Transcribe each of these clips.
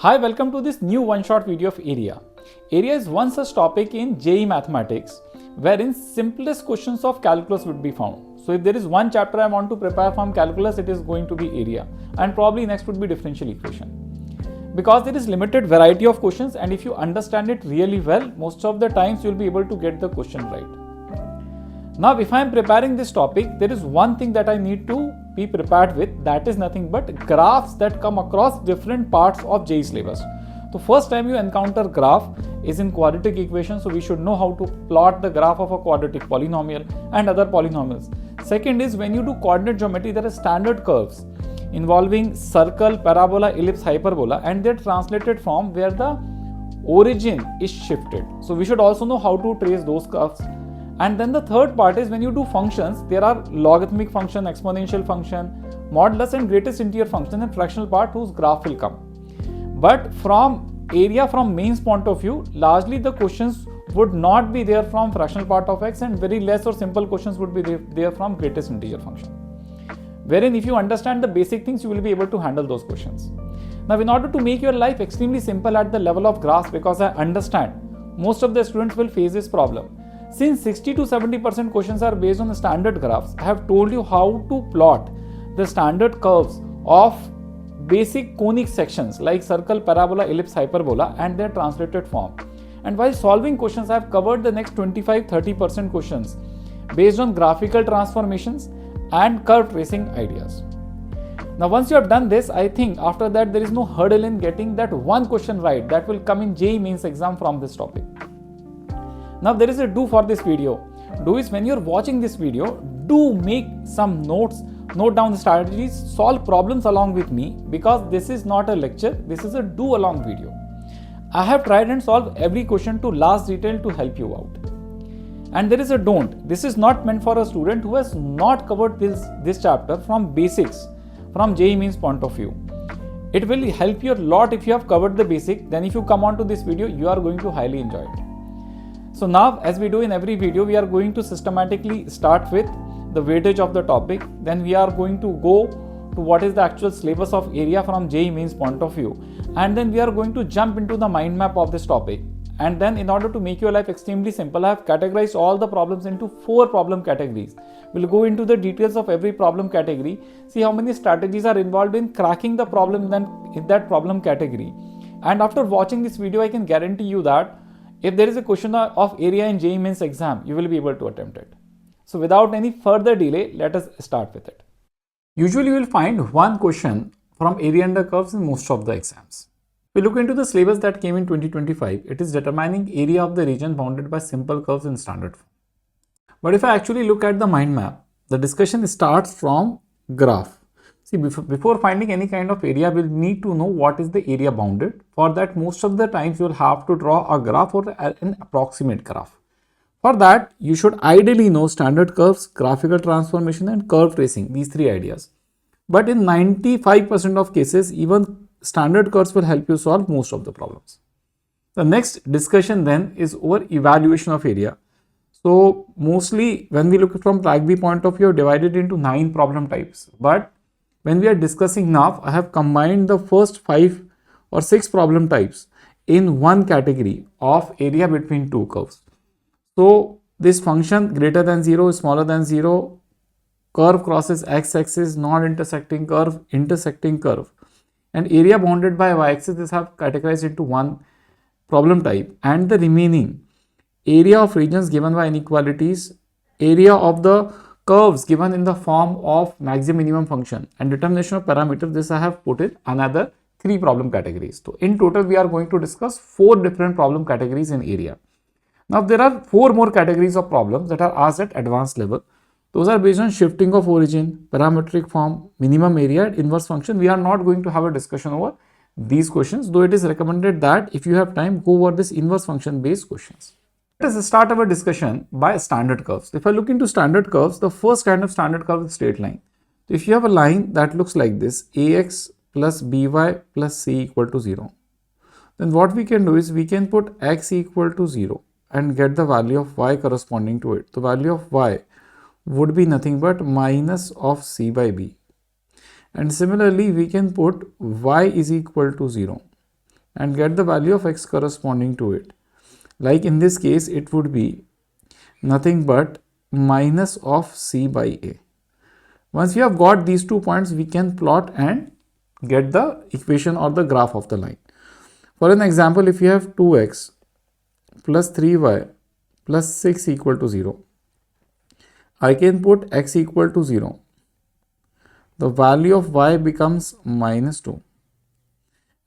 Hi, welcome to this new one-shot video of area. Area is one such topic in JEE Mathematics wherein simplest questions of calculus would be found. So if there is one chapter I want to prepare from calculus, it is going to be area, and probably next would be differential equation. Because there is limited variety of questions, and if you understand it really well, most of the times you will be able to get the question right. Now, if I am preparing this topic, there is one thing that I need to be prepared with, that is nothing but graphs that come across different parts of JEE syllabus. So first time you encounter graph is in quadratic equation, so we should know how to plot the graph of a quadratic polynomial and other polynomials. Second is when you do coordinate geometry, there are standard curves involving circle, parabola, ellipse, hyperbola, and they're translated from where the origin is shifted. So we should also know how to trace those curves. And then the third part is when you do functions, there are logarithmic function, exponential function, modulus and greatest interior function, and fractional part whose graph will come. But from area, from mains point of view, largely the questions would not be there from fractional part of x, and very less or simple questions would be there from greatest integer function. Wherein if you understand the basic things, you will be able to handle those questions. Now, in order to make your life extremely simple at the level of graphs, because I understand most of the students will face this problem. Since 60 to 70% questions are based on the standard graphs, I have told you how to plot the standard curves of basic conic sections like circle, parabola, ellipse, hyperbola, and their translated form. And while solving questions, I have covered the next 25-30% questions based on graphical transformations and curve tracing ideas. Now, once you have done this, I think after that there is no hurdle in getting that one question right that will come in JEE Mains exam from this topic. Now, there is a do for this video. Do is when you're watching this video, do make some notes, note down the strategies, solve problems along with me, because this is not a lecture, this is a do along video. I have tried and solved every question to last detail to help you out. And there is a don't. This is not meant for a student who has not covered this chapter from basics, from JEE Mains point of view. It will help you a lot if you have covered the basic. Then if you come on to this video, you are going to highly enjoy it. So now, as we do in every video, we are going to systematically start with the weightage of the topic. Then we are going to go to what is the actual syllabus of area from JEE Mains point of view. And then we are going to jump into the mind map of this topic. And then in order to make your life extremely simple, I have categorized all the problems into 4 problem categories. We'll go into the details of every problem category, see how many strategies are involved in cracking the problem then in that problem category. And after watching this video, I can guarantee you that if there is a question of area in JEE Mains exam, you will be able to attempt it. So without any further delay, let us start with it. Usually you will find one question from area under curves in most of the exams. We look into the syllabus that came in 2025. It is determining area of the region bounded by simple curves in standard form. But if I actually look at the mind map, the discussion starts from graph. See, before finding any kind of area, we'll need to know what is the area bounded. For that, most of the times you'll have to draw a graph or an approximate graph. For that, you should ideally know standard curves, graphical transformation, and curve tracing, these 3 ideas. But in 95% of cases, even standard curves will help you solve most of the problems. The next discussion then is over evaluation of area. So mostly when we look from PracBee point of view, divided into 9 problem types. But when we are discussing now, I have combined the first 5 or 6 problem types in one category of area between 2 curves. So this function greater than 0, smaller than 0, curve crosses x-axis, non-intersecting curve, intersecting curve, and area bounded by y-axis, this have categorized into one problem type. And the remaining area of regions given by inequalities, area of the curves given in the form of maximum minimum function, and determination of parameters, this I have put in another 3 problem categories. So in total, we are going to discuss 4 different problem categories in area. Now there are 4 more categories of problems that are asked at advanced level. Those are based on shifting of origin, parametric form, minimum area, and inverse function. We are not going to have a discussion over these questions, though it is recommended that if you have time, go over this inverse function based questions. Let us start our discussion by standard curves. If I look into standard curves, the first kind of standard curve is straight line. So if you have a line that looks like this, ax plus by plus c equal to 0, then what we can do is we can put x equal to 0 and get the value of y corresponding to it. The value of y would be nothing but minus of c by b. And similarly, we can put y is equal to 0 and get the value of x corresponding to it. Like in this case, it would be nothing but minus of c by a. Once we have got these 2 points, we can plot and get the equation or the graph of the line. For an example, if you have 2x plus 3y plus 6 equal to 0, I can put x equal to 0. The value of y becomes minus 2.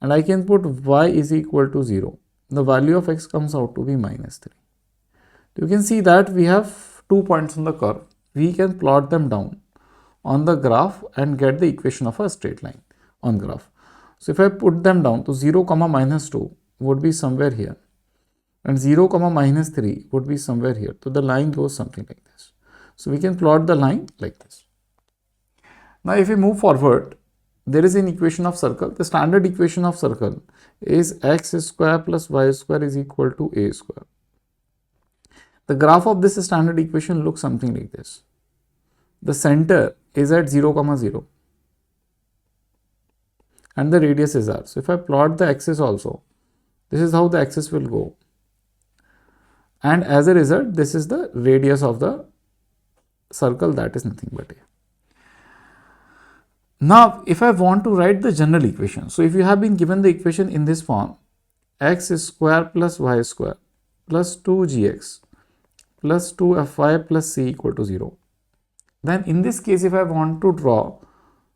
And I can put y is equal to 0. The value of x comes out to be minus 3. You can see that we have 2 points on the curve. We can plot them down on the graph and get the equation of a straight line on graph. So if I put them down to 0 comma minus 2 would be somewhere here, and 0 comma minus 3 would be somewhere here. So the line goes something like this. So we can plot the line like this. Now if we move forward, there is an equation of circle. The standard equation of circle is x square plus y square is equal to a square. The graph of this standard equation looks something like this. The center is at 0 comma 0 and the radius is r. So if I plot the axis also, this is how the axis will go, and as a result this is the radius of the circle, that is nothing but a. Now if I want to write the general equation, so if you have been given the equation in this form, x square plus y square plus 2gx plus 2fy plus c equal to 0, then in this case if I want to draw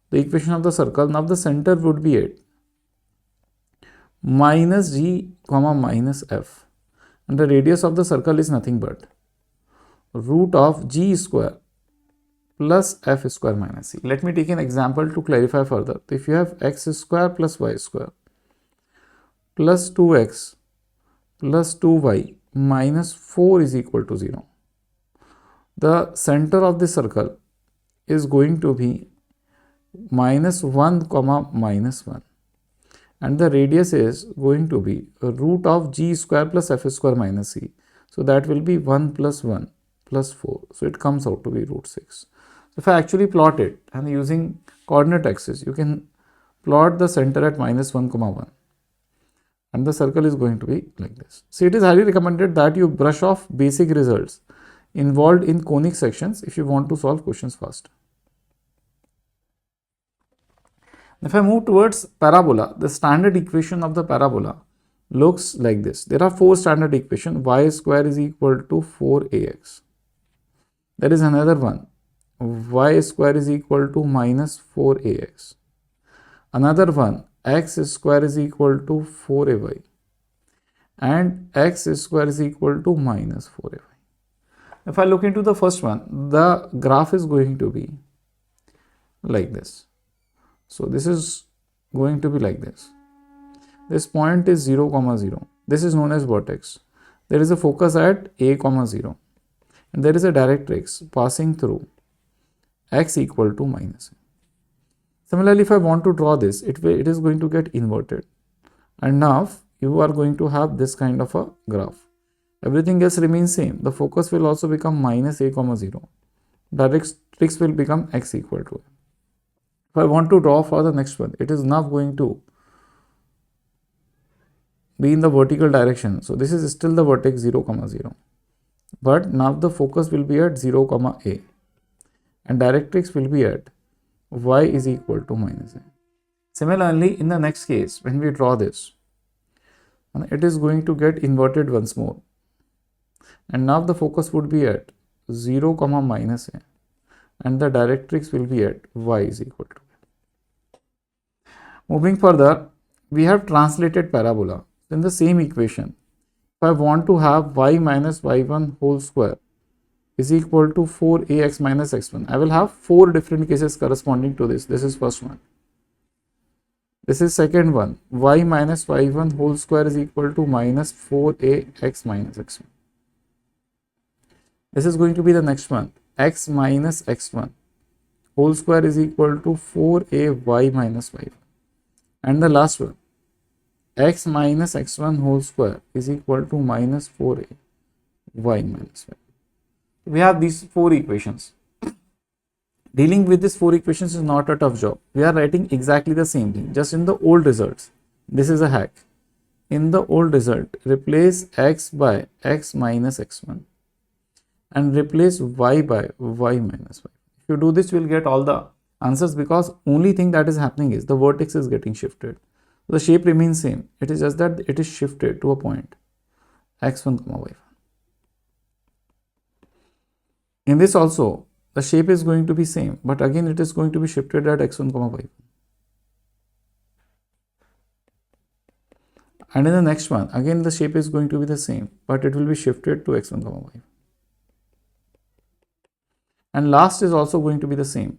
the equation of the circle, now the center would be at minus g comma minus f, and the radius of the circle is nothing but root of g square plus f square minus c. Let me take an example to clarify further. If you have x square plus y square plus 2x plus 2y minus 4 is equal to 0, the center of the circle is going to be minus 1 comma minus 1, and the radius is going to be root of g square plus f square minus c. So that will be 1 plus 1 plus 4. So it comes out to be root 6. So if I actually plot it and using coordinate axis, you can plot the center at minus 1 comma 1, and the circle is going to be like this. So it is highly recommended that you brush off basic results involved in conic sections if you want to solve questions fast. If I move towards parabola, the standard equation of the parabola looks like this. There are 4 standard equations. Y square is equal to 4ax. There is another one. Y square is equal to minus 4ax. Another one, x square is equal to 4ay. And x square is equal to minus 4ay. If I look into the first one, the graph is going to be like this. So this is going to be like this. This point is 0 comma 0. This is known as vertex. There is a focus at a comma 0, and there is a directrix passing through x equal to minus a. Similarly, if I want to draw this, it is going to get inverted, and now you are going to have this kind of a graph. Everything else remains same. The focus will also become minus a comma 0. Directrix will become x equal to a. If I want to draw for the next one, it is now going to be in the vertical direction. So this is still the vertex 0 comma 0, but now the focus will be at 0 comma a, and directrix will be at y is equal to minus a. Similarly, in the next case, when we draw this, it is going to get inverted once more, and now the focus would be at 0 comma minus a, and the directrix will be at y is equal to a. Moving further, we have translated parabola. In the same equation, if I want to have y minus y1 whole square is equal to 4ax minus x1, I will have 4 different cases corresponding to this. This is first one. This is second one. Y minus y1 whole square is equal to minus 4ax minus x1. This is going to be the next one. X minus x1 whole square is equal to 4ay minus y1. And the last one, x minus x1 whole square is equal to minus 4ay minus y. We have these 4 equations. Dealing with these 4 equations is not a tough job. We are writing exactly the same thing, just in the old results. This is a hack. in the old result, replace x by x minus x1 and replace y by y minus y. If you do this, you will get all the answers, because only thing that is happening is the vertex is getting shifted. The shape remains same. It is just that it is shifted to a point x1 comma y1. In this also, the shape is going to be same, but again it is going to be shifted at x1 comma y1. And in the next one, again the shape is going to be the same, but it will be shifted to x1 comma y1. And last is also going to be the same.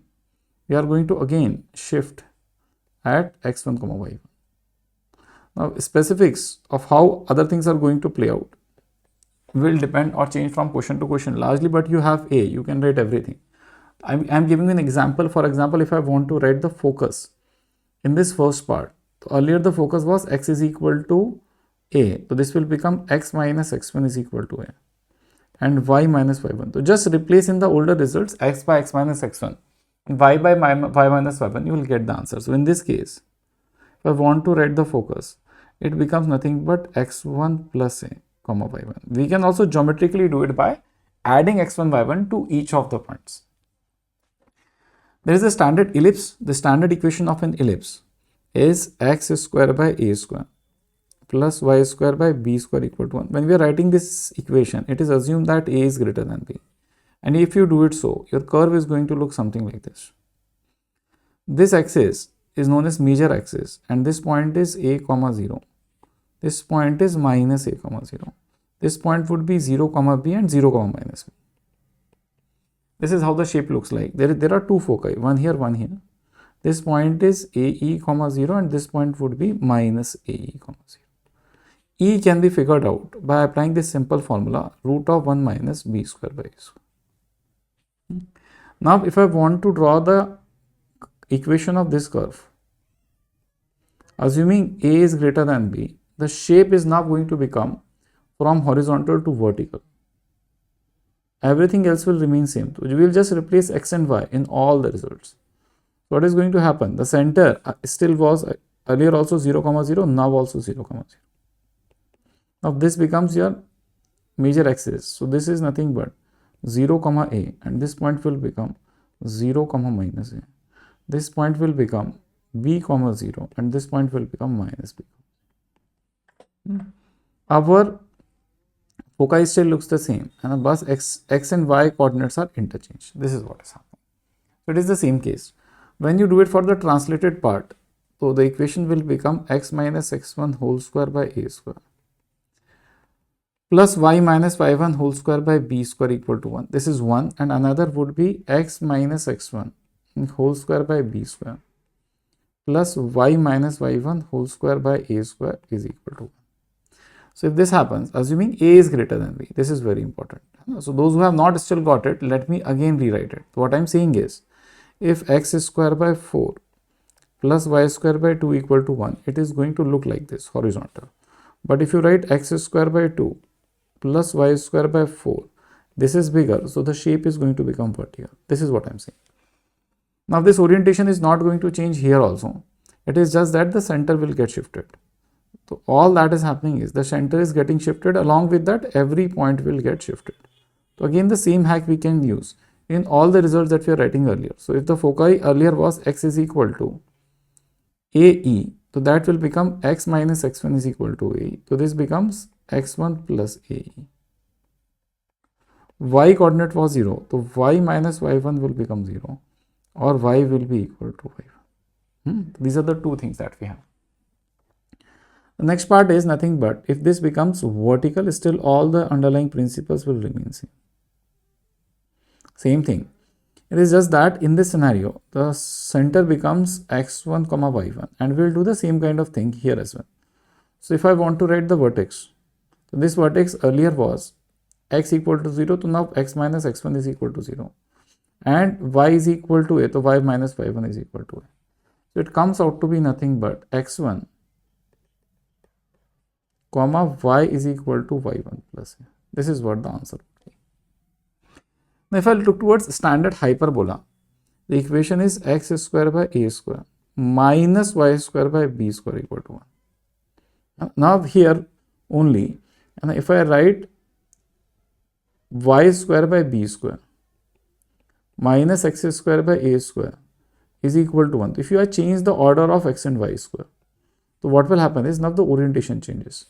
We are going to again shift at x1 comma y1. Now, specifics of how other things are going to play out will depend or change from question to question largely, but you have A, you can write everything. I'm giving you an example. For example, if I want to write the focus in this first part, earlier the focus was x is equal to A. So this will become x minus x1 is equal to A and y minus y1. So just replace in the older results x by x minus x1 and y by y minus y1, you will get the answer. So in this case, if I want to write the focus, it becomes nothing but x1 plus A comma y1. We can also geometrically do it by adding x1 y1 to each of the points. There is a standard ellipse. The standard equation of an ellipse is x square by a square plus y square by b square equal to 1. When we are writing this equation, it is assumed that a is greater than b. And if you do it so, your curve is going to look something like this. This axis is known as major axis, and this point is a comma 0. This point is minus a comma 0. This point would be 0 comma b and 0 comma minus b. This is how the shape looks like. There are two foci, one here, one here. This point is AE comma 0 and this point would be minus AE comma 0. E can be figured out by applying this simple formula, root of 1 minus b square by a square. Now, if I want to draw the equation of this curve, assuming A is greater than B, the shape is now going to become from horizontal to vertical. Everything else will remain same. So we will just replace x and y in all the results. What is going to happen? The center still was earlier also 0 comma 0, now also 0 comma 0. Now this becomes your major axis. So this is nothing but 0 comma a, and this point will become 0 comma minus a. This point will become b comma 0 and this point will become minus b. Our foci still looks the same, and bus x and y coordinates are interchanged. This is what is happening. So it is the same case. When you do it for the translated part, so the equation will become x minus x1 whole square by a square plus y minus y1 whole square by b square equal to 1. This is 1, and another would be x minus x1 whole square by b square plus y minus y1 whole square by a square is equal to 1. So if this happens, assuming a is greater than b, this is very important. So those who have not still got it, let me again rewrite it. What I am saying is, if x square by 4 plus y square by 2 equal to 1, it is going to look like this, horizontal. But if you write x square by 2 plus y square by 4, this is bigger, so the shape is going to become vertical. This is what I am saying. Now this orientation is not going to change here also. It is just that the center will get shifted. So all that is happening is the center is getting shifted, along with that every point will get shifted. So again the same hack we can use in all the results that we are writing earlier. So if the foci earlier was x is equal to AE, so that will become x minus x1 is equal to AE. So this becomes x1 plus AE. Y coordinate was 0, so y minus y1 will become 0, or y will be equal to y1. These are the two things that we have. The next part is nothing but, if this becomes vertical, still all the underlying principles will remain same. Same thing. It is just that in this scenario, the center becomes x1 comma y1, and we will do the same kind of thing here as well. So if I want to write the vertex, so this vertex earlier was x equal to 0, so now x minus x1 is equal to 0, and y is equal to a, so y minus y1 is equal to a. So it comes out to be nothing but x1 comma y is equal to y1 plus a. This is what the answer would be. Now if I look towards standard hyperbola, the equation is x square by a square minus y square by b square equal to 1. Now here only, and if I write y square by b square minus x square by a square is equal to 1. If you change the order of x and y square, so what will happen is now the orientation changes.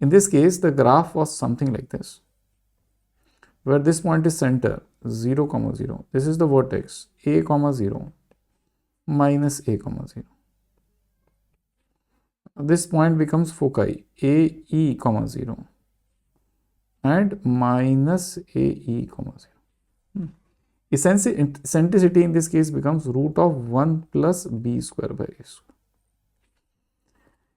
In this case, the graph was something like this, where this point is center 0, 0. This is the vertex a, 0 minus a, 0. This point becomes foci a, e, 0 and minus a, e, 0. Eccentricity in this case becomes root of 1 plus b square by a square.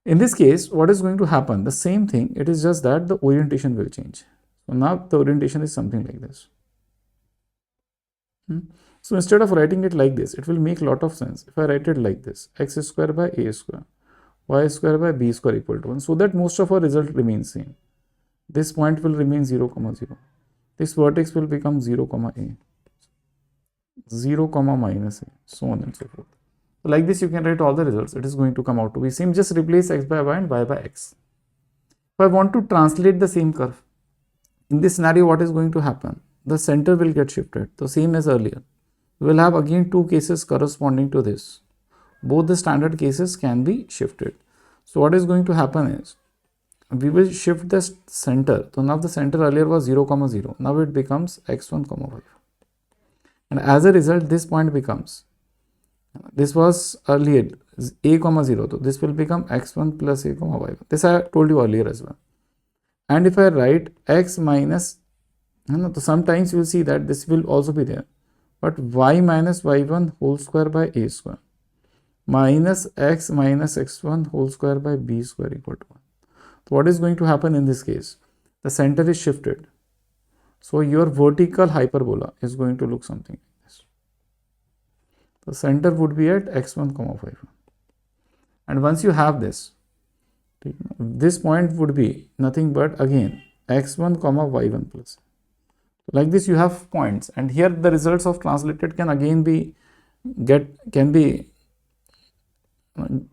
In this case, what is going to happen? The same thing, it is just that the orientation will change. So now the orientation is something like this. So instead of writing it like this, it will make a lot of sense if I write it like this: x square by a square, y square by b square equal to 1, so that most of our result remains same. This point will remain 0, 0. This vertex will become 0, a, 0, minus a, so on and so forth. So like this, you can write all the results. It is going to come out to be same. Just replace x by y and y by x. If I want to translate the same curve, in this scenario, what is going to happen? The center will get shifted. The same as earlier. We will have again two cases corresponding to this. Both the standard cases can be shifted. So what is going to happen is, we will shift the center. So now the center earlier was 0, 0. Now it becomes x1, y. And as a result, this point becomes, this was earlier a, 0. So this will become x1 plus a, y. This I told you earlier as well. And if I write x minus, so sometimes you will see that this will also be there. But y minus y1 whole square by a square minus x minus x1 whole square by b square equal to 1. So what is going to happen in this case? The center is shifted. So your vertical hyperbola is going to look something like this. The center would be at x1, y1. And once you have this, this point would be nothing but again x1, y1 plus. Like this you have points, and here the results of translated can again be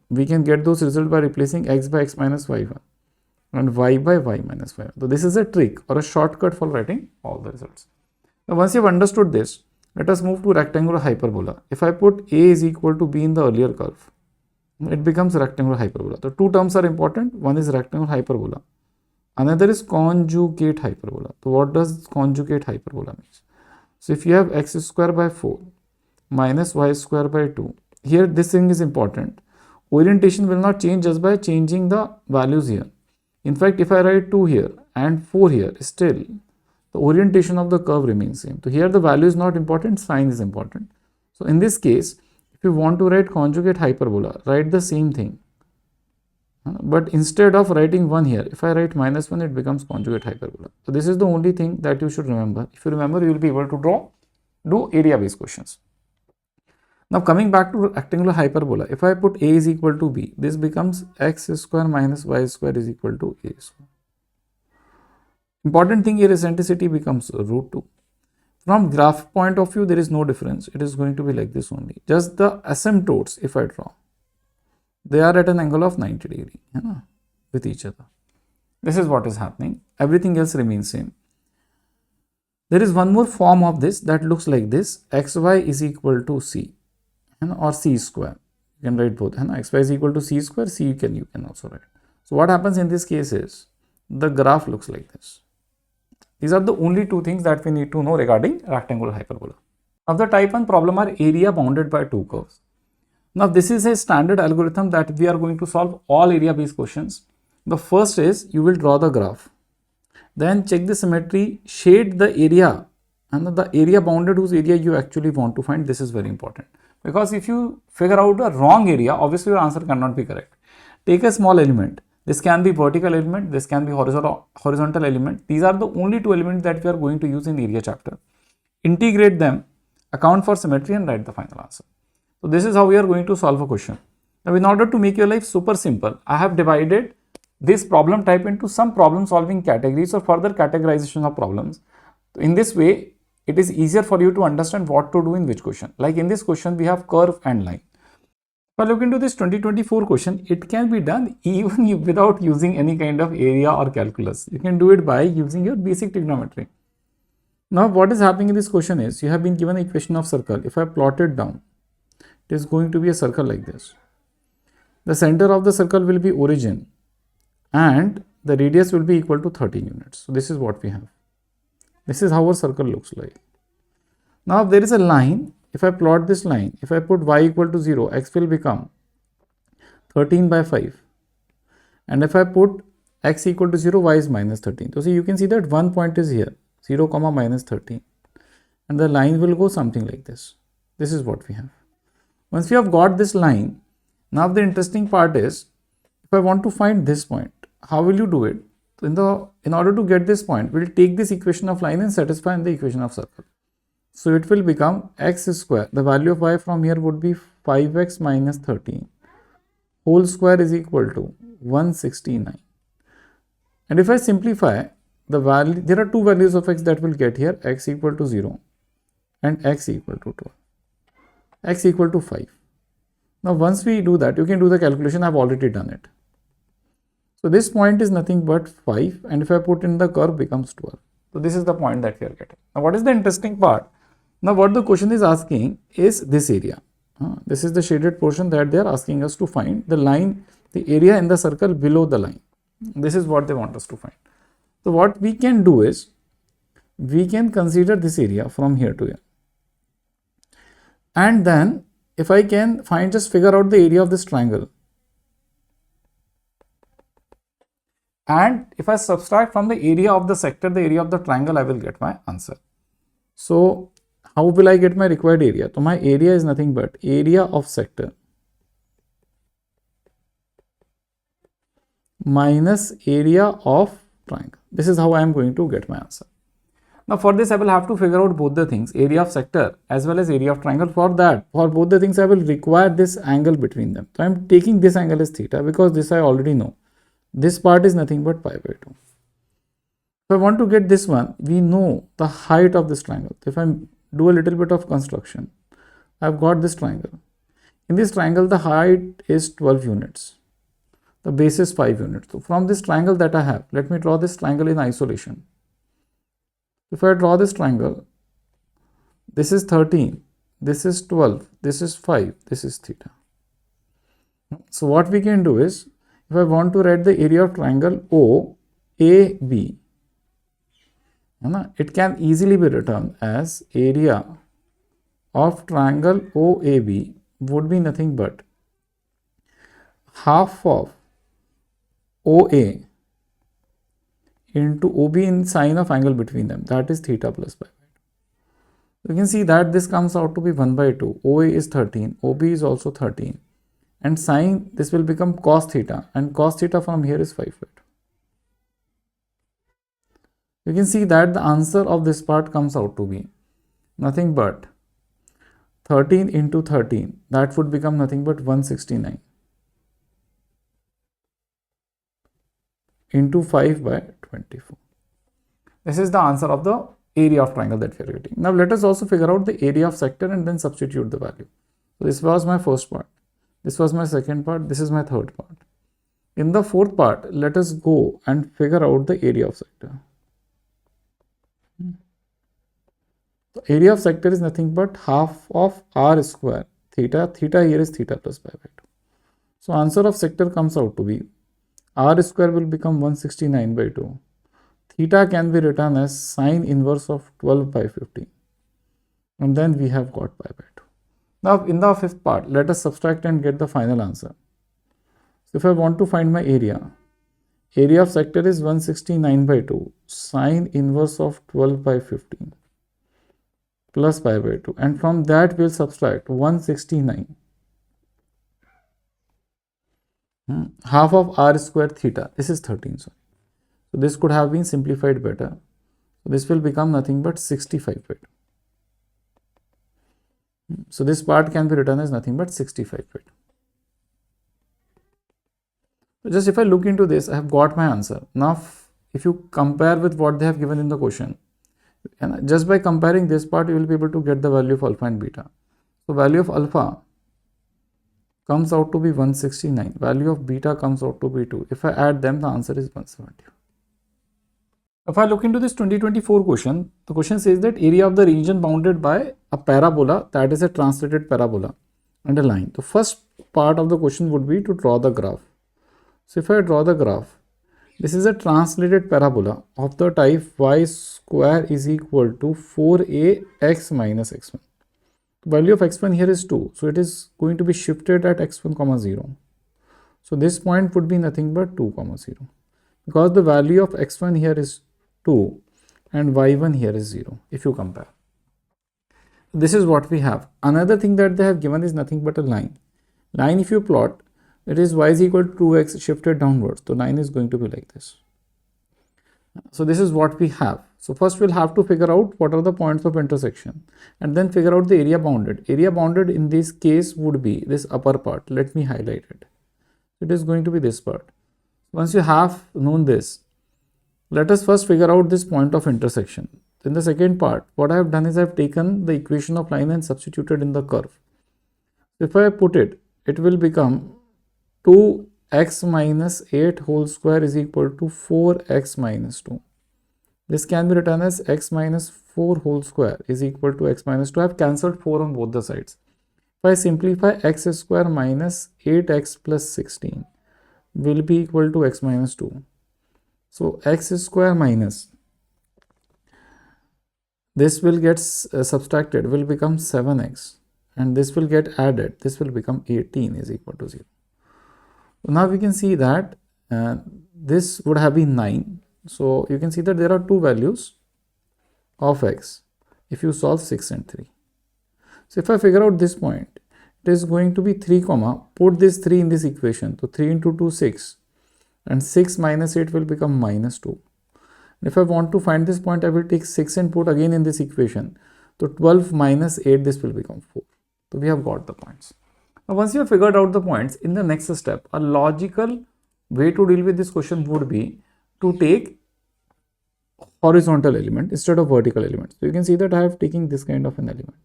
we can get those results by replacing x by x minus y1 and y by y minus y1. So this is a trick or a shortcut for writing all the results. Now once you have understood this, let us move to rectangular hyperbola. If I put a is equal to b in the earlier curve, it becomes rectangular hyperbola. The two terms are important. One is rectangular hyperbola. Another is conjugate hyperbola. So what does conjugate hyperbola means? So if you have x square by 4 minus y square by 2, here this thing is important. Orientation will not change just by changing the values here. In fact, if I write 2 here and 4 here, still the orientation of the curve remains same. So here the value is not important, sign is important. So in this case, if you want to write conjugate hyperbola, write the same thing. But instead of writing 1 here, if I write minus 1, it becomes conjugate hyperbola. So this is the only thing that you should remember. If you remember, you will be able to do area based questions. Now coming back to rectangular hyperbola, if I put a is equal to b, this becomes x square minus y square is equal to a square. Important thing here, eccentricity becomes root 2. From graph point of view, there is no difference. It is going to be like this only. Just the asymptotes, if I draw, they are at an angle of 90 degree with each other. This is what is happening. Everything else remains same. There is one more form of this that looks like this: xy is equal to c or c square. You can write both. Xy is equal to c square, c you can also write. So what happens in this case is the graph looks like this. These are the only two things that we need to know regarding rectangular hyperbola. Now the type 1 problem are area bounded by two curves. Now this is a standard algorithm that we are going to solve all area based questions. The first is you will draw the graph, then check the symmetry, shade the area and the area bounded whose area you actually want to find. This is very important because if you figure out a wrong area, obviously your answer cannot be correct. Take a small element. This can be vertical element, this can be horizontal element. These are the only two elements that we are going to use in the area chapter. Integrate them, account for symmetry and write the final answer. So this is how we are going to solve a question. Now in order to make your life super simple, I have divided this problem type into some problem solving categories or further categorization of problems. So in this way, it is easier for you to understand what to do in which question. Like in this question, we have curve and line. If I look into this 2024 question, it can be done even without using any kind of area or calculus. You can do it by using your basic trigonometry. Now, what is happening in this question is, you have been given an equation of circle. If I plot it down, it is going to be a circle like this. The center of the circle will be origin and the radius will be equal to 13 units. So, this is what we have. This is how our circle looks like. Now, if there is a line, if I plot this line, if I put y equal to 0, x will become 13 by 5. And if I put x equal to 0, y is minus 13. So, see, you can see that one point is here, 0, comma minus 13. And the line will go something like this. This is what we have. Once we have got this line, now the interesting part is, if I want to find this point, how will you do it? In order to get this point, we'll take this equation of line and satisfy the equation of circle. So it will become x square. The value of y from here would be 5x minus 13 whole square is equal to 169. And if I simplify the value, there are two values of x that will get here, x equal to 0 and x equal to 12, x equal to 5. Now once we do that, you can do the calculation. I've already done it. So this point is nothing but 5, and if I put in the curve, becomes 12. So this is the point that we are getting. Now what is the interesting part? Now what the question is asking is this area. This is the shaded portion that they are asking us to find, the line, the area in the circle below the line. This is what they want us to find. So what we can do is, we can consider this area from here to here. And then if I can find, just figure out the area of this triangle. And if I subtract from the area of the sector, the area of the triangle, I will get my answer. So how will I get my required area? So my area is nothing but area of sector minus area of triangle. This is how I am going to get my answer. Now for this, I will have to figure out both the things, area of sector as well as area of triangle. For that, for both the things, I will require this angle between them. So I am taking this angle as theta because this I already know. This part is nothing but pi by 2. If I want to get this one, we know the height of this triangle. If I do a little bit of construction, I've got this triangle. In this triangle, the height is 12 units. The base is 5 units. So from this triangle that I have, let me draw this triangle in isolation. If I draw this triangle, this is 13, this is 12, this is 5, this is theta. So what we can do is, if I want to write the area of triangle OAB, it can easily be written as area of triangle OAB would be nothing but half of OA into OB in sine of angle between them, that is theta plus pi by 2. You can see that this comes out to be 1 by 2. OA is 13, OB is also 13, and sine, this will become cos theta, and cos theta from here is 5 by 2. You can see that the answer of this part comes out to be nothing but 13 into 13, that would become nothing but 169 into 5 by 24. This is the answer of the area of triangle that we are getting. Now let us also figure out the area of sector and then substitute the value. So this was my first part, this was my second part, this is my third part. In the fourth part, let us go and figure out the area of sector. The area of sector is nothing but half of r square theta. Theta here is theta plus pi by 2. So answer of sector comes out to be r square will become 169 by 2. Theta can be written as sine inverse of 12 by 15. And then we have got pi by 2. Now in the fifth part, let us subtract and get the final answer. So if I want to find my area of sector is 169 by 2 sine inverse of 12 by 15 plus pi by 2, and from that we'll subtract 169 half of r square theta. This is 13, sorry. So this could have been simplified better. So this will become nothing but 65 by 2. So this part can be written as nothing but 65 by 2. So just if I look into this, I have got my answer. Now if you compare with what they have given in the question, and just by comparing this part, you will be able to get the value of alpha and beta. So value of alpha comes out to be 169. Value of beta comes out to be 2. If I add them, the answer is 170. If I look into this 2024 question, the question says that area of the region bounded by a parabola, that is a translated parabola, and a line. The first part of the question would be to draw the graph. So if I draw the graph, this is a translated parabola of the type y square is equal to 4ax minus x1. The value of x1 here is 2. So it is going to be shifted at x1 comma 0. So this point would be nothing but 2 comma 0. Because the value of x1 here is 2 and y1 here is 0 if you compare. This is what we have. Another thing that they have given is nothing but a line. Line, if you plot, it is y is equal to 2x shifted downwards. The line is going to be like this. So this is what we have. So first we'll have to figure out what are the points of intersection and then figure out the area bounded. Area bounded in this case would be this upper part. Let me highlight it. It is going to be this part. Once you have known this, let us first figure out this point of intersection. In the second part, what I have done is I have taken the equation of line and substituted in the curve. If I put it, it will become 2x minus 8 whole square is equal to 4x minus 2. This can be written as x minus 4 whole square is equal to x minus 2. I have cancelled 4 on both the sides. If I simplify, x square minus 8x plus 16 will be equal to x minus 2. So x square minus, this will get subtracted, will become 7x, and this will get added, this will become 18 is equal to 0. Now we can see that this would have been 9. So you can see that there are two values of x if you solve 6 and 3. So if I figure out this point, it is going to be 3 comma, put this 3 in this equation. So 3 into 2, 6, and 6 minus 8 will become minus 2. And if I want to find this point, I will take 6 and put again in this equation. So 12 minus 8, this will become 4. So we have got the points. Now once you have figured out the points, in the next step, a logical way to deal with this question would be to take horizontal element instead of vertical element. So you can see that I have taken this kind of an element.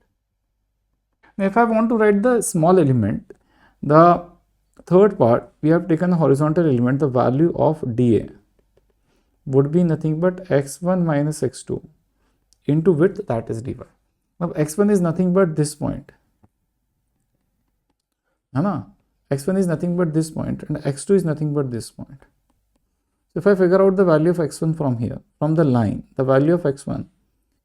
Now if I want to write the small element, the third part, we have taken a horizontal element, the value of dA would be nothing but x1 minus x2 into width, that is dy. Now x1 is nothing but this point. X1 is nothing but this point and x2 is nothing but this point. So if I figure out the value of x1 from here, from the line, the value of x1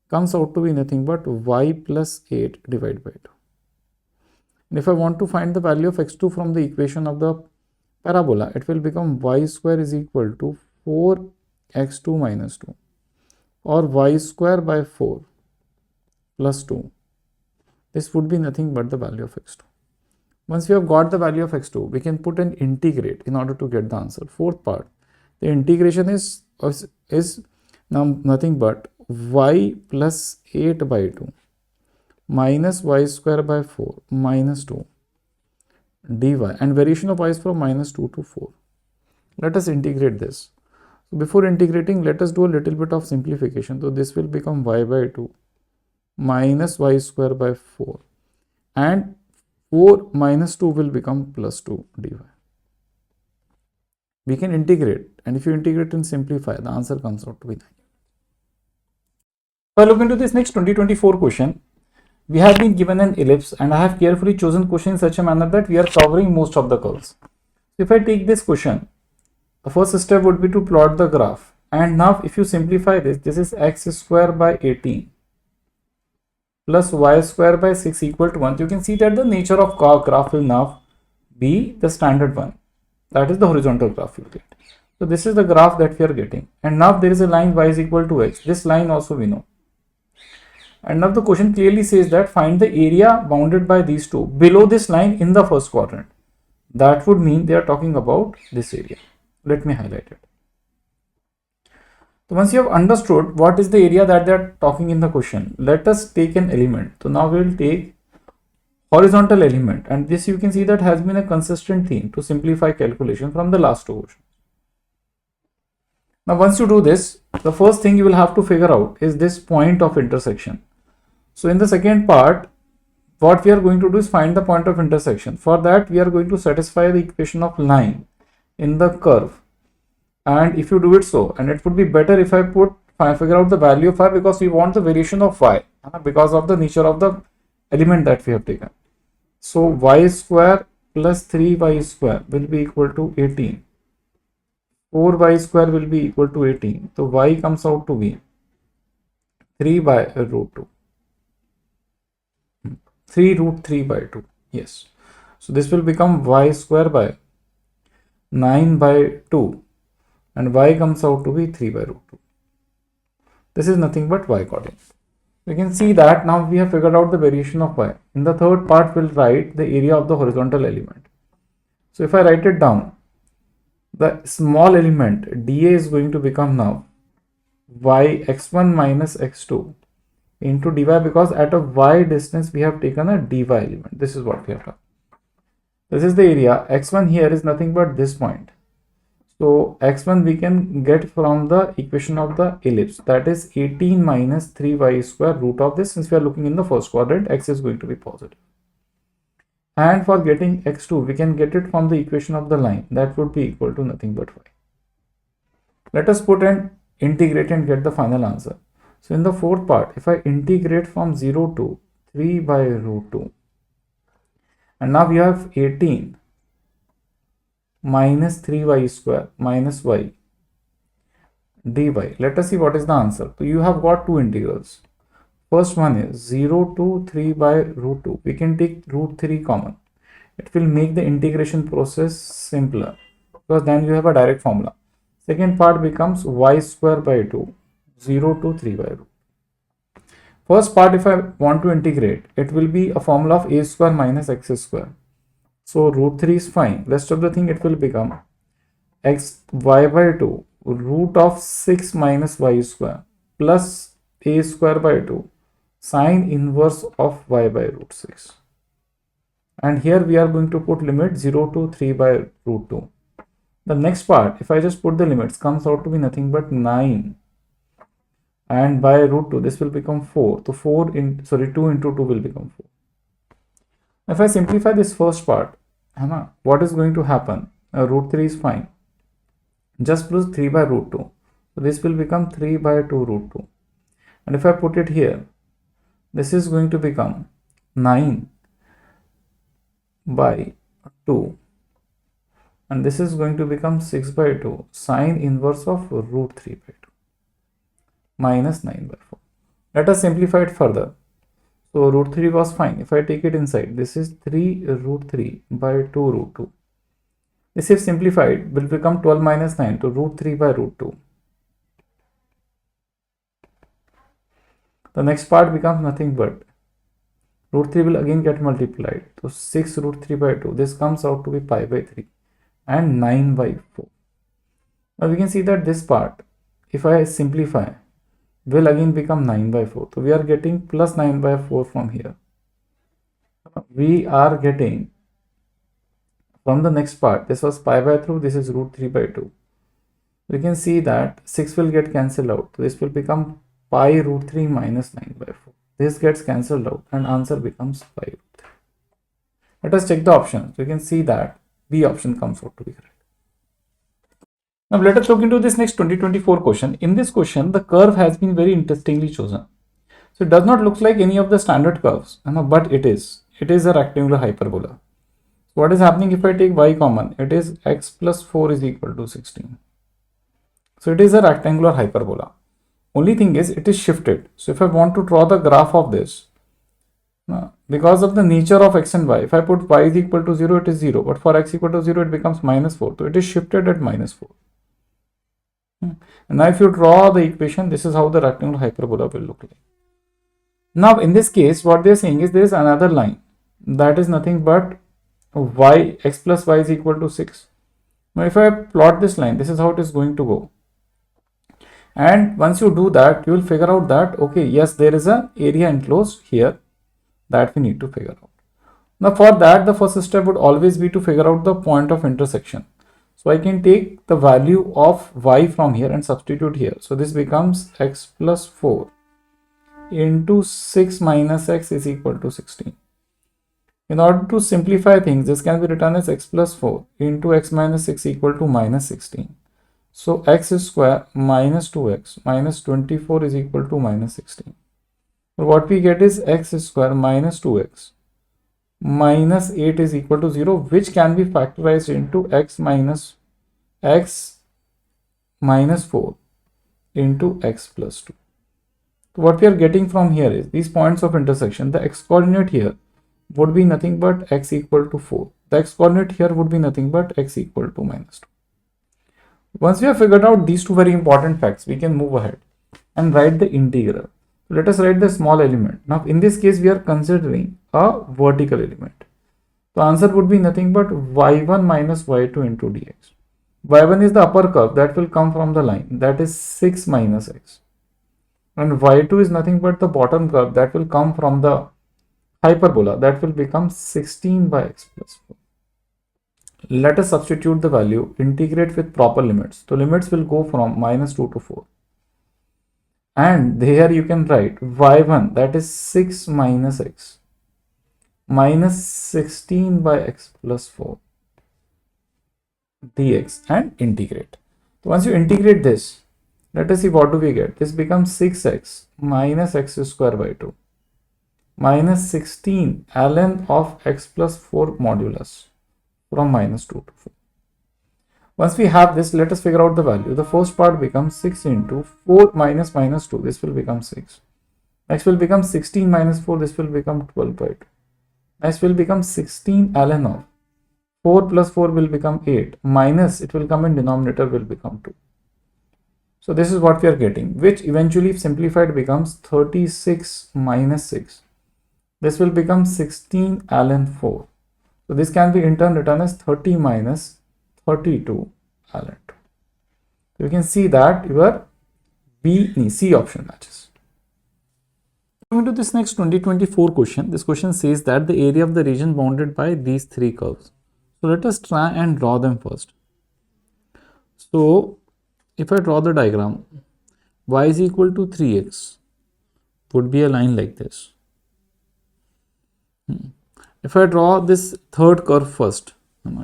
comes out to be nothing but y plus 8 divided by 2. And if I want to find the value of x2 from the equation of the parabola, it will become y square is equal to 4x2 minus 2 or y square by 4 plus 2. This would be nothing but the value of x2. Once we have got the value of x2, we can put an integrate in order to get the answer. Fourth part, the integration is now nothing but y plus 8 by 2 minus y square by 4 minus 2 dy, and variation of y is from minus 2 to 4. Let us integrate this. So before integrating, let us do a little bit of simplification. So this will become y by 2 minus y square by 4, and 4 minus 2 will become plus 2 dy. We can integrate, and if you integrate and simplify, the answer comes out to be 9. If I look into this next 2024 question, we have been given an ellipse and I have carefully chosen question in such a manner that we are covering most of the curves. If I take this question, the first step would be to plot the graph, and now if you simplify this, this is x square by 18 plus y square by 6 equal to 1. You can see that the nature of graph will now be the standard one, that is the horizontal graph you get. So this is the graph that we are getting, and now there is a line y is equal to x. This line also we know. And now the question clearly says that find the area bounded by these two below this line in the first quadrant. That would mean they are talking about this area. Let me highlight it. So once you have understood what is the area that they are talking in the question, let us take an element. So now we will take horizontal element, and this you can see that has been a consistent theme to simplify calculation from the last two questions. Now once you do this, the first thing you will have to figure out is this point of intersection. So in the second part, what we are going to do is find the point of intersection. For that, we are going to satisfy the equation of line in the curve. And if you do it so, and it would be better if I figure out the value of y, because we want the variation of y because of the nature of the element that we have taken. So y square plus 3y square will be equal to 18. 4y square will be equal to 18. So y comes out to be 3 by root 2. 3 root 3 by 2. Yes. So this will become y square by 9 by 2. And y comes out to be 3 by root 2. This is nothing but y coordinate. We can see that now we have figured out the variation of y. In the third part, we'll write the area of the horizontal element. So if I write it down, the small element dA is going to become now y x1 minus x2 into dy, because at a y distance we have taken a dy element. This is what we have done. This is the area. X1 here is nothing but this point. So x1 we can get from the equation of the ellipse, that is 18 minus 3y square root of this. Since we are looking in the first quadrant, x is going to be positive. And for getting x2, we can get it from the equation of the line, that would be equal to nothing but y. Let us put and integrate and get the final answer. So in the fourth part, if I integrate from 0 to 3 by root 2, and now we have 18 minus 3y square minus y dy. Let us see what is the answer. So you have got two integrals. First one is 0 to 3 by root 2. We can take root 3 common. It will make the integration process simpler, because then you have a direct formula. Second part becomes y square by 2, 0 to 3 by root. First part, if I want to integrate, it will be a formula of a square minus x square. So root 3 is fine. Rest of the thing, it will become y by 2 root of 6 minus y square plus a square by 2 sine inverse of y by root 6. And here we are going to put limit 0 to 3 by root 2. The next part, if I just put the limits, comes out to be nothing but 9. And by root 2, this will become 4. So 2 into 2 will become 4. If I simplify this first part, what is going to happen? Root 3 is fine. Just plus 3 by root 2. So this will become 3 by 2 root 2. And if I put it here, this is going to become 9 by 2. And this is going to become 6 by 2 sine inverse of root 3 by 2 minus 9 by 4. Let us simplify it further. So root 3 was fine. If I take it inside, this is 3 root 3 by 2 root 2. This, if simplified, will become 12 minus 9 to root 3 by root 2. The next part becomes nothing but root 3 will again get multiplied. So 6 root 3 by 2. This comes out to be pi by 3 and 9 by 4. Now we can see that this part, if I simplify, will again become 9 by 4. So we are getting plus 9 by 4 from here. We are getting from the next part, this was pi by 3, this is root 3 by 2. We can see that 6 will get cancelled out. So this will become pi root 3 minus 9 by 4. This gets cancelled out and answer becomes pi root 3. Let us check the options. We can see that B option comes out to be correct. Now let us look into this next 2024 question. In this question, the curve has been very interestingly chosen. So it does not look like any of the standard curves, but it is. It is a rectangular hyperbola. So what is happening if I take y common? It is x plus 4 is equal to 16. So it is a rectangular hyperbola. Only thing is it is shifted. So if I want to draw the graph of this, because of the nature of x and y, if I put y is equal to 0, it is 0. But for x equal to 0, it becomes minus 4. So it is shifted at minus 4. And now if you draw the equation, this is how the rectangular hyperbola will look like. Now in this case, what they are saying is there is another line that is nothing but x plus y is equal to 6. Now if I plot this line, this is how it is going to go. And once you do that, you will figure out that, okay, yes, there is an area enclosed here that we need to figure out. Now for that, the first step would always be to figure out the point of intersection. So I can take the value of y from here and substitute here. So this becomes x plus 4 into 6 minus x is equal to 16. In order to simplify things, this can be written as x plus 4 into x minus 6 equal to minus 16. So x square minus 2x minus 24 is equal to minus 16. So what we get is x square minus 2x minus 8 is equal to 0, which can be factorized into x minus 4 into x plus 2. So what we are getting from here is these points of intersection. The x coordinate here would be nothing but x equal to 4. The x coordinate here would be nothing but x equal to minus 2. Once we have figured out these two very important facts, we can move ahead and write the integral. So let us write the small element. Now in this case, we are considering a vertical element. The answer would be nothing but y1 minus y2 into dx. y1 is the upper curve that will come from the line, that is 6 minus x. And y2 is nothing but the bottom curve that will come from the hyperbola, that will become 16 by x plus 4. Let us substitute the value, integrate with proper limits. So limits will go from minus 2 to 4. And here you can write y1, that is 6 minus x minus 16 by x plus 4 dx and integrate. So once you integrate this, let us see what do we get. This becomes 6x minus x square by 2 minus 16 ln of x plus 4 modulus from minus 2 to 4. Once we have this, let us figure out the value. The first part becomes 6 into 4 minus minus 2. This will become 6. Next will become 16 minus 4. This will become 12 by 2. Next will become 16 ln of 4 plus 4 will become 8 minus it will come in denominator will become 2. So this is what we are getting, which eventually simplified becomes 36 minus 6. This will become 16 ln 4. So this can be in turn written as 30 minus 32 ln 2. So you can see that your C option matches. Coming to this next 2024 question, this question says that the area of the region bounded by these three curves. So let us try and draw them first. So if I draw the diagram, y is equal to 3x would be a line like this. If I draw this third curve first,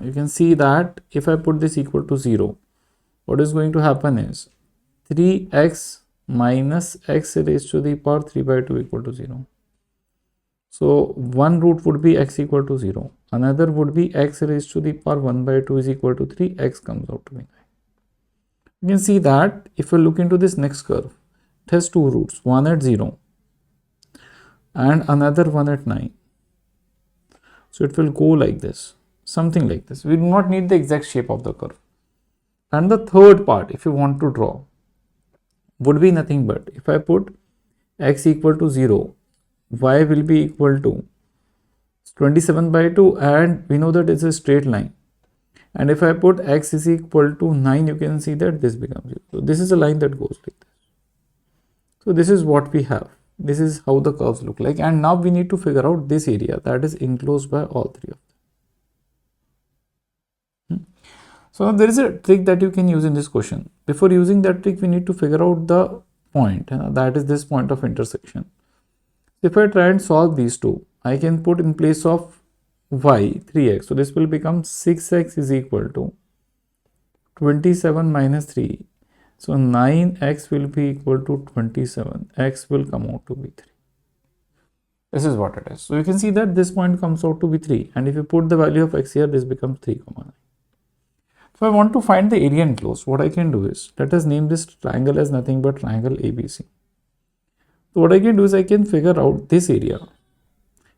you can see that if I put this equal to 0, what is going to happen is 3x minus x raised to the power 3 by 2 equal to 0. So one root would be x equal to 0. Another would be x raised to the power 1 by 2 is equal to 3. X comes out to be 9. You can see that if you look into this next curve, it has two roots, one at 0 and another one at 9. So it will go like this, something like this. We do not need the exact shape of the curve. And the third part, if you want to draw, would be nothing but if I put x equal to 0, y will be equal to 27 by 2 and we know that it's a straight line. And if I put x is equal to 9, you can see that this becomes 0. So this is a line that goes like this. So this is what we have. This is how the curves look like. And now we need to figure out this area that is enclosed by all three of them. So there is a trick that you can use in this question. Before using that trick, we need to figure out the point, that is this point of intersection. If I try and solve these two, I can put in place of y 3x. So this will become 6x is equal to 27 minus 3. So 9x will be equal to 27. X will come out to be 3. This is what it is. So you can see that this point comes out to be 3. And if you put the value of x here, this becomes 3, 9. If I want to find the area enclosed, what I can do is, let us name this triangle as nothing but triangle ABC. So what I can do is I can figure out this area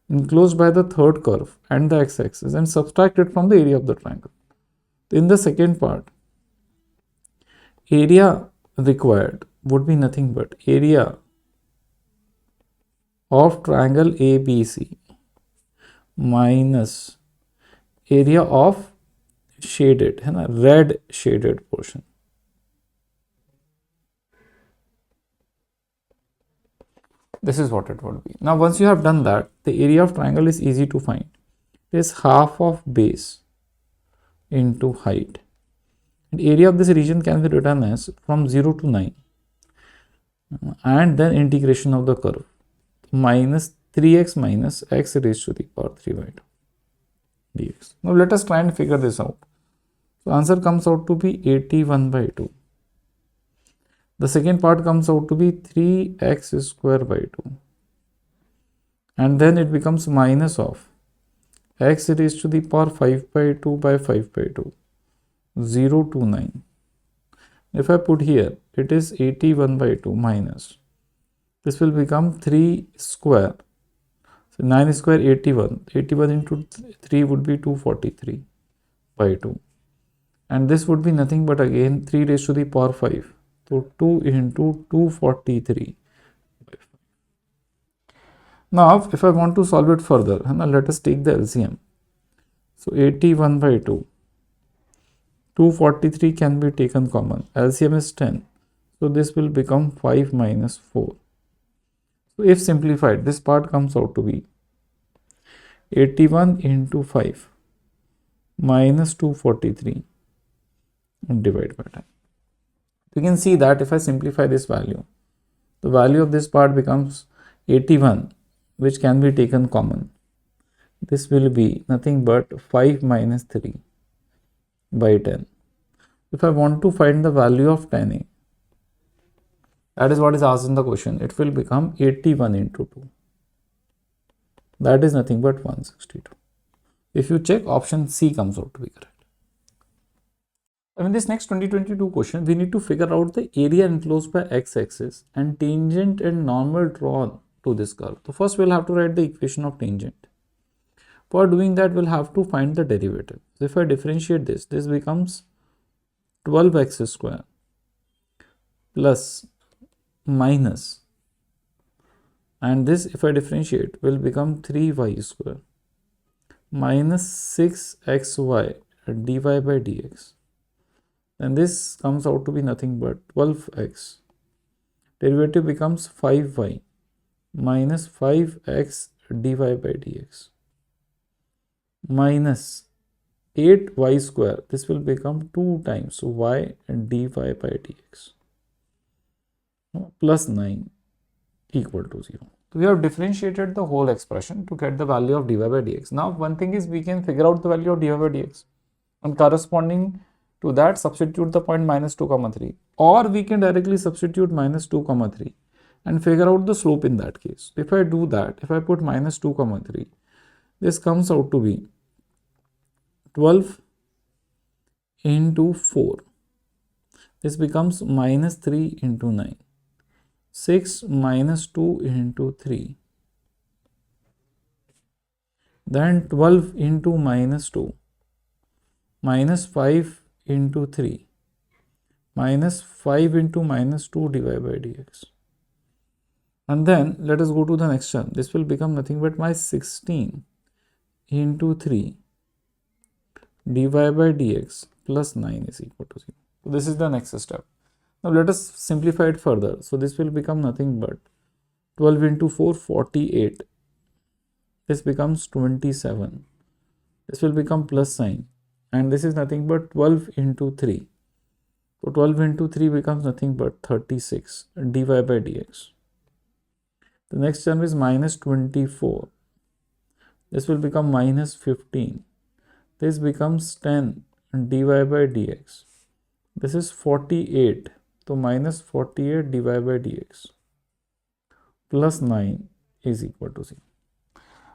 enclosed by the third curve and the x-axis and subtract it from the area of the triangle. In the second part, area required would be nothing but area of triangle ABC minus area of shaded, red shaded portion. This is what it would be. Now, once you have done that, the area of triangle is easy to find. It is half of base into height. And area of this region can be written as from 0 to 9. And then integration of the curve minus 3x minus x raised to the power 3 by 2. dx. Now let us try and figure this out. So answer comes out to be 81 by 2. The second part comes out to be 3x square by 2. And then it becomes minus of x raised to the power 5 by 2 by 5 by 2. 0 to 9. If I put here, it is 81 by 2 minus. This will become 3 square. So 9 square 81. 81 into 3 would be 243 by 2. And this would be nothing but again 3 raised to the power 5. So 2 into 243. Now if I want to solve it further, let us take the LCM. So 81 by 2. 243 can be taken common. LCM is 10. So this will become 5 minus 4. So if simplified, this part comes out to be 81 into 5 minus 243 and divide by 10. You can see that if I simplify this value, the value of this part becomes 81, which can be taken common. This will be nothing but 5 minus 3 by 10. If I want to find the value of 10a, that is what is asked in the question, it will become 81 into 2. That is nothing but 162. If you check, option C comes out to be correct. In this next 2022 question, we need to figure out the area enclosed by x-axis and tangent and normal drawn to this curve. So first we'll have to write the equation of tangent. For doing that, we'll have to find the derivative. So if I differentiate this, this becomes 12x square plus minus, and this if I differentiate will become 3y square minus 6xy dy by dx. Then this comes out to be nothing but 12x. Derivative becomes 5y minus 5x dy by dx minus 8y square. This will become 2 times y dy by dx plus 9 equal to 0. So we have differentiated the whole expression to get the value of dy by dx. Now one thing is we can figure out the value of dy by dx and corresponding to that substitute the point minus 2 comma 3, or we can directly substitute minus 2 comma 3 and figure out the slope in that case. If I do that, if I put minus 2 comma 3, this comes out to be 12 into 4. This becomes minus 3 into 9. 6 minus 2 into 3. Then 12 into minus 2. Minus 5 into 3. Minus 5 into minus 2 divided by dx. And then let us go to the next term. This will become nothing but my 16 into 3 divided by dx plus 9 is equal to 0. So this is the next step. Now let us simplify it further. So this will become nothing but 12 into 4, 48. This becomes 27. This will become plus sign. And this is nothing but 12 into 3. So 12 into 3 becomes nothing but 36 dy by dx. The next term is minus 24. This will become minus 15. This becomes 10 dy by dx. This is 48. So minus 48 dy by dx plus 9 is equal to 0.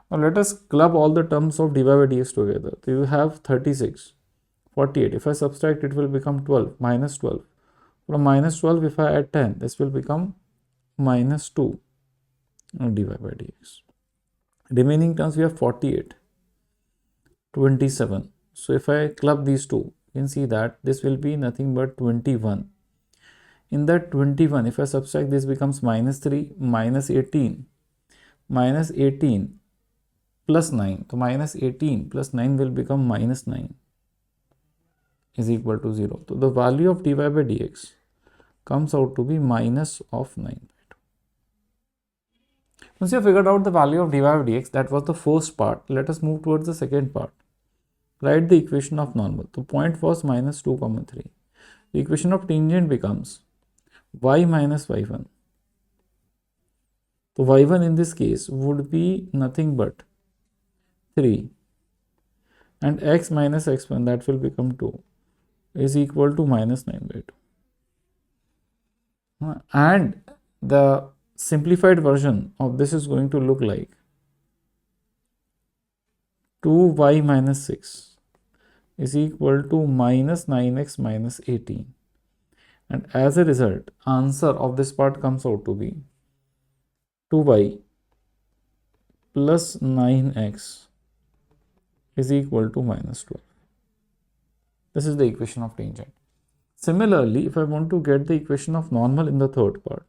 Now let us club all the terms of dy by dx together. So you have 36, 48. If I subtract, it will become 12, minus 12. From minus 12, if I add 10, this will become minus 2 dy by dx. Remaining terms we have 48, 27. So if I club these two, you can see that this will be nothing but 21. In that 21, if I subtract, this becomes minus 3, minus 18, minus 18 plus 9. So minus 18 plus 9 will become minus 9 is equal to 0. So the value of dy by dx comes out to be minus of 9 by 2. Once you have figured out the value of dy by dx, that was the first part. Let us move towards the second part. Write the equation of normal. The point was minus 2 comma 3. The equation of tangent becomes y minus y1. So y1 in this case would be nothing but 3 and x minus x1, that will become 2, is equal to minus 9 by 2. And the simplified version of this is going to look like 2y minus 6 is equal to minus 9x minus 18. And as a result, answer of this part comes out to be 2y plus 9x is equal to minus 12. This is the equation of tangent. Similarly, if I want to get the equation of normal in the third part,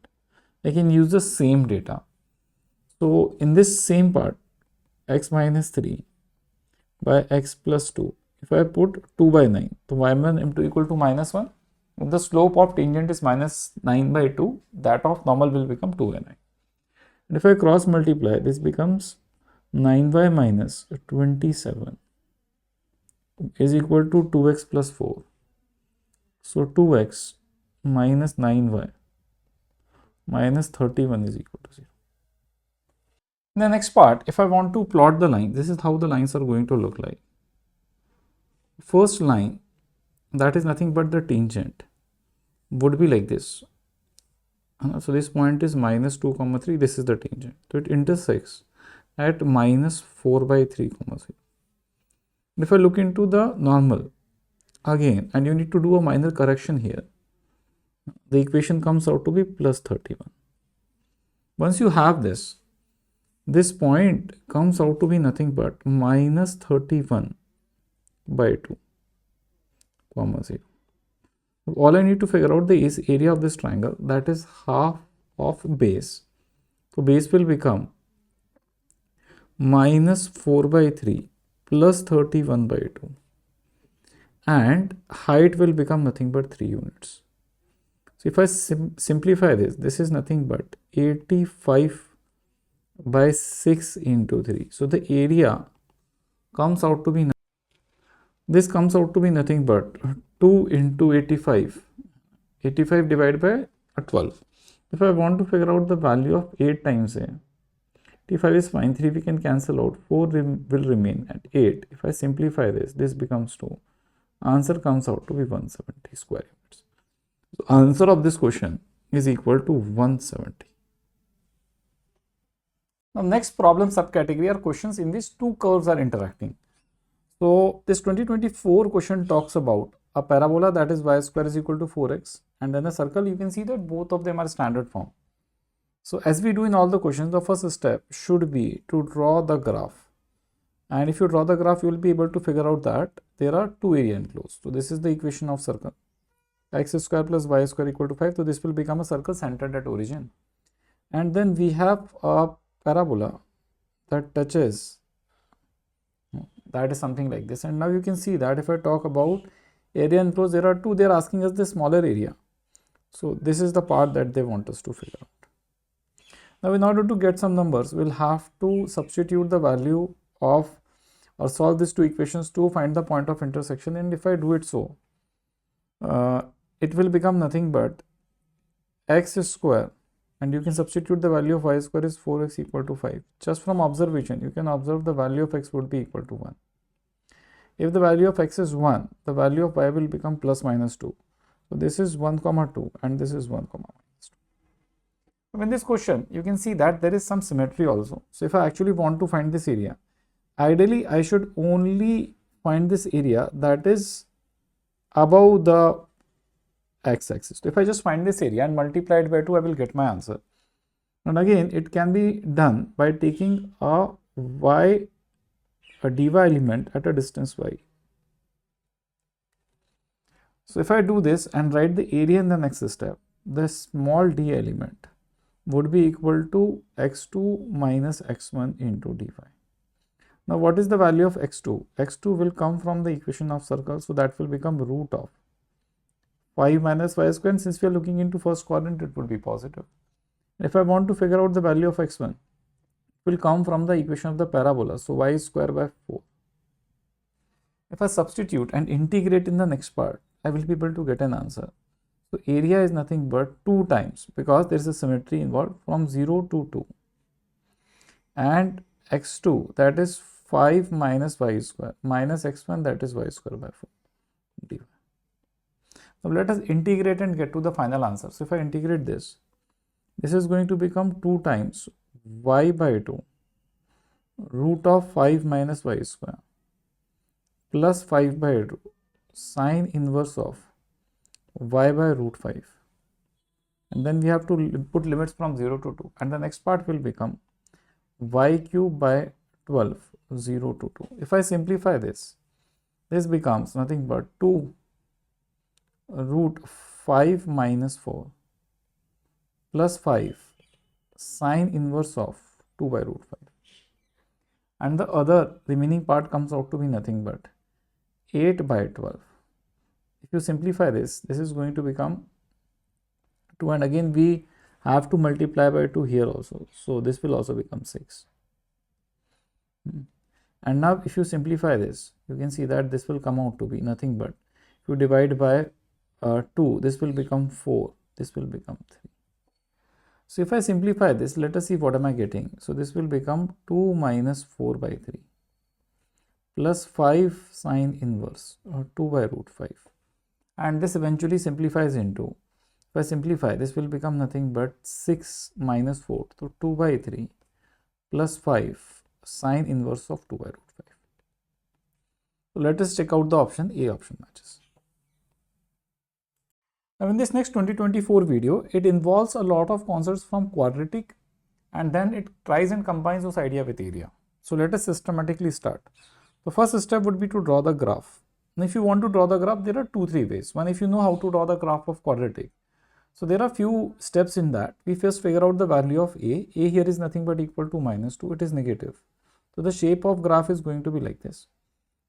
I can use the same data. So in this same part, x minus 3 by x plus 2, if I put 2 by 9, so y1 m2 equal to minus 1. If the slope of tangent is minus 9 by 2, that of normal will become 2 by 9. And if I cross multiply, this becomes 9y minus 27 is equal to 2x plus 4. So 2x minus 9y minus 31 is equal to 0. In the next part, if I want to plot the line, this is how the lines are going to look like. First line, that is nothing but the tangent, would be like this. So this point is minus 2 comma 3, this is the tangent. So it intersects at minus 4 by 3 comma 0. If I look into the normal again, and you need to do a minor correction here, the equation comes out to be plus 31. Once you have this point comes out to be nothing but minus 31 by 2 comma 0. All I need to figure out the area of this triangle, that is half of base. So base will become minus 4 by 3 plus 31 by 2, and height will become nothing but 3 units. So if I simplify this, this is nothing but 85 by 6 into 3. So the area comes out to be, this comes out to be nothing but 2 into 85 divided by 12. If I want to figure out the value of 8 times a, 85 is fine, 3 we can cancel out, 4 will remain, and 8, if I simplify this becomes 2. Answer comes out to be 170 square units. So answer of this question is equal to 170. Now next problem subcategory are questions in which two curves are interacting. So this 2024 question talks about a parabola, that is y square is equal to 4x, and then a circle. You can see that both of them are standard form. So as we do in all the questions, the first step should be to draw the graph. And if you draw the graph, you will be able to figure out that there are two area enclosed. So this is the equation of circle. X square plus y square equal to 5. So this will become a circle centered at origin. And then we have a parabola that touches, that is something like this. And now you can see that if I talk about area enclosed, there are two. They are asking us the smaller area. So this is the part that they want us to figure out. Now in order to get some numbers, we'll have to substitute the value of, or solve these two equations to find the point of intersection. And if I do it so, it will become nothing but x square, and you can substitute the value of y square is 4x equal to 5. Just from observation, you can observe the value of x would be equal to 1. If the value of x is 1, the value of y will become plus minus 2. So this is 1 comma 2 and this is 1 comma minus 2. So in this question, you can see that there is some symmetry also. So if I actually want to find this area, ideally I should only find this area that is above the x-axis. So if I just find this area and multiply it by 2, I will get my answer. And again, it can be done by taking a dy element at a distance y. So if I do this and write the area in the next step, the small d element would be equal to x2 minus x1 into dy. Now what is the value of x2? x2 will come from the equation of circle, so that will become root of 5 minus y square, and since we are looking into first quadrant, it would be positive. If I want to figure out the value of x1, it will come from the equation of the parabola, so y square by 4. If I substitute and integrate in the next part, I will be able to get an answer. So area is nothing but 2 times, because there is a symmetry involved, from 0 to 2, and x2, that is 5 minus y square minus x1, that is y square by 4 dy. Now let us integrate and get to the final answer. So if I integrate this, this is going to become 2 times y by 2 root of 5 minus y square plus 5 by 2 sine inverse of y by root 5. And then we have to put limits from 0 to 2. And the next part will become y cube by 12, 0 to 2. If I simplify this, this becomes nothing but 2 root 5 minus 4 plus 5 sine inverse of 2 by root 5. And the other remaining part comes out to be nothing but 8 by 12. If you simplify this, this is going to become 2, and again we have to multiply by 2 here also. So this will also become 6. And now if you simplify this, you can see that this will come out to be nothing but, if you divide by 2, this will become 4, this will become 3. So if I simplify this, let us see what am I getting. So this will become 2 minus 4 by 3 plus 5 sine inverse 2 by root 5. And this eventually simplifies into, if I simplify, this will become nothing but 6 minus 4, so 2 by 3 plus 5 sine inverse of 2 by root 5. So let us check out the option A. Option matches. Now in this next 2024 video, it involves a lot of concepts from quadratic, and then it tries and combines those ideas with area. So let us systematically start. The first step would be to draw the graph. Now if you want to draw the graph, there are 2-3 ways. One, if you know how to draw the graph of quadratic. So there are few steps in that. We first figure out the value of A. A here is nothing but equal to minus 2. It is negative. So the shape of graph is going to be like this.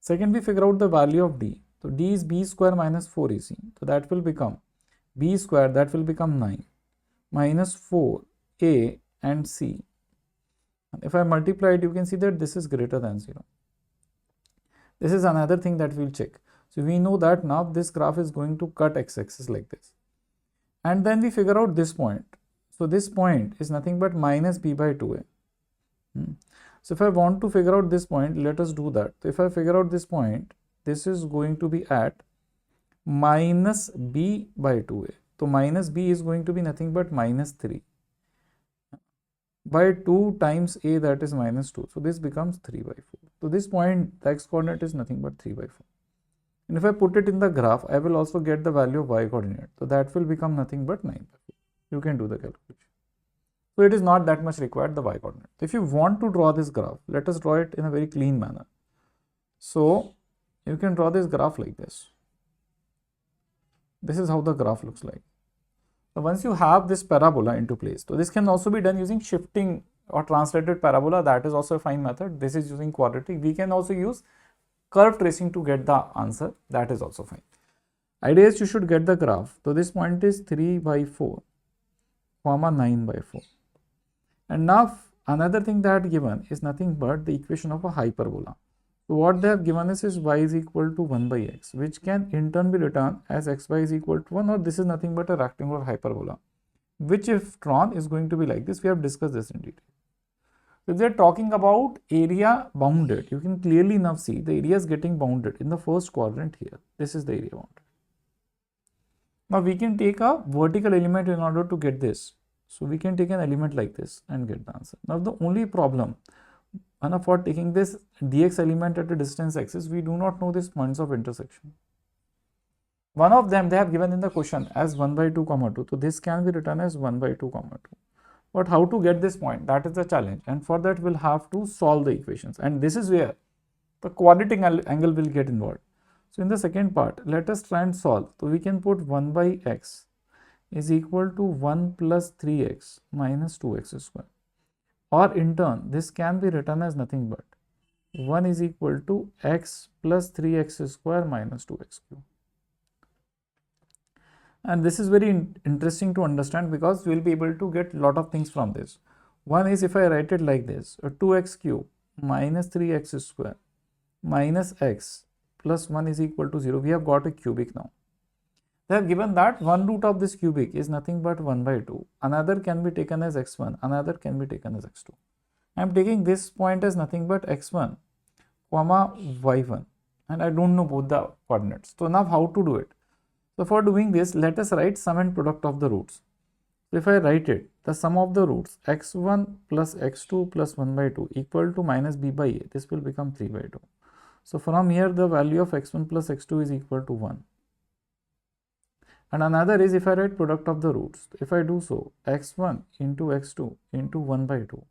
Second, we figure out the value of D. So D is B square minus 4AC. So that will become B square, that will become 9 minus 4A and C. And if I multiply it, you can see that this is greater than 0. This is another thing that we'll check. So we know that now this graph is going to cut x-axis like this. And then we figure out this point. So this point is nothing but minus b by 2a. So if I want to figure out this point, let us do that. So if I figure out this point, this is going to be at minus b by 2a. So minus b is going to be nothing but minus 3 by 2 times a, that is minus 2. So this becomes 3 by 4. So this point, the x coordinate is nothing but 3 by 4. And if I put it in the graph, I will also get the value of y coordinate. So that will become nothing but 9 by 4. You can do the calculation. So it is not that much required, the y coordinate. If you want to draw this graph, let us draw it in a very clean manner. So you can draw this graph like this. This is how the graph looks like. So once you have this parabola into place, so this can also be done using shifting or translated parabola. That is also a fine method. This is using quadratic. We can also use curve tracing to get the answer. That is also fine. Idea is you should get the graph. So this point is 3 by 4, comma 9 by 4. And now another thing that given is nothing but the equation of a hyperbola. So what they have given us is y is equal to 1 by x, which can in turn be written as xy is equal to 1, or this is nothing but a rectangular hyperbola, which if drawn is going to be like this. We have discussed this in detail. So if they are talking about area bounded, you can clearly now see the area is getting bounded in the first quadrant here. This is the area bounded. Now we can take a vertical element in order to get this. So we can take an element like this and get the answer. Now the only problem, and for taking this dx element at a distance axis, we do not know these points of intersection. One of them they have given in the question as 1 by 2 comma 2. So this can be written as 1 by 2 comma 2. But how to get this point? That is the challenge. And for that we'll have to solve the equations. And this is where the quadratic angle will get involved. So in the second part, let us try and solve. So we can put 1 by x is equal to 1 plus 3x minus 2x square. Or in turn, this can be written as nothing but 1 is equal to x plus 3x square minus 2x cube. And this is very interesting to understand because we will be able to get a lot of things from this. One is if I write it like this, 2x cube minus 3x square minus x plus 1 is equal to 0. We have got a cubic now. They have given that one root of this cubic is nothing but 1 by 2. Another can be taken as x1, another can be taken as x2. I am taking this point as nothing but x1. comma y1, and I don't know both the coordinates. So now how to do it? So for doing this, let us write sum and product of the roots. So if I write it, the sum of the roots x1 plus x2 plus 1 by 2 equal to minus b by a, this will become 3 by 2. So from here the value of x1 plus x2 is equal to 1. And another is if I write product of the roots, if I do so, x1 into x2 into 1 by 2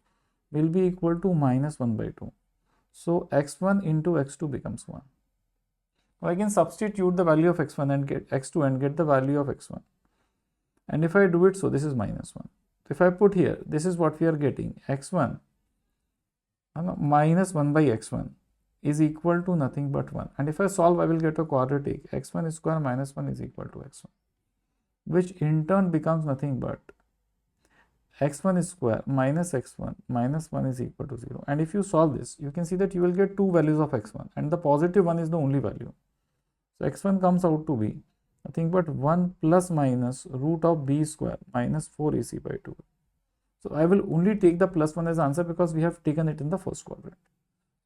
will be equal to minus 1 by 2. So x1 into x2 becomes 1. I can substitute the value of x1 and get x2 and get the value of x1. And if I do it so, this is minus 1. If I put here, this is what we are getting, x1 minus 1 by x1 is equal to nothing but 1. And if I solve, I will get a quadratic x1 square minus 1 is equal to x1, which in turn becomes nothing but x1 square minus x1 minus 1 is equal to 0. And if you solve this, you can see that you will get two values of x1 and the positive one is the only value. So x1 comes out to be nothing but 1 plus minus root of b square minus 4ac by 2. So I will only take the plus 1 as answer because we have taken it in the first quadrant.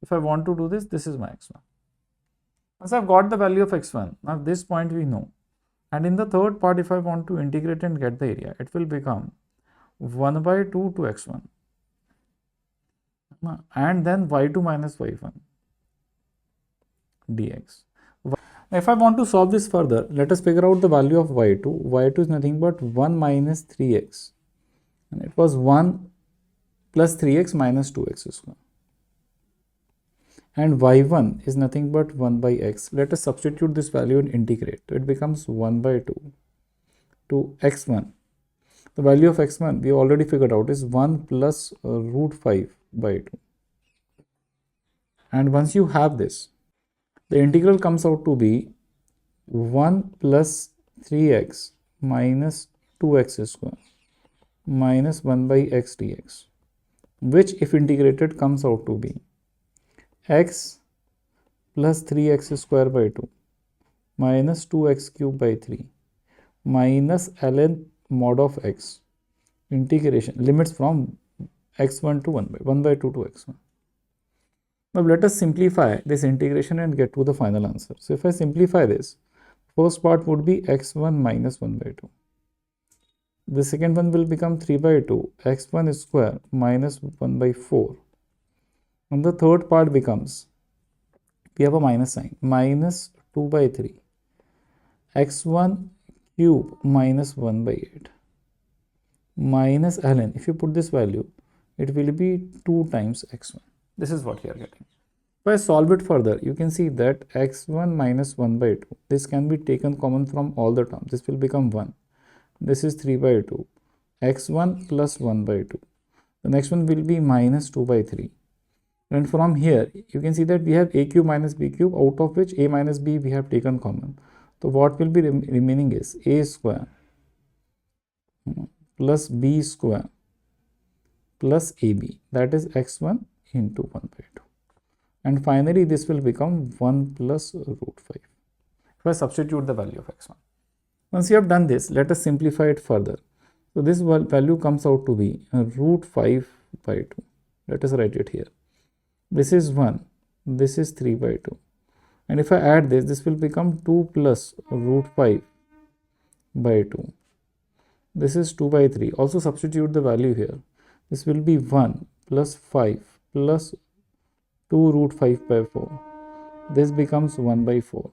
If I want to do this, this is my x1. Once I've got the value of x1, now this point we know. And in the third part, if I want to integrate and get the area, it will become 1 by 2 to x1. And then y2 minus y1 dx. Now, if I want to solve this further, let us figure out the value of y2. y2 is nothing but 1 minus 3x. And it was 1 plus 3x minus 2x square. And y1 is nothing but 1 by x. Let us substitute this value and integrate. So it becomes 1 by 2 to x1. The value of x1 we already figured out is 1 plus root 5 by 2. And once you have this, the integral comes out to be 1 plus 3x minus 2x square minus 1 by x dx, which if integrated comes out to be x plus 3x square by 2 minus 2x cube by 3 minus ln mod of x integration limits from x1 to 1 by 2 to x1. Now let us simplify this integration and get to the final answer. So if I simplify this, first part would be x1 minus 1 by 2. The second one will become 3 by 2 x1 square minus 1 by 4. And the third part becomes, we have a minus sign, minus 2 by 3 x1 cube minus 1 by 8 minus ln. If you put this value, it will be 2 times x1. This is what you are getting. If I solve it further, you can see that x1 minus 1 by 2, this can be taken common from all the terms. This will become 1. This is 3 by 2. x1 plus 1 by 2. The next one will be minus 2 by 3. And from here, you can see that we have a cube minus b cube, out of which a minus b we have taken common. So what will be remaining is a square plus b square plus ab, that is x1 into 1 by 2. And finally, this will become 1 plus root 5. If I substitute the value of x1. Once you have done this, let us simplify it further. So this value comes out to be root 5 by 2. Let us write it here. This is 1. This is 3 by 2. And if I add this, this will become 2 plus root 5 by 2. This is 2 by 3. Also substitute the value here. This will be 1 plus 5 plus 2 root 5 by 4. This becomes 1 by 4.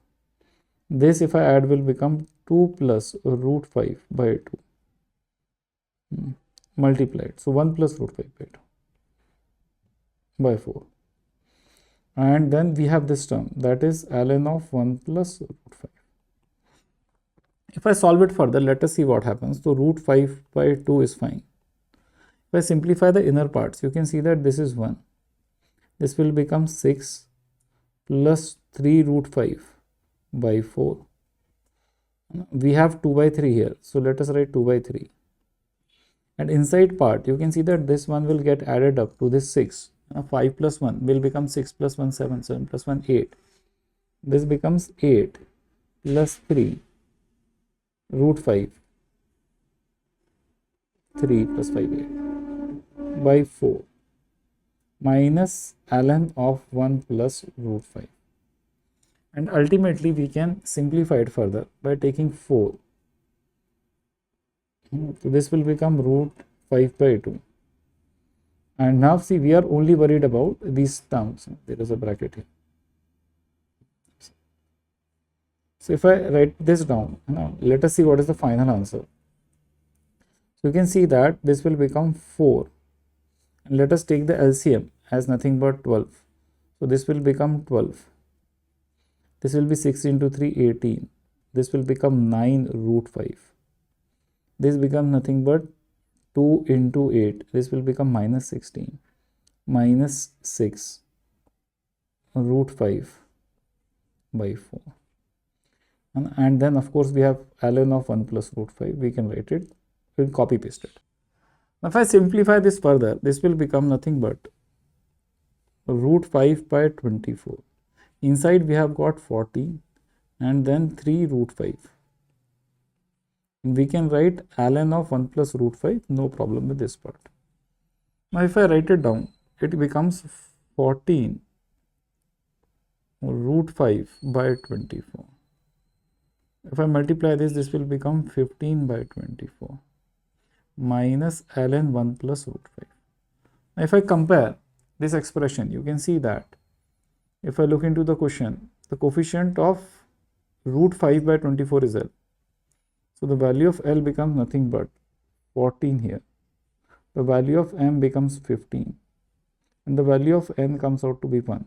This if I add will become 2 plus root 5 by 2 multiplied. So 1 plus root 5 by 2 by 4. And then we have this term, that is ln of 1 plus root 5. If I solve it further, let us see what happens. So root 5 by 2 is fine. If I simplify the inner parts, you can see that this is 1. This will become 6 plus 3 root 5 by 4. We have 2 by 3 here. So let us write 2 by 3. And inside part, you can see that this one will get added up to this 6. 5 plus 1 will become 6 plus 1, 7, 7 plus 1, 8. This becomes 8 plus 3 root 5, 3 plus 5, 8 by 4. minus ln of 1 plus root 5. And ultimately we can simplify it further by taking 4. So this will become root 5 by 2. And now see, we are only worried about these terms. There is a bracket here. So if I write this down, now let us see what is the final answer. So you can see that this will become 4. And let us take the LCM as nothing but 12. So this will become 12. This will be 6 into 3, 18. This will become 9 root 5. This becomes nothing but 2 into 8. This will become minus 16. Minus 6 root 5 by 4. And then of course we have ln of 1 plus root 5. We can write it. We'll copy paste it. Now if I simplify this further, this will become nothing but root 5 by 24. Inside we have got 40 and then 3 root 5. We can write ln of 1 plus root 5, no problem with this part. Now if I write it down, it becomes 14 root 5 by 24. If I multiply this, this will become 15 by 24 minus ln 1 plus root 5. Now if I compare this expression, you can see that if I look into the question, the coefficient of root 5 by 24 is L. So the value of L becomes nothing but 14 here. The value of M becomes 15. And the value of N comes out to be 1.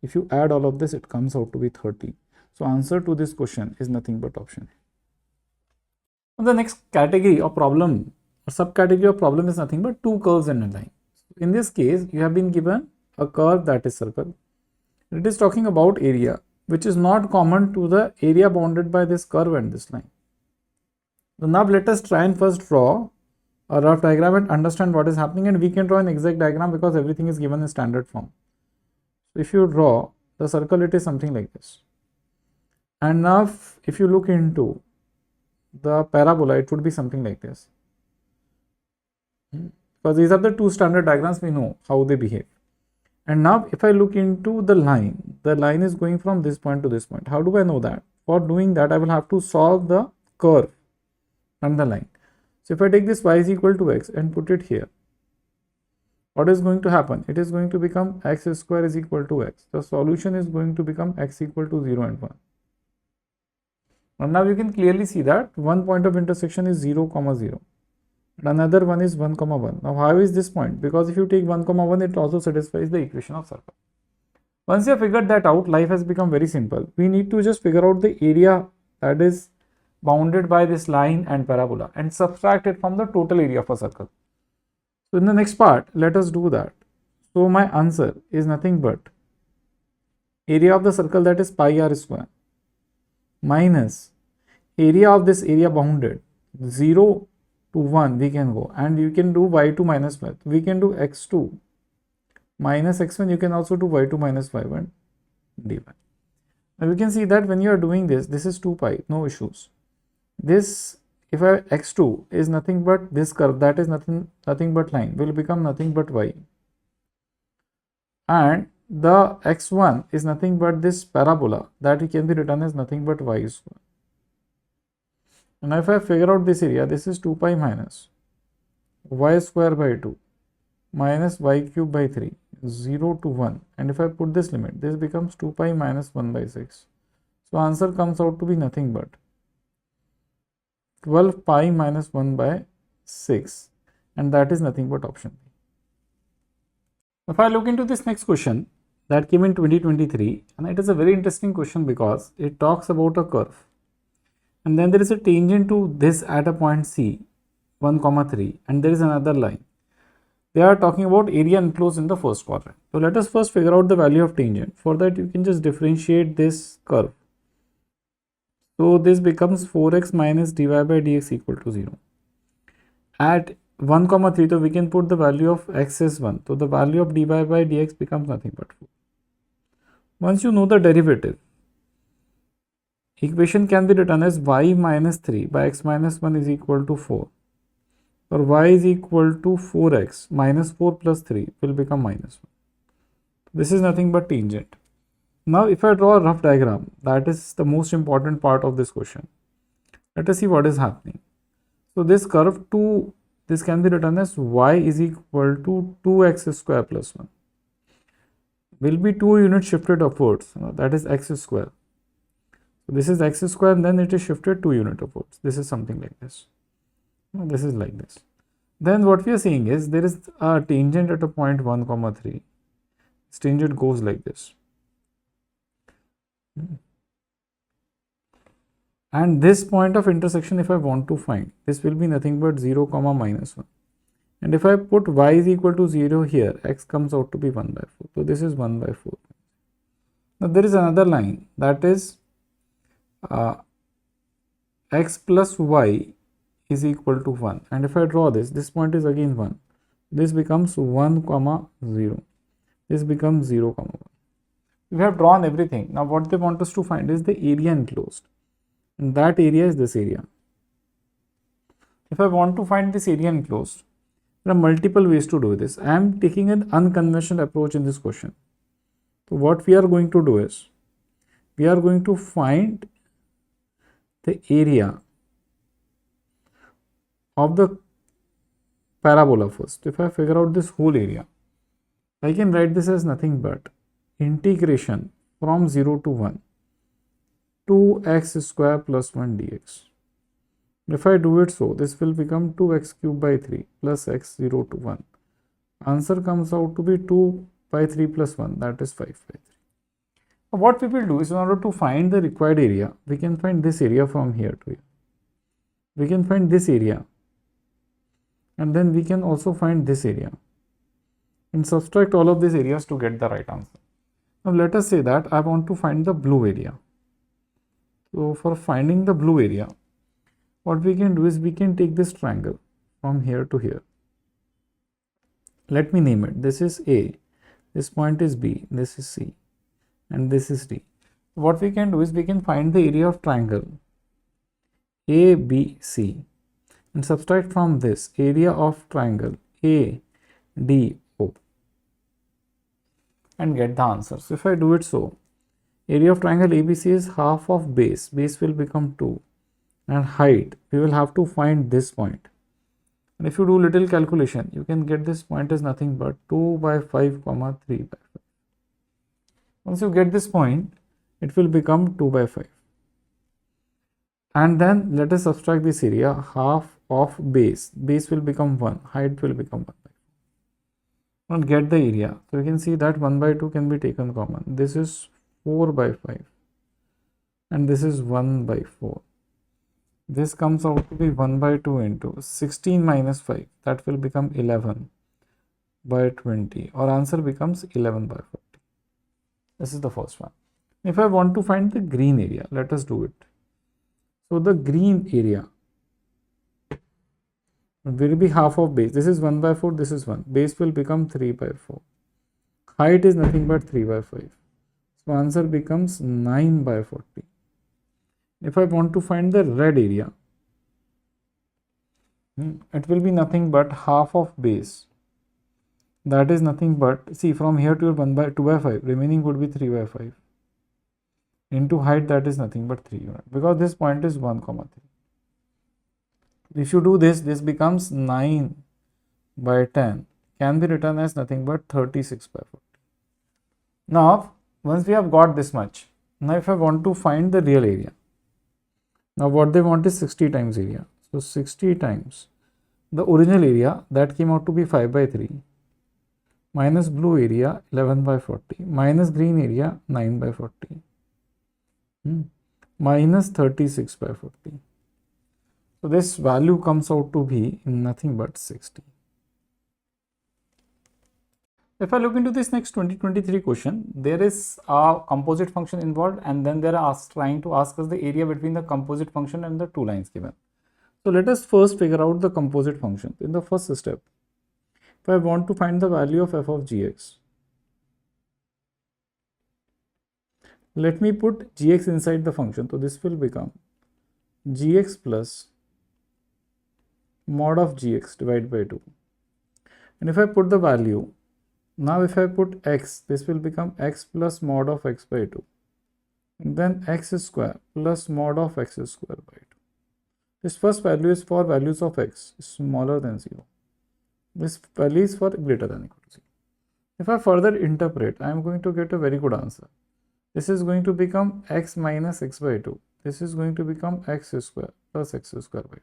If you add all of this, it comes out to be 30. So answer to this question is nothing but option A. The next category of problem or subcategory of problem is nothing but two curves and a line. In this case, you have been given a curve that is circle. It is talking about area, which is not common to the area bounded by this curve and this line. So now let us try and first draw a rough diagram and understand what is happening, and we can draw an exact diagram because everything is given in standard form. So if you draw the circle, it is something like this. And now if you look into the parabola, it would be something like this. Because these are the two standard diagrams, we know how they behave. And now if I look into the line is going from this point to this point. How do I know that? For doing that, I will have to solve the curve and the line. So if I take this y is equal to x and put it here, what is going to happen? It is going to become x square is equal to x. The solution is going to become x equal to 0 and 1. And now you can clearly see that one point of intersection is 0, 0. And another one is 1, 1. Now how is this point? Because if you take 1, 1, it also satisfies the equation of circle. Once you have figured that out, life has become very simple. We need to just figure out the area that is bounded by this line and parabola and subtract it from the total area of a circle. So in the next part, let us do that. So my answer is nothing but area of the circle, that is pi r square, minus area of this area bounded 0 to 1 we can go, and you can do y2 minus 5. We can do x2 minus x1. You can also do y2 minus 5 and dy. Now we can see that when you are doing this, this is 2 pi, no issues. This, if I x2 is nothing but this curve, that is nothing but line, will become nothing but y. And the x1 is nothing but this parabola, that can be written as nothing but y square. And if I figure out this area, this is 2 pi minus y square by 2 minus y cube by 3, 0 to 1. And if I put this limit, this becomes 2 pi minus 1 by 6. So answer comes out to be nothing but 12 pi minus 1 by 6. And that is nothing but option B. If I look into this next question that came in 2023, and it is a very interesting question because it talks about a curve. And then there is a tangent to this at a point C, 1, 3, and there is another line. They are talking about area enclosed in the first quadrant. So let us first figure out the value of tangent. For that, you can just differentiate this curve. So this becomes 4x minus dy by dx equal to 0. At 1, 3, so we can put the value of x as 1. So the value of dy by dx becomes nothing but 4. Once you know the derivative, equation can be written as y minus 3 by x minus 1 is equal to 4. Or y is equal to 4x minus 4 plus 3 will become minus 1. This is nothing but tangent. Now if I draw a rough diagram, that is the most important part of this question. Let us see what is happening. So this curve 2, this can be written as y is equal to 2x square plus 1. Will be 2 units shifted upwards, that is x square. So this is x square and then it is shifted 2 units upwards. This is something like this. This is like this. Then what we are saying is there is a tangent at a point 1, 3. This tangent goes like this. And this point of intersection, if I want to find, this will be nothing but 0, minus 1. And if I put y is equal to 0 here, x comes out to be 1 by 4. So this is 1 by 4. Now there is another line, that is x plus y is equal to 1. And if I draw this point is again 1. This becomes 1, 0. This becomes 0, 1. We have drawn everything. Now what they want us to find is the area enclosed. And that area is this area. If I want to find this area enclosed, there are multiple ways to do this. I am taking an unconventional approach in this question. So what we are going to do is, we are going to find the area of the parabola first. If I figure out this whole area, I can write this as nothing but integration from 0 to 1, 2x square plus 1 dx. If I do it so, this will become 2x cubed by 3 plus x 0 to 1. Answer comes out to be 2 by 3 plus 1, that is 5 by 3. What we will do is, in order to find the required area, we can find this area from here to here. We can find this area. And then we can also find this area. And subtract all of these areas to get the right answer. Now let us say that I want to find the blue area. So for finding the blue area, what we can do is we can take this triangle from here to here. Let me name it. This is A, this point is B, this is C, and this is D. What we can do is we can find the area of triangle ABC and subtract from this area of triangle ADO and get the answer. So if I do it so, area of triangle ABC is half of base. Base will become 2. And height, we will have to find this point. And if you do little calculation, you can get this point as nothing but 2 by 5, 3 by 5. Once you get this point, it will become 2 by 5. And then let us subtract this area, half of base. Base will become 1, height will become 1 by 5. And get the area. So you can see that 1 by 2 can be taken common. This is 4 by 5. And this is 1 by 4. This comes out to be 1 by 2 into 16 minus 5. That will become 11 by 20. Our answer becomes 11 by 40. This is the first one. If I want to find the green area, let us do it. So the green area will be half of base. This is 1 by 4. This is 1. Base will become 3 by 4. Height is nothing but 3 by 5. So answer becomes 9 by 40. If I want to find the red area, it will be nothing but half of base. That is nothing but, see, from here to 1 by 2 by 5, remaining would be 3 by 5. Into height, that is nothing but 3 units, because this point is 1, 3. If you do this, this becomes 9 by 10, can be written as nothing but 36 by 40. Now, once we have got this much, now if I want to find the real area, now what they want is 60 times area. So 60 times the original area, that came out to be 5 by 3, minus blue area 11 by 40, minus green area 9 by 40, minus 36 by 40. So this value comes out to be nothing but 60. If I look into this next 2023 question, there is a composite function involved, and then they are trying to ask us the area between the composite function and the two lines given. So let us first figure out the composite function. In the first step, if I want to find the value of f of gx, let me put gx inside the function. So this will become gx plus mod of gx divided by 2. And if I put the value Now if I put x, this will become x plus mod of x by 2. And then x square plus mod of x square by 2. This first value is for values of x smaller than 0. This value is for greater than equal to 0. If I further interpret, I am going to get a very good answer. This is going to become x minus x by 2. This is going to become x square plus x square by 2.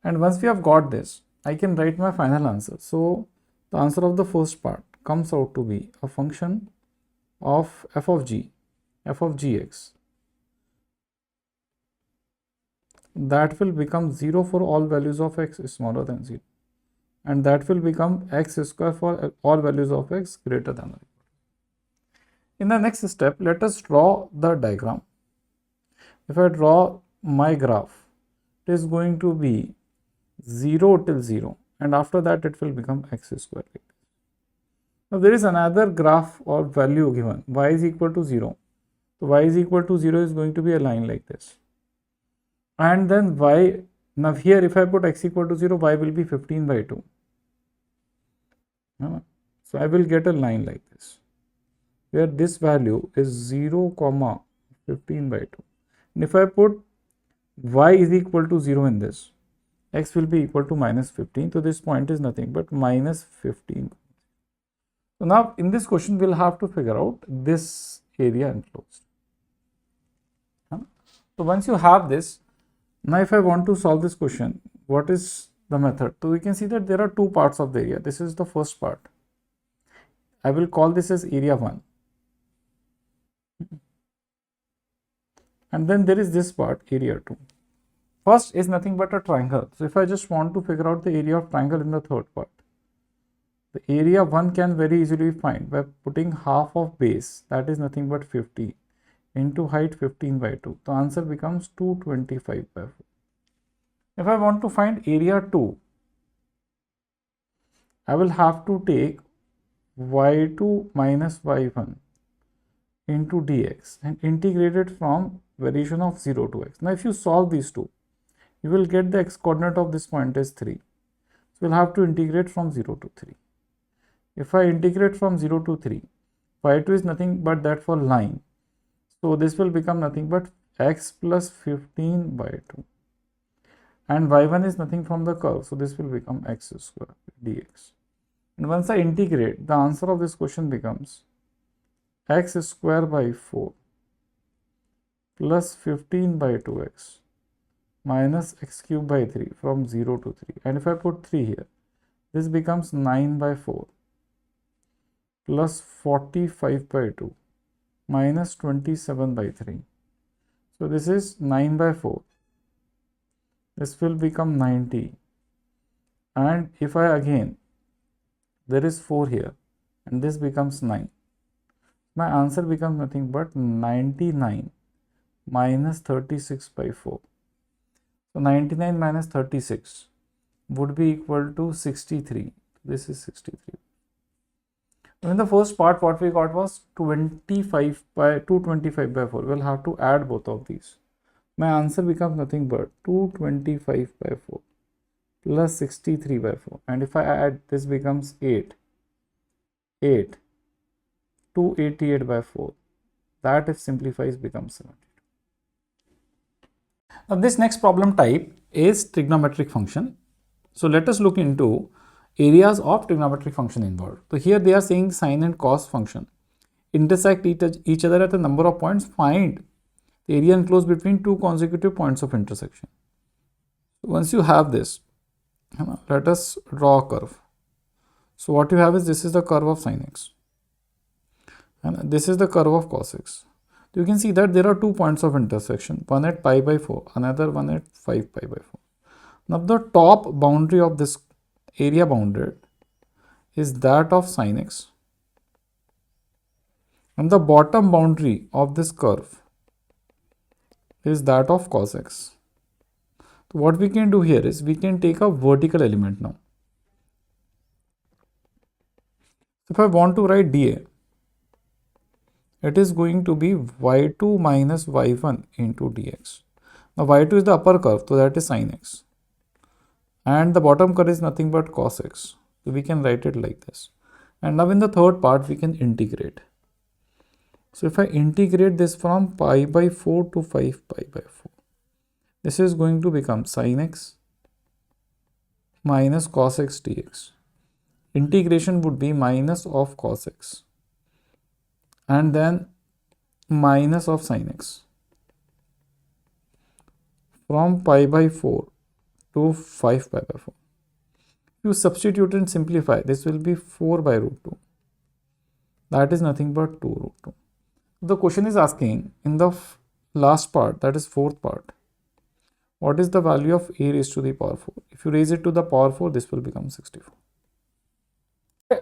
And once we have got this, I can write my final answer. So the answer of the first part comes out to be a function of f of gx, that will become 0 for all values of x smaller than 0, and that will become x square for all values of x greater than or equal. In the next step, let us draw the diagram. If I draw my graph, it is going to be 0 till 0, and after that it will become x square. Now there is another graph or value given, y is equal to 0. So y is equal to 0 is going to be a line like this. And then y, now here if I put x equal to 0, y will be 15 by 2. So I will get a line like this, where this value is 0, 15 by 2. And if I put y is equal to 0 in this, x will be equal to minus 15. So this point is nothing but minus 15. So now in this question, we'll have to figure out this area enclosed. So once you have this, now if I want to solve this question, what is the method? So we can see that there are two parts of the area. This is the first part. I will call this as area 1. And then there is this part, area 2. First is nothing but a triangle. So if I just want to figure out the area of triangle in the third part, the area 1 can very easily find by putting half of base, that is nothing but 50, into height 15 by 2. The answer becomes 225 by 4. If I want to find area 2, I will have to take y2 minus y1 into dx and integrate it from variation of 0 to x. Now if you solve these two, you will get the x coordinate of this point as 3. So we'll have to integrate from 0 to 3. If I integrate from 0 to 3, y2 is nothing but that for line. So this will become nothing but x plus 15 by 2. And y1 is nothing from the curve. So this will become x square dx. And once I integrate, the answer of this question becomes x square by 4 plus 15 by 2x minus x cube by 3 from 0 to 3. And if I put 3 here, this becomes 9 by 4 plus 45 by 2 minus 27 by 3. So this is 9 by 4. This will become 90. And if I again, there is 4 here, and this becomes 9. My answer becomes nothing but 99 minus 36 by 4. So 99 minus 36 would be equal to 63. This is 63. In the first part, what we got was 225 by 4. We'll have to add both of these. My answer becomes nothing but 225 by 4 plus 63 by 4. And if I add, this becomes 8. 288 by 4. That if simplifies becomes 72. Now this next problem type is trigonometric function. So let us look into areas of trigonometric function involved. So here they are saying sine and cos function intersect each other at a number of points. Find the area enclosed between two consecutive points of intersection. So once you have this, let us draw a curve. So what you have is, this is the curve of sin x and this is the curve of cos x. You can see that there are 2 points of intersection, one at pi by 4, another one at 5 pi by 4. Now the top boundary of this area bounded is that of sin x, and the bottom boundary of this curve is that of cos x. So what we can do here is, we can take a vertical element now. If I want to write dA, it is going to be y2 minus y1 into dx. Now y2 is the upper curve, so that is sin x. and the bottom curve is nothing but cos x. So we can write it like this. And now in the third part we can integrate. So if I integrate this from pi by 4 to 5 pi by 4, this is going to become sin x minus cos x dx. Integration would be minus of cos x and then minus of sin x from pi by 4 to 5 pi by 4. You substitute and simplify, this will be 4 by root 2. That is nothing but 2 root 2. The question is asking in the last part, that is fourth part, what is the value of a raised to the power 4? If you raise it to the power 4, this will become 64. Okay.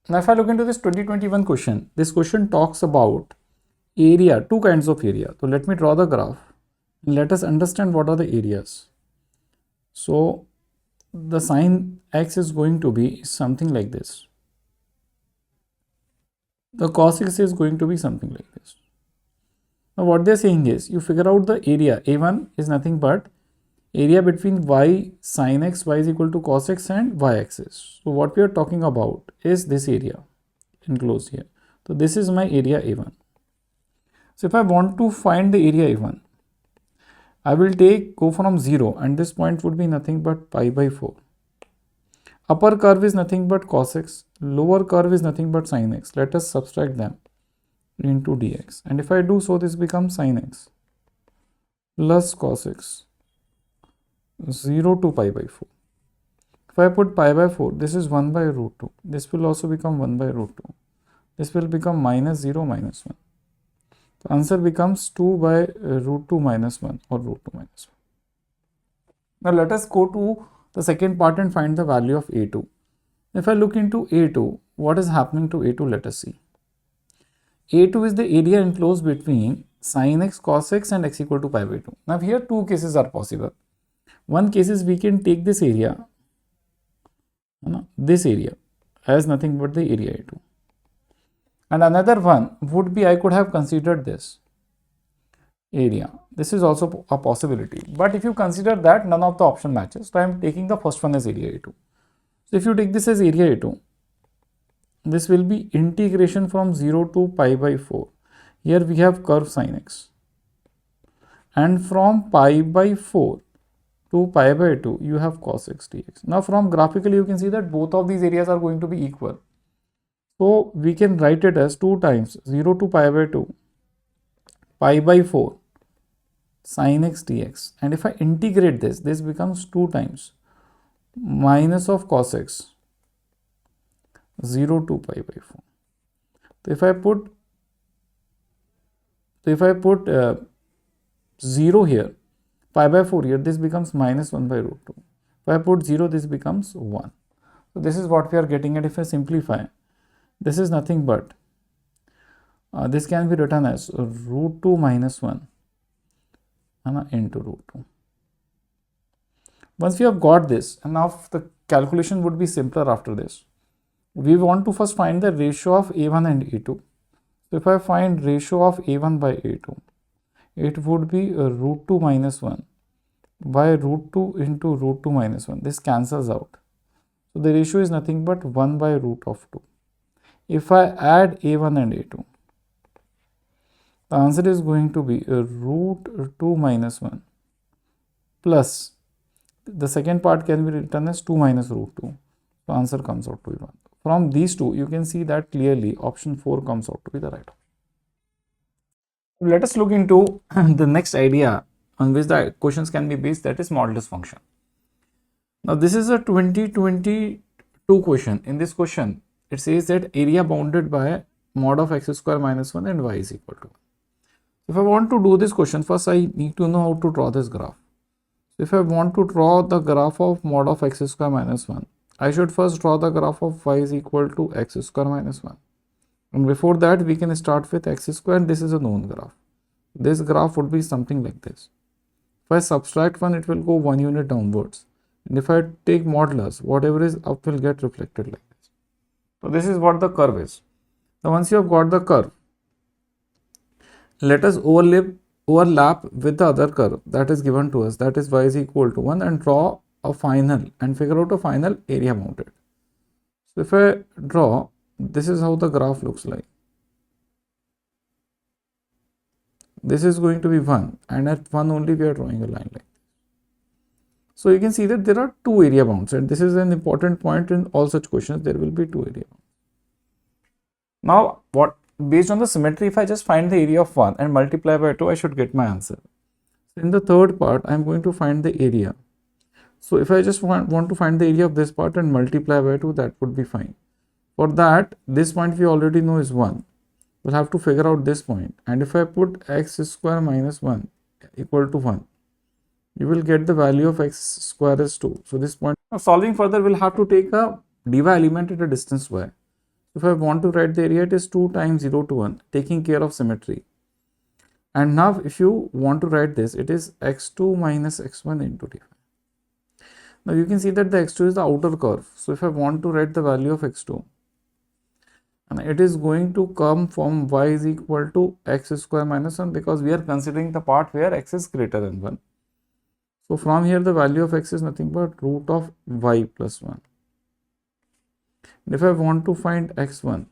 Now if I look into this 2021 question, this question talks about area, two kinds of area. So let me draw the graph. Let us understand what are the areas. So the sin x is going to be something like this. The cos x is going to be something like this. Now what they're saying is, you figure out the area. A1 is nothing but area between y sin x, y is equal to cos x and y axis. So what we are talking about is this area enclosed here. So this is my area A1. So if I want to find the area A1, I will go from 0 and this point would be nothing but pi by 4. Upper curve is nothing but cos x, lower curve is nothing but sin x. Let us subtract them into dx. And if I do so, this becomes sin x plus cos x 0 to pi by 4. If I put pi by 4, this is 1 by root 2. This will also become 1 by root 2. This will become minus 0 minus 1. The answer becomes 2 by root 2 minus 1 or root 2 minus 1. Now let us go to the second part and find the value of A2. If I look into A2, what is happening to A2? Let us see. A2 is the area enclosed between sin x, cos x and x equal to pi by 2. Now here two cases are possible. One case is we can take this area as nothing but the area A2. And another one would be I could have considered this area. This is also a possibility. But if you consider that, none of the option matches. So I am taking the first one as area A2. So if you take this as area A2, this will be integration from 0 to pi by 4. Here we have curve sin x. And from pi by 4 to pi by 2, you have cos x dx. Now from graphically, you can see that both of these areas are going to be equal. So we can write it as 2 times 0 to pi by 2, pi by 4, sin x dx. And if I integrate this, this becomes 2 times minus of cos x 0 to pi by 4. So if I put 0 here, pi by 4 here, this becomes minus 1 by root 2. If I put 0, this becomes 1. So this is what we are getting at. If I simplify, this is nothing but, this can be written as root 2 minus 1 into root 2. Once we have got this, and now the calculation would be simpler after this. We want to first find the ratio of A1 and A2. So if I find ratio of A1 by A2, it would be root 2 minus 1 by root 2 into root 2 minus 1. This cancels out. So the ratio is nothing but 1 by root of 2. If I add A1 and A2, the answer is going to be root 2 minus 1 plus, the second part can be written as 2 minus root 2. So answer comes out to be 1. From these two, you can see that clearly option 4 comes out to be the right option. Let us look into the next idea on which the questions can be based, that is modulus function. Now this is a 2022 question. In this question, it says that area bounded by mod of x square minus 1 and y is equal to 1. If I want to do this question, first I need to know how to draw this graph. So if I want to draw the graph of mod of x square minus 1, I should first draw the graph of y is equal to x square minus 1. And before that, we can start with x square. This is a known graph. This graph would be something like this. If I subtract 1, it will go 1 unit downwards. And if I take modulus, whatever is up will get reflected like this. So this is what the curve is. Now once you have got the curve, let us overlap with the other curve that is given to us, that is y is equal to 1, and draw a final and figure out a final area bounded. So if I draw, this is how the graph looks like. This is going to be 1, and at 1 only we are drawing a line like this. So you can see that there are two area bounds, and this is an important point in all such questions. There will be two area bounds. Now, based on the symmetry, if I just find the area of 1 and multiply by 2, I should get my answer. In the third part, I am going to find the area. So if I just want to find the area of this part and multiply by 2, that would be fine. For that, this point we already know is 1. We'll have to figure out this point. And if I put x square minus 1 equal to 1, you will get the value of x square is 2. So this point, now solving further, we'll have to take a dy element at a distance y. If I want to write the area, it is 2 times 0 to 1, taking care of symmetry. And now if you want to write this, it is x2 minus x1 into dy. Now you can see that the x2 is the outer curve. So if I want to write the value of x2, and it is going to come from y is equal to x square minus 1, because we are considering the part where x is greater than 1. So from here the value of x is nothing but root of y plus 1. And if I want to find x1,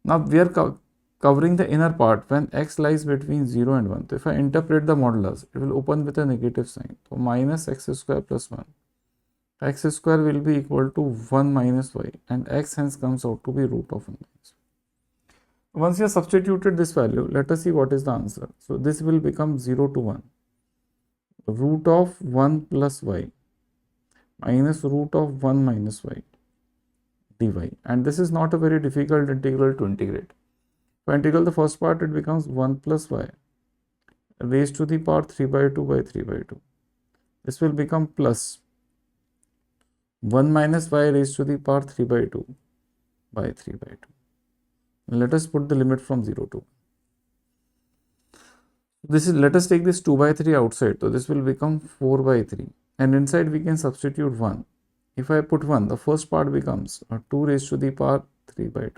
now we are covering the inner part when x lies between 0 and 1. So if I interpret the modulus, it will open with a negative sign. So minus x square plus 1. X square will be equal to 1 minus y, and x hence comes out to be root of 1 minus y. Once you have substituted this value, let us see what is the answer. So this will become 0 to 1. Root of 1 plus y minus root of 1 minus y dy. And this is not a very difficult integral to integrate. If I integrate the first part, it becomes 1 plus y raised to the power 3 by 2 by 3 by 2. This will become plus 1 minus y raised to the power 3 by 2 by 3 by 2. Let us put the limit from 0 to 1. Let us take this 2 by 3 outside. So this will become 4 by 3. And inside we can substitute 1. If I put 1, the first part becomes 2 raised to the power 3 by 2.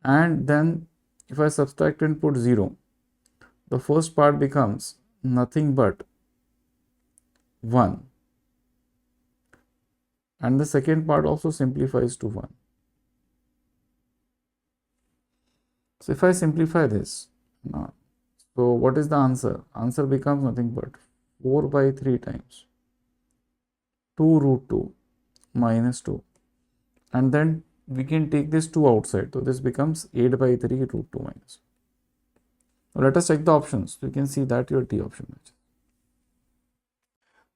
And then if I subtract and put 0, the first part becomes nothing but 1. And the second part also simplifies to 1. So if I simplify this, so what is the answer? Answer becomes nothing but 4 by 3 times 2 root 2 minus 2. And then we can take this 2 outside. So this becomes 8 by 3 root 2 minus. Now let us check the options. You can see that your D option matches.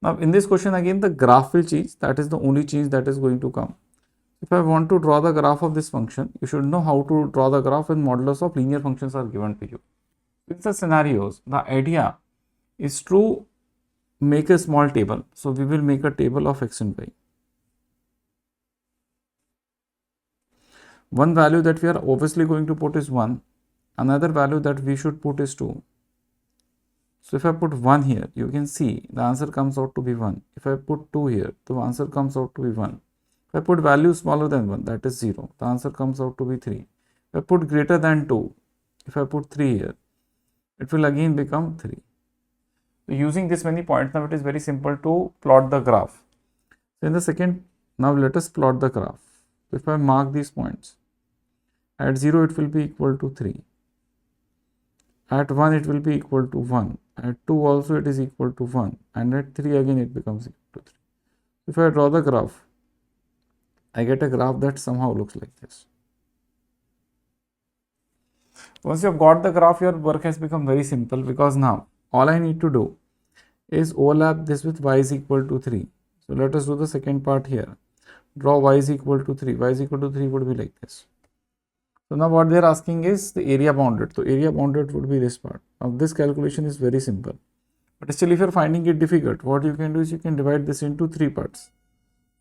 Now in this question again, the graph will change. That is the only change that is going to come. If I want to draw the graph of this function, you should know how to draw the graph when modulus of linear functions are given to you. In such scenarios, the idea is to make a small table. So we will make a table of x and y. One value that we are obviously going to put is 1. Another value that we should put is 2. So if I put 1 here, you can see the answer comes out to be 1. If I put 2 here, the answer comes out to be 1. If I put value smaller than 1, that is 0, the answer comes out to be 3. If I put greater than 2, if I put 3 here, it will again become 3. So using this many points, now it is very simple to plot the graph. So in the second, now let us plot the graph. So if I mark these points, at 0 it will be equal to 3. At 1 it will be equal to 1. At 2 also it is equal to 1. And at 3 again it becomes equal to 3. If I draw the graph, I get a graph that somehow looks like this. Once you have got the graph, your work has become very simple, because now all I need to do is overlap this with y is equal to 3. So let us do the second part here. Draw y is equal to 3. Y is equal to 3 would be like this. So now what they are asking is the area bounded. So area bounded would be this part. Now this calculation is very simple. But still, if you are finding it difficult, what you can do is you can divide this into 3 parts.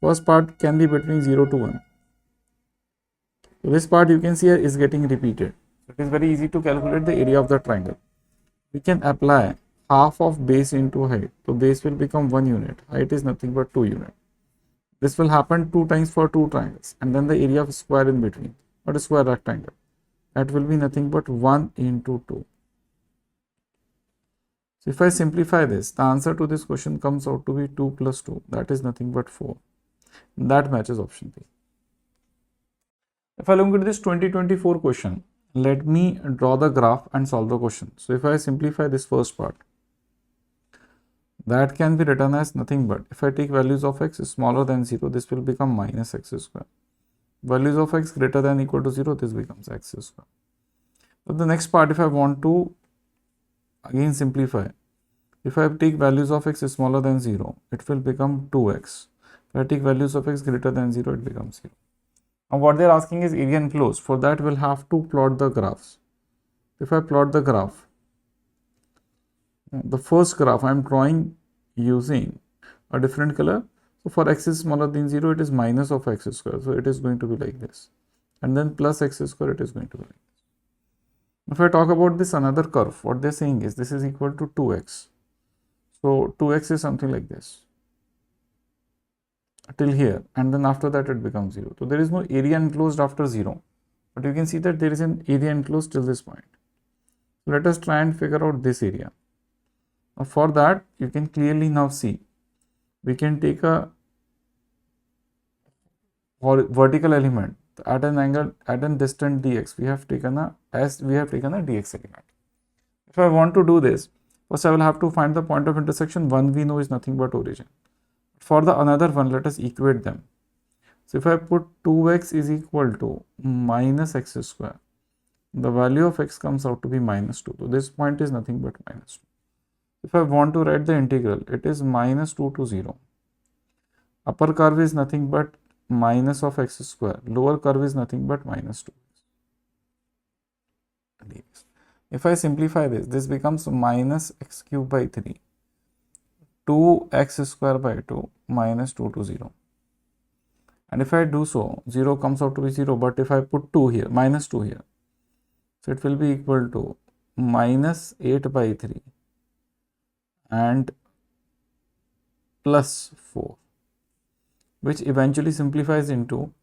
First part can be between 0 to 1. So this part you can see here is getting repeated. It is very easy to calculate the area of the triangle. We can apply half of base into height. So base will become 1 unit. Height is nothing but 2 unit. This will happen 2 times for 2 triangles. And then the area of square in between, or a square rectangle, that will be nothing but 1 into 2. So if I simplify this, the answer to this question comes out to be 2 plus 2. That is nothing but 4. That matches option B. If I look at this 2024 question, let me draw the graph and solve the question. So if I simplify this first part, that can be written as nothing but, if I take values of x smaller than 0, this will become minus x square. Values of x greater than or equal to 0, this becomes x square. But the next part, if I want to again simplify, if I take values of x smaller than 0, it will become 2x. If I take values of x greater than 0, it becomes 0. Now what they are asking is area enclosed. For that, we'll have to plot the graphs. If I plot the graph, the first graph I am drawing using a different color. So for x is smaller than 0, it is minus of x square. So it is going to be like this. And then plus x square, it is going to be like this. If I talk about this another curve, what they are saying is this is equal to 2x. So 2x is something like this till here, and then after that it becomes 0. So there is no area enclosed after 0, but you can see that there is an area enclosed till this point. So let us try and figure out this area. Now for that, you can clearly now see, we can take a vertical element at an angle at a distant dx. We have taken a dx element. If I want to do this, first I will have to find the point of intersection. One we know is nothing but origin. For the another one, let us equate them. So if I put 2x is equal to minus x square, the value of x comes out to be minus 2. So this point is nothing but minus 2. If I want to write the integral, it is minus 2 to 0. Upper curve is nothing but minus of x square. Lower curve is nothing but minus 2. If I simplify this, this becomes minus x cube by 3. 2x square by 2 minus 2 to 0. And if I do so, 0 comes out to be 0. But if I put 2 here, minus 2 here, so it will be equal to minus 8 by 3 and plus 4, which eventually simplifies into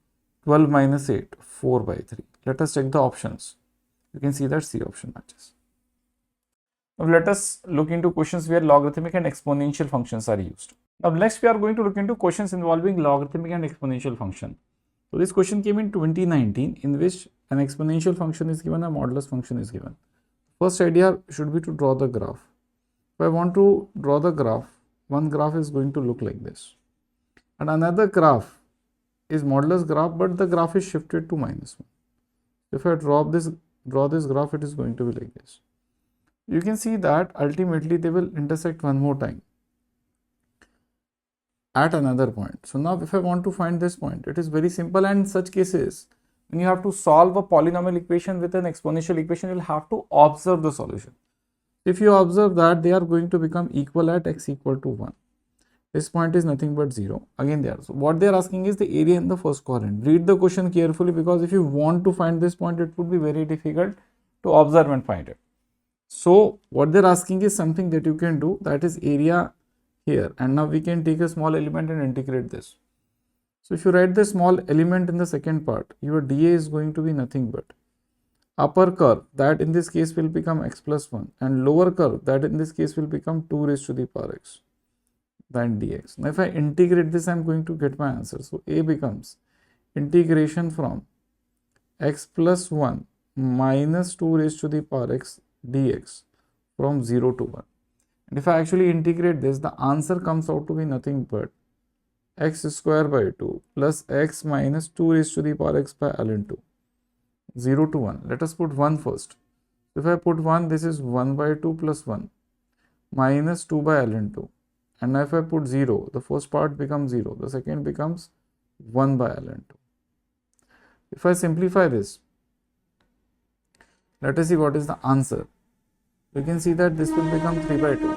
12 minus 8, 4 by 3. Let us check the options. You can see that C option matches. Now let us look into questions where logarithmic and exponential functions are used. Now next we are going to look into questions involving logarithmic and exponential function. So this question came in 2019, in which an exponential function is given, a modulus function is given. First idea should be to draw the graph. If I want to draw the graph, one graph is going to look like this. And another graph is modulus graph, but the graph is shifted to minus 1. If I draw this graph, it is going to be like this. You can see that ultimately they will intersect one more time at another point. So now if I want to find this point, it is very simple, and in such cases, when you have to solve a polynomial equation with an exponential equation, you will have to observe the solution. If you observe that they are going to become equal at x equal to 1. This point is nothing but 0. Again there. So what they are asking is the area in the first quadrant. Read the question carefully, because if you want to find this point, it would be very difficult to observe and find it. So what they're asking is something that you can do, that is area here, and now we can take a small element and integrate this. So if you write the small element in the second part, your dA is going to be nothing but upper curve, that in this case will become x plus 1, and lower curve, that in this case will become 2 raised to the power x, then dx. Now if I integrate this, I am going to get my answer. So A becomes integration from x plus 1 minus 2 raised to the power x dx from 0 to 1. And if I actually integrate this, the answer comes out to be nothing but x square by 2 plus x minus 2 raised to the power x by ln 2, 0 to 1. Let us put 1 first. If I put 1, this is 1 by 2 plus 1 minus 2 by ln 2. And now if I put 0, the first part becomes 0, the second becomes 1 by ln 2. If I simplify this, let us see what is the answer. You can see that this will become 3 by 2,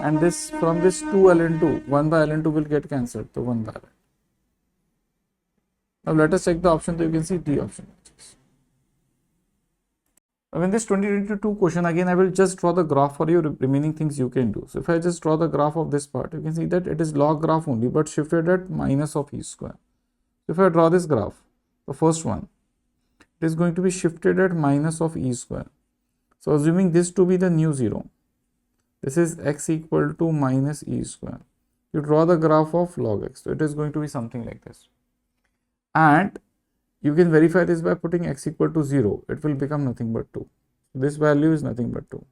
and this from this 2 ln 2, 1 by ln 2 will get cancelled, so 1 by ln. Now let us check the option. So you can see D option. Now in this 2022 question, again I will just draw the graph for you. Remaining things you can do. So if I just draw the graph of this part, you can see that it is log graph only, but shifted at minus of e square. So if I draw this graph, the first one, it is going to be shifted at minus of e square. So assuming this to be the new 0, This is x equal to minus e square. You draw the graph of log x. So it is going to be something like this. And you can verify this by putting x equal to 0. It will become nothing but 2. This value is nothing but 2.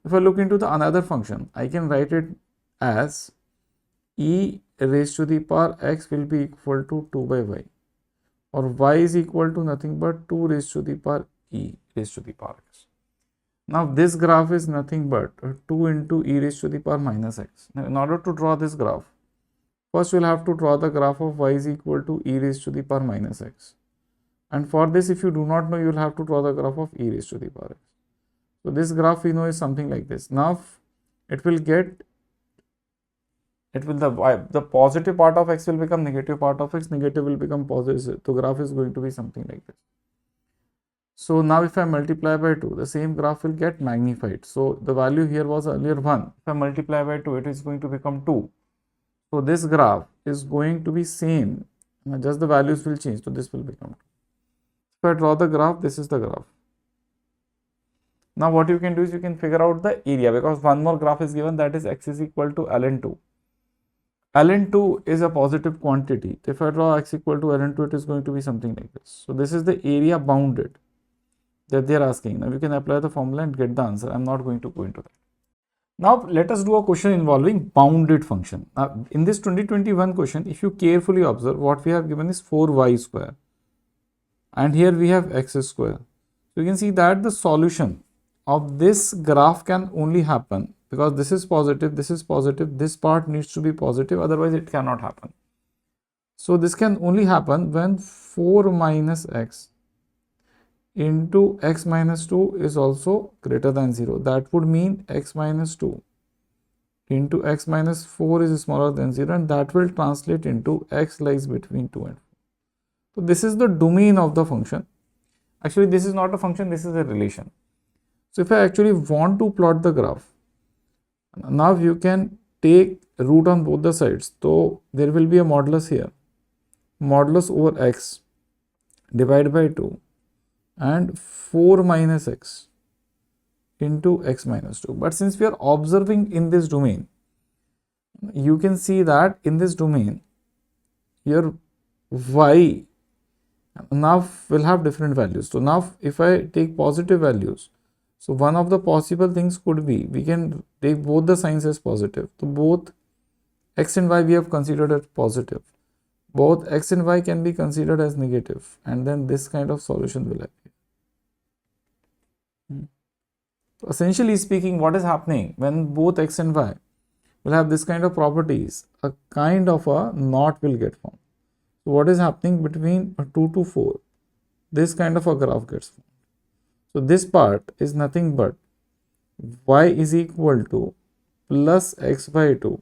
If I look into the another function, I can write it as e raised to the power x will be equal to 2 by y, or y is equal to nothing but 2 raised to the power e raised to the power x. Now this graph is nothing but 2 into e raised to the power minus x. Now in order to draw this graph, first we'll have to draw the graph of y is equal to e raised to the power minus x. And for this, if you do not know, you will have to draw the graph of e raised to the power x. So this graph we know is something like this. Now the positive part of x will become negative part of x, negative will become positive. So graph is going to be something like this. So now if I multiply by 2, the same graph will get magnified. So the value here was earlier 1. If I multiply by 2, it is going to become 2. So this graph is going to be same. Just the values will change. So this will become 2. If I draw the graph, this is the graph. Now what you can do is you can figure out the area, because one more graph is given, that is x is equal to ln2. ln2 is a positive quantity. If I draw x equal to ln2, it is going to be something like this. So this is the area bounded that they are asking. Now you can apply the formula and get the answer. I am not going to go into that. Now let us do a question involving bounded function. Now in this 2021 question, if you carefully observe, what we have given is 4y square. And here we have x square. So you can see that the solution of this graph can only happen because this is positive, this part needs to be positive, otherwise it cannot happen. So this can only happen when 4 minus x into x minus 2 is also greater than 0. That would mean x minus 2 into x minus 4 is smaller than 0, and that will translate into x lies between 2 and 4. So this is the domain of the function. Actually, this is not a function, this is a relation. So if I actually want to plot the graph, now you can take root on both the sides. So there will be a modulus here. Modulus over x divided by 2 and 4 minus x into x minus 2. But since we are observing in this domain, you can see that in this domain, your y now will have different values. So now if I take positive values, so one of the possible things could be, we can take both the signs as positive. So both x and y we have considered as positive. Both x and y can be considered as negative, and then this kind of solution will appear. So essentially speaking, what is happening when both x and y will have this kind of properties, a kind of a knot will get formed. So what is happening between 2 to 4? This kind of a graph gets formed. So this part is nothing but y is equal to plus x by 2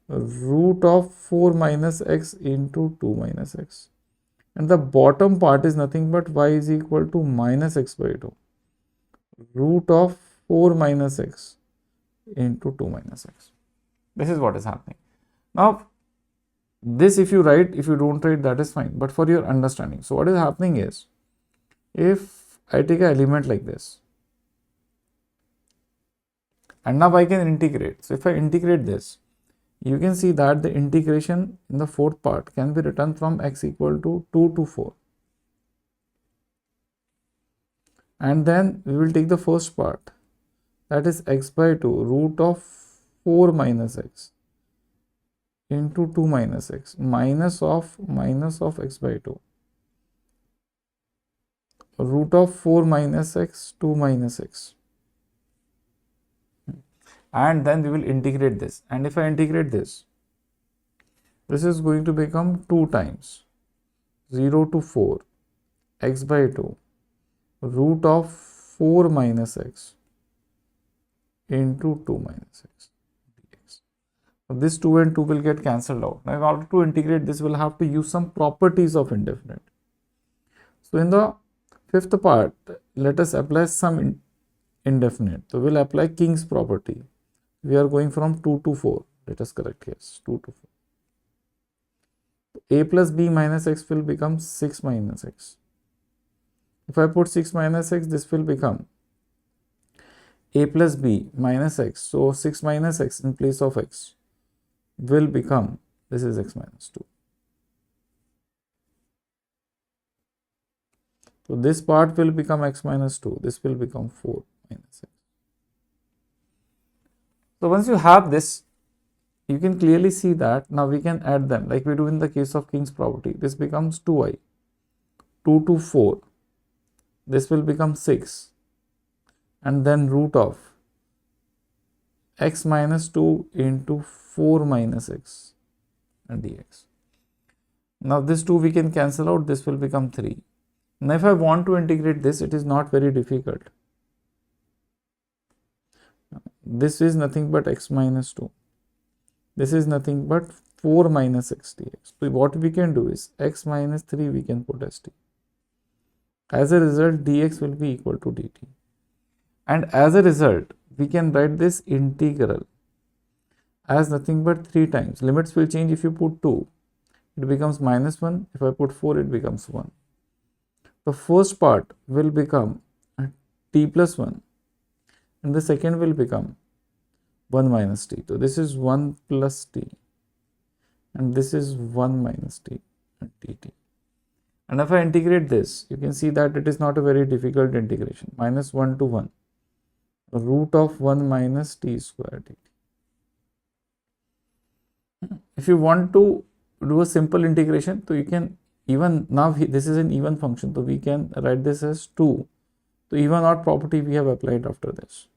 root of 4 minus x into 2 minus x. And the bottom part is nothing but y is equal to minus x by 2 root of 4 minus x into 2 minus x. This is what is happening. Now, this if you write, if you don't write, that is fine. But for your understanding, so what is happening is, if I take an element like this, and now I can integrate. So if I integrate this, you can see that the integration in the fourth part can be written from x equal to 2 to 4. And then we will take the first part, that is x by 2 root of 4 minus x into 2 minus x minus of x by 2 root of 4 minus x 2 minus x, and then we will integrate this. And if I integrate this, this is going to become 2 times 0 to 4 x by 2 root of 4 minus x into 2 minus x dx. So this 2 and 2 will get cancelled out. Now in order to integrate this, we'll have to use some properties of indefinite. So in the fifth part, let us apply some indefinite. So we'll apply King's property. We are going from 2 to 4. Let us correct here, 2 to 4. A plus b minus x will become 6 minus x. If I put 6 minus x, this will become a plus b minus x. So 6 minus x in place of x will become, this is x minus 2. So this part will become x minus 2. This will become 4 minus x. So once you have this, you can clearly see that now we can add them like we do in the case of King's property. This becomes 2i, 2 to 4. This will become 6. And then root of x minus 2 into 4 minus x and dx. Now this 2 we can cancel out. This will become 3. Now if I want to integrate this, it is not very difficult. This is nothing but x minus 2. This is nothing but 4 minus x dx. So what we can do is x minus 3 we can put as t. As a result, dx will be equal to dt. And as a result, we can write this integral as nothing but 3 times. Limits will change. If you put 2, it becomes minus 1. If I put 4, it becomes 1. The first part will become t plus 1. And the second will become 1 minus t. So this is 1 plus t. And this is 1 minus t and dt. And if I integrate this, you can see that it is not a very difficult integration. Minus 1 to 1. Root of 1 minus t square dt. If you want to do a simple integration, so you can even, now this is an even function, so we can write this as 2. So even odd property we have applied after this.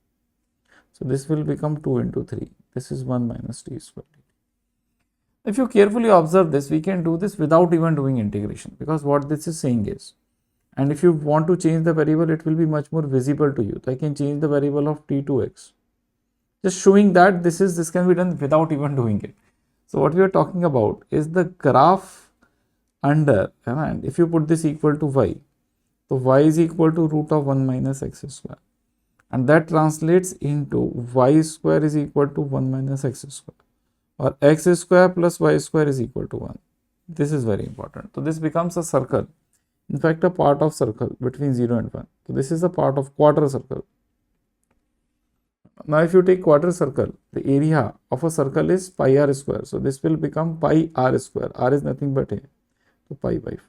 So this will become 2 into 3. This is 1 minus t square dt. If you carefully observe this, we can do this without even doing integration, because what this is saying is, and if you want to change the variable, it will be much more visible to you. So I can change the variable of t to x, just showing that this can be done without even doing it. So what we are talking about is the graph under, and if you put this equal to y, so y is equal to root of 1 minus x square, and that translates into y square is equal to 1 minus x square, or x square plus y square is equal to 1. This is very important. So this becomes a circle, in fact a part of circle between 0 and 1. So this is a part of quarter circle. Now if you take quarter circle, the area of a circle is pi r square. So this will become pi r square. R is nothing but a. So pi by 4.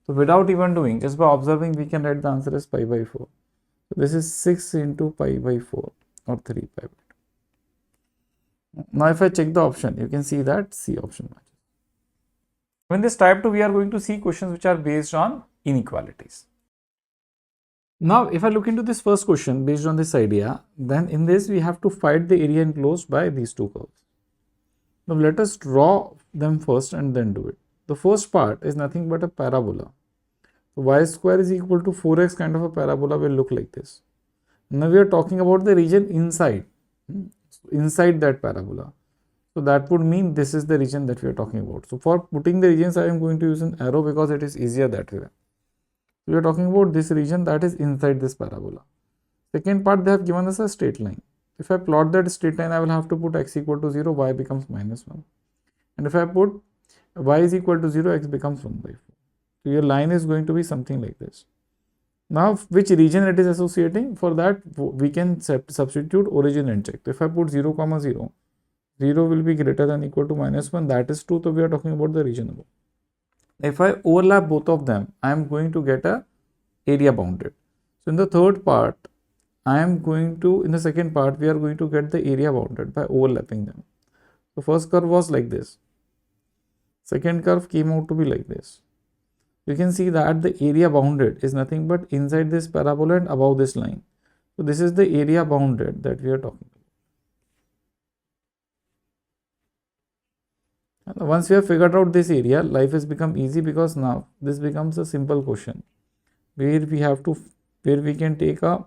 So without even doing, just by observing, we can write the answer as pi by 4. So this is 6 into pi by 4, or 3 pi by 2. Now if I check the option, you can see that C option matches. In this type 2, we are going to see questions which are based on inequalities. Now if I look into this first question based on this idea, then in this we have to find the area enclosed by these two curves. Now let us draw them first and then do it. The first part is nothing but a parabola. So y square is equal to 4x kind of a parabola will look like this. Now we are talking about the region inside that parabola. So that would mean this is the region that we are talking about. So for putting the regions, I am going to use an arrow because it is easier that way. We are talking about this region that is inside this parabola. Second part, they have given us a straight line. If I plot that straight line, I will have to put x equal to 0, y becomes minus 1. And if I put y is equal to 0, x becomes 1 by 4. So your line is going to be something like this. Now, which region it is associating? For that, we can substitute origin and check. So if I put 0, 0, 0 will be greater than equal to minus 1. That is true. So we are talking about the region above. If I overlap both of them, I am going to get a area bounded. So in the third part, in the second part, we are going to get the area bounded by overlapping them. So first curve was like this. Second curve came out to be like this. You can see that the area bounded is nothing but inside this parabola and above this line. So this is the area bounded that we are talking about. And once we have figured out this area, life has become easy, because now this becomes a simple question where we can take a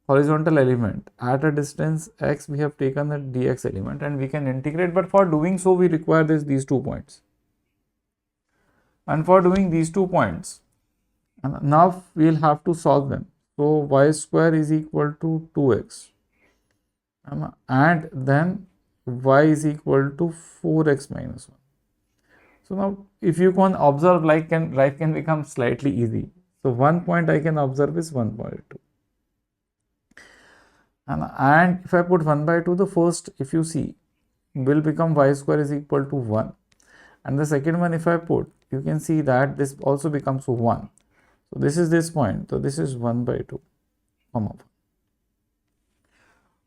horizontal element at a distance x. We have taken the dx element and we can integrate, but for doing so we require these 2 points. And for doing these 2 points, and now we will have to solve them. So y square is equal to 2x, and then y is equal to 4x minus 1. So now if you can observe, life can become slightly easy. So one point I can observe is 1.2. And if I put 1 by 2, the first, if you see, will become y square is equal to 1. And the second one, if I put, you can see that this also becomes 1. So this is this point. So this is 1 by 2, comma 1.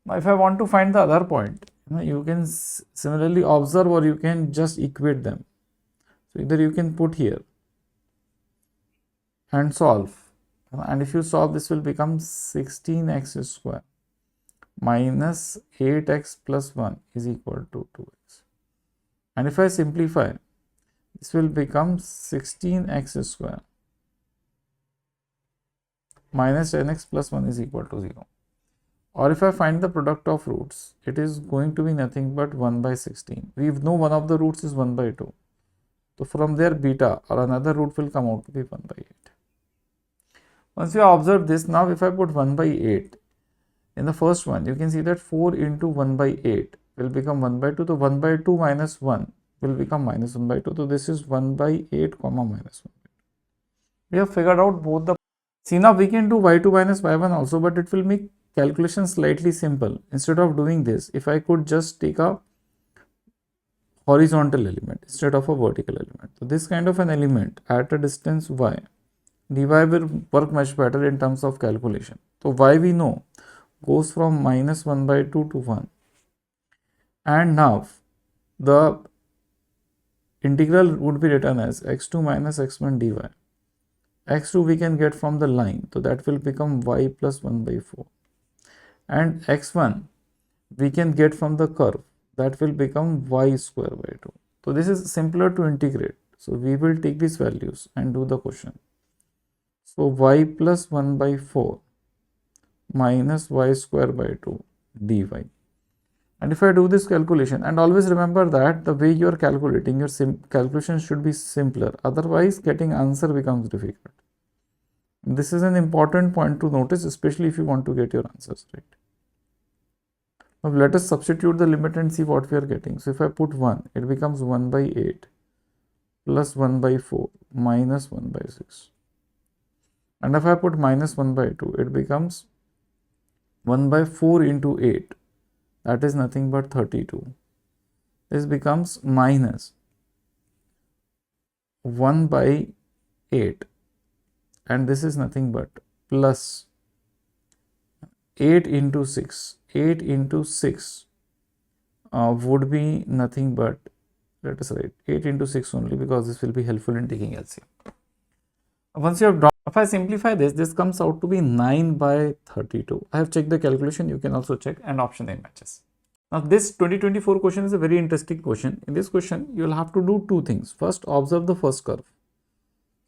Now if I want to find the other point, you can similarly observe or you can just equate them. So either you can put here and solve. And if you solve, this will become 16x square minus 8x plus 1 is equal to 2x. And if I simplify, this will become 16x square minus 10x plus 1 is equal to 0. Or if I find the product of roots, it is going to be nothing but 1 by 16. We know one of the roots is 1 by 2. So from there, beta or another root will come out to be 1 by 8. Once you observe this, now if I put 1 by 8, in the first one, you can see that 4 into 1 by 8 will become 1 by 2. So 1 by 2 minus 1 will become minus 1 by 2. So this is 1 by 8 comma minus 1 by 2. We have figured out both the. See, now we can do y2 minus y1 also, but it will make calculation slightly simple. Instead of doing this, if I could just take a horizontal element instead of a vertical element. So this kind of an element at a distance y, dy will work much better in terms of calculation. So y we know goes from minus 1 by 2 to 1. And now the integral would be written as x2 minus x1 dy. x2 we can get from the line, so that will become y plus 1 by 4. And x1 we can get from the curve, that will become y square by 2. So this is simpler to integrate. So we will take these values and do the question. So y plus 1 by 4 minus y square by 2 dy. And if I do this calculation, and always remember that the way you are calculating, your calculation should be simpler. Otherwise, getting answer becomes difficult. This is an important point to notice, especially if you want to get your answers right. Now let us substitute the limit and see what we are getting. So if I put 1, it becomes 1 by 8 plus 1 by 4 minus 1 by 6. And if I put minus 1 by 2, it becomes 1 by 4 into 8. That is nothing but 32. This becomes minus 1 by 8. And this is nothing but plus 8 into 6. 8 into 6 would be nothing but, let us write 8 into 6 only, because this will be helpful in taking LCM. Once you have drawn, if I simplify this, this comes out to be 9 by 32. I have checked the calculation. You can also check, and option A matches. Now this 2024 question is a very interesting question. In this question, you will have to do two things. First, observe the first curve.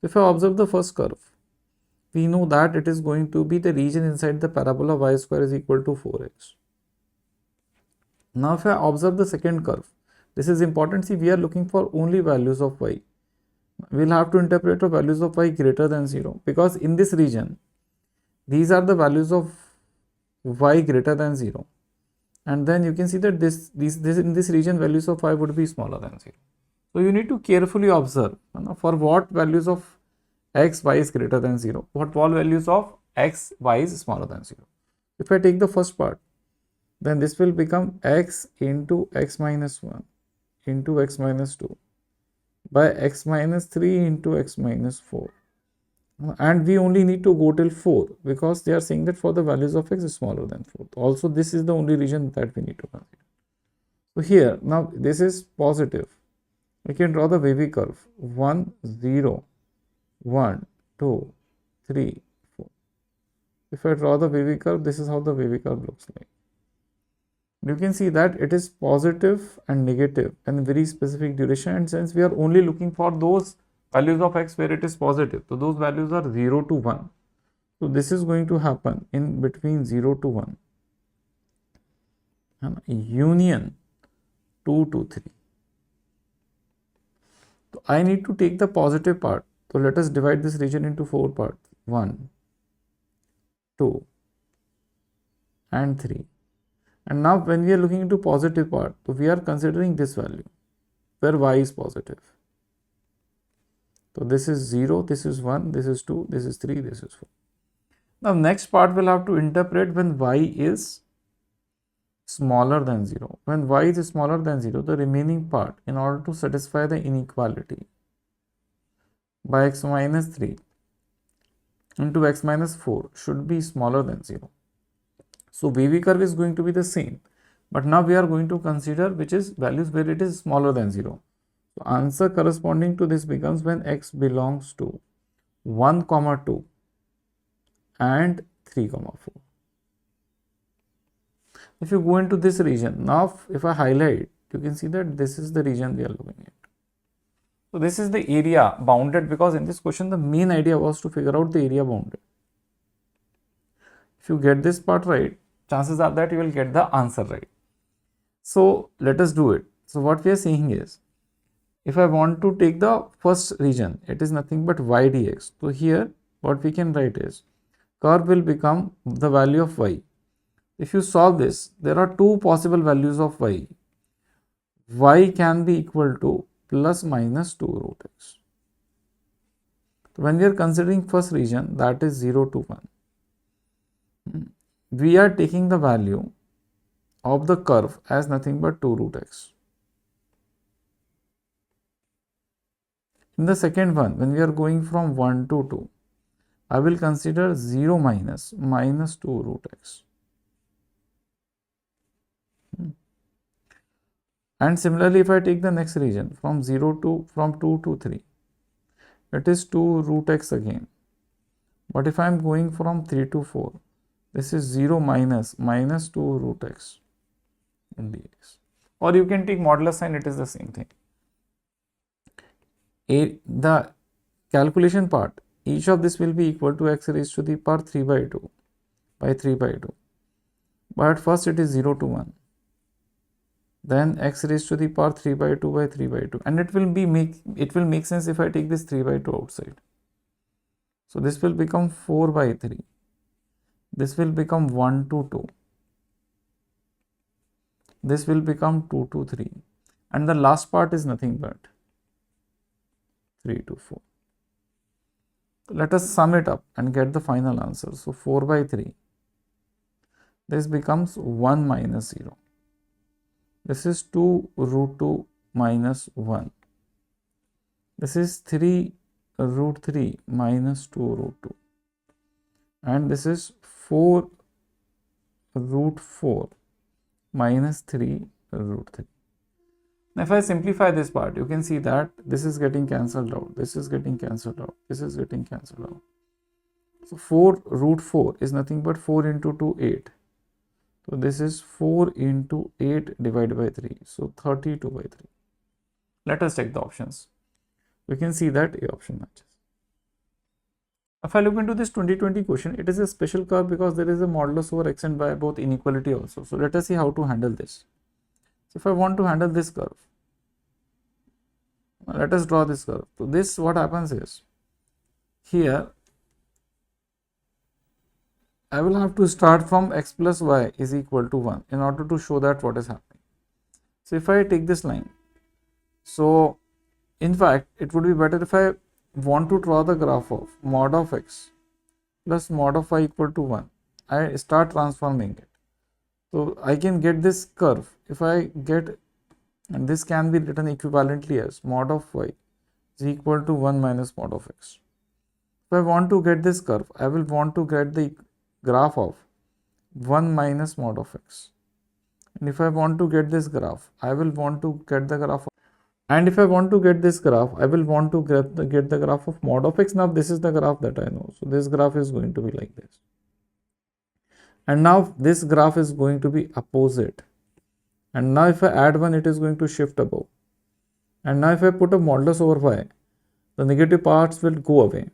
If I observe the first curve, we know that it is going to be the region inside the parabola y square is equal to 4x. Now if I observe the second curve, this is important. See, we are looking for only values of y. We will have to interpret the values of y greater than 0, because in this region, these are the values of y greater than 0. And then you can see that in this region, values of y would be smaller than 0. So you need to carefully observe for what values of x, y is greater than 0, what all values of x, y is smaller than 0. If I take the first part, then this will become x into x minus 1 into x minus 2 by x minus 3 into x minus 4. And we only need to go till 4, because they are saying that for the values of x is smaller than 4. Also, this is the only region that we need to consider. So here, now this is positive. We can draw the wavy curve 1, 0, 1, 2, 3, 4. If I draw the wavy curve, this is how the wavy curve looks like. You can see that it is positive and negative and very specific duration, and since we are only looking for those values of x where it is positive, so those values are 0 to 1. So this is going to happen in between 0 to 1 and union 2 to 3. So I need to take the positive part. So let us divide this region into 4 parts, 1, 2 and 3. And now when we are looking into positive part, so we are considering this value where y is positive. So this is 0, this is 1, this is 2, this is 3, this is 4. Now next part we'll have to interpret when y is smaller than 0. When y is smaller than 0, the remaining part, in order to satisfy the inequality by x minus 3 into x minus 4 should be smaller than 0. So wavy curve is going to be the same, but now we are going to consider which is values where it is smaller than 0. So answer corresponding to this becomes when x belongs to 1, 2 and 3, 4. If you go into this region, now if I highlight, you can see that this is the region we are looking at. So this is the area bounded, because in this question the main idea was to figure out the area bounded. If you get this part right, chances are that you will get the answer right. So let us do it. So what we are saying is, if I want to take the first region, it is nothing but y dx. So here what we can write is, curve will become the value of y. If you solve this, there are two possible values of y. Y can be equal to plus minus 2 root x. So when we are considering first region, that is 0 to 1, we are taking the value of the curve as nothing but 2 root x. In the second one, when we are going from 1 to 2, I will consider 0 minus 2 root x. And similarly, if I take the next region from 2 to 3, it is 2 root x again. But if I am going from 3 to 4, this is 0 minus 2 root x in dx. Or you can take modulus sign, it is the same thing. The calculation part, each of this will be equal to x raised to the power 3 by 2 by 3 by 2. But first it is 0 to 1. Then x raised to the power 3 by 2 by 3 by 2. And it will make sense if I take this 3 by 2 outside. So this will become 4 by 3. This will become 1 to 2. This will become 2 to 3. And the last part is nothing but 3 to 4. Let us sum it up and get the final answer. So 4 by 3. This becomes 1 minus 0. This is 2 root 2 minus 1. This is 3 root 3 minus 2 root 2. And this is 4 root 4 minus 3 root 3. Now if I simplify this part, you can see that this is getting cancelled out. This is getting cancelled out. This is getting cancelled out. So 4 root 4 is nothing but 4 into 2, 8. So this is 4 into 8 divided by 3. So 32 by 3. Let us check the options. We can see that A option matches. If I look into this 2020 question, it is a special curve because there is a modulus over x and y, both inequality also. So let us see how to handle this. So if I want to handle this curve, let us draw this curve. So this, what happens is, here I will have to start from x plus y is equal to 1 in order to show that what is happening. So if I take this line, so in fact it would be better if I want to draw the graph of mod of x plus mod of y equal to 1, I start transforming it. So I can get this curve if I get, and this can be written equivalently as mod of y is equal to 1 minus mod of x. If I want to get this curve, I will want to get the graph of 1 minus mod of x. And if I want to get this graph, I will want to get the graph of, and if I want to get this graph, I will want to get the graph of mod of x. Now this is the graph that I know. So this graph is going to be like this. And now this graph is going to be opposite. And now if I add 1, it is going to shift above. And now if I put a modulus over y, the negative parts will go away.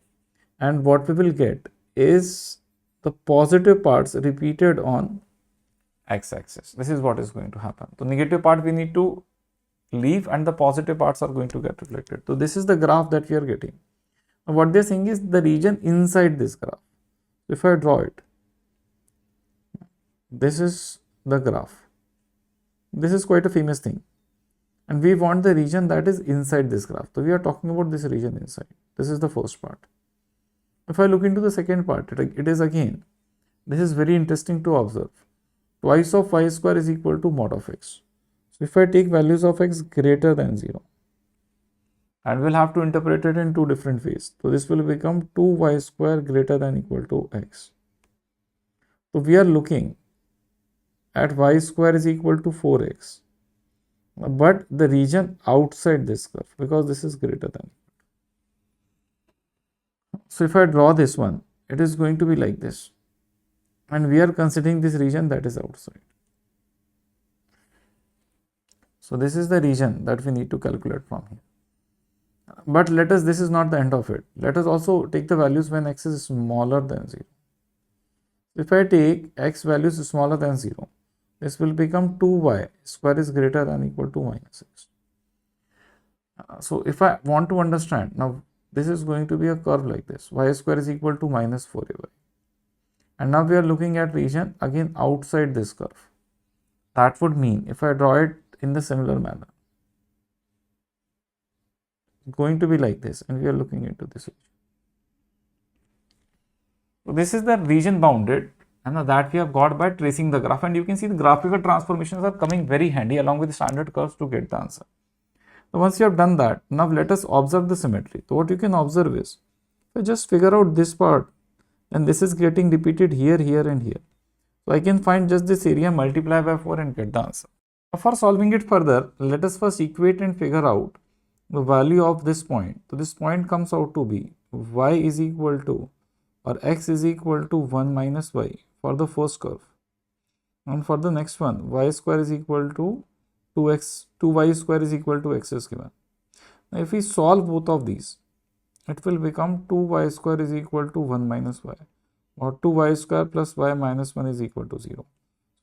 And what we will get is the positive parts repeated on x-axis. This is what is going to happen. The negative part we need to leave and the positive parts are going to get reflected. So this is the graph that we are getting. Now what they are saying is the region inside this graph. If I draw it, this is the graph. This is quite a famous thing. And we want the region that is inside this graph. So we are talking about this region inside. This is the first part. If I look into the second part, it is again, this is very interesting to observe. twice of y square is equal to mod of x. So if I take values of x greater than 0, and we'll have to interpret it in two different ways. So this will become 2y square greater than equal to x. So we are looking at y square is equal to 4x, but the region outside this curve, because this is greater than. So if I draw this one, it is going to be like this, and we are considering this region that is outside. So this is the region that we need to calculate from here. But this is not the end of it. Let us also take the values when x is smaller than 0. If I take x values smaller than 0, this will become 2y square is greater than equal to minus x. So if I want to understand, now this is going to be a curve like this. Y square is equal to minus 4ay. And now we are looking at region again outside this curve. That would mean if I draw it in the similar manner, it's going to be like this, and we are looking into this region. So this is the region bounded, and that we have got by tracing the graph, and you can see the graphical transformations are coming very handy along with the standard curves to get the answer. So once you have done that, now let us observe the symmetry. So what you can observe is, if I just figure out this part, then this is getting repeated here, here and here. So I can find just this area, multiply by 4 and get the answer. Now for solving it further, let us first equate and figure out the value of this point. So this point comes out to be y is equal to, or x is equal to 1 minus y for the first curve. And for the next one, y square is equal to 2y square is equal to x is given. Now if we solve both of these, it will become 2y square is equal to 1 minus y, or 2y square plus y minus 1 is equal to 0.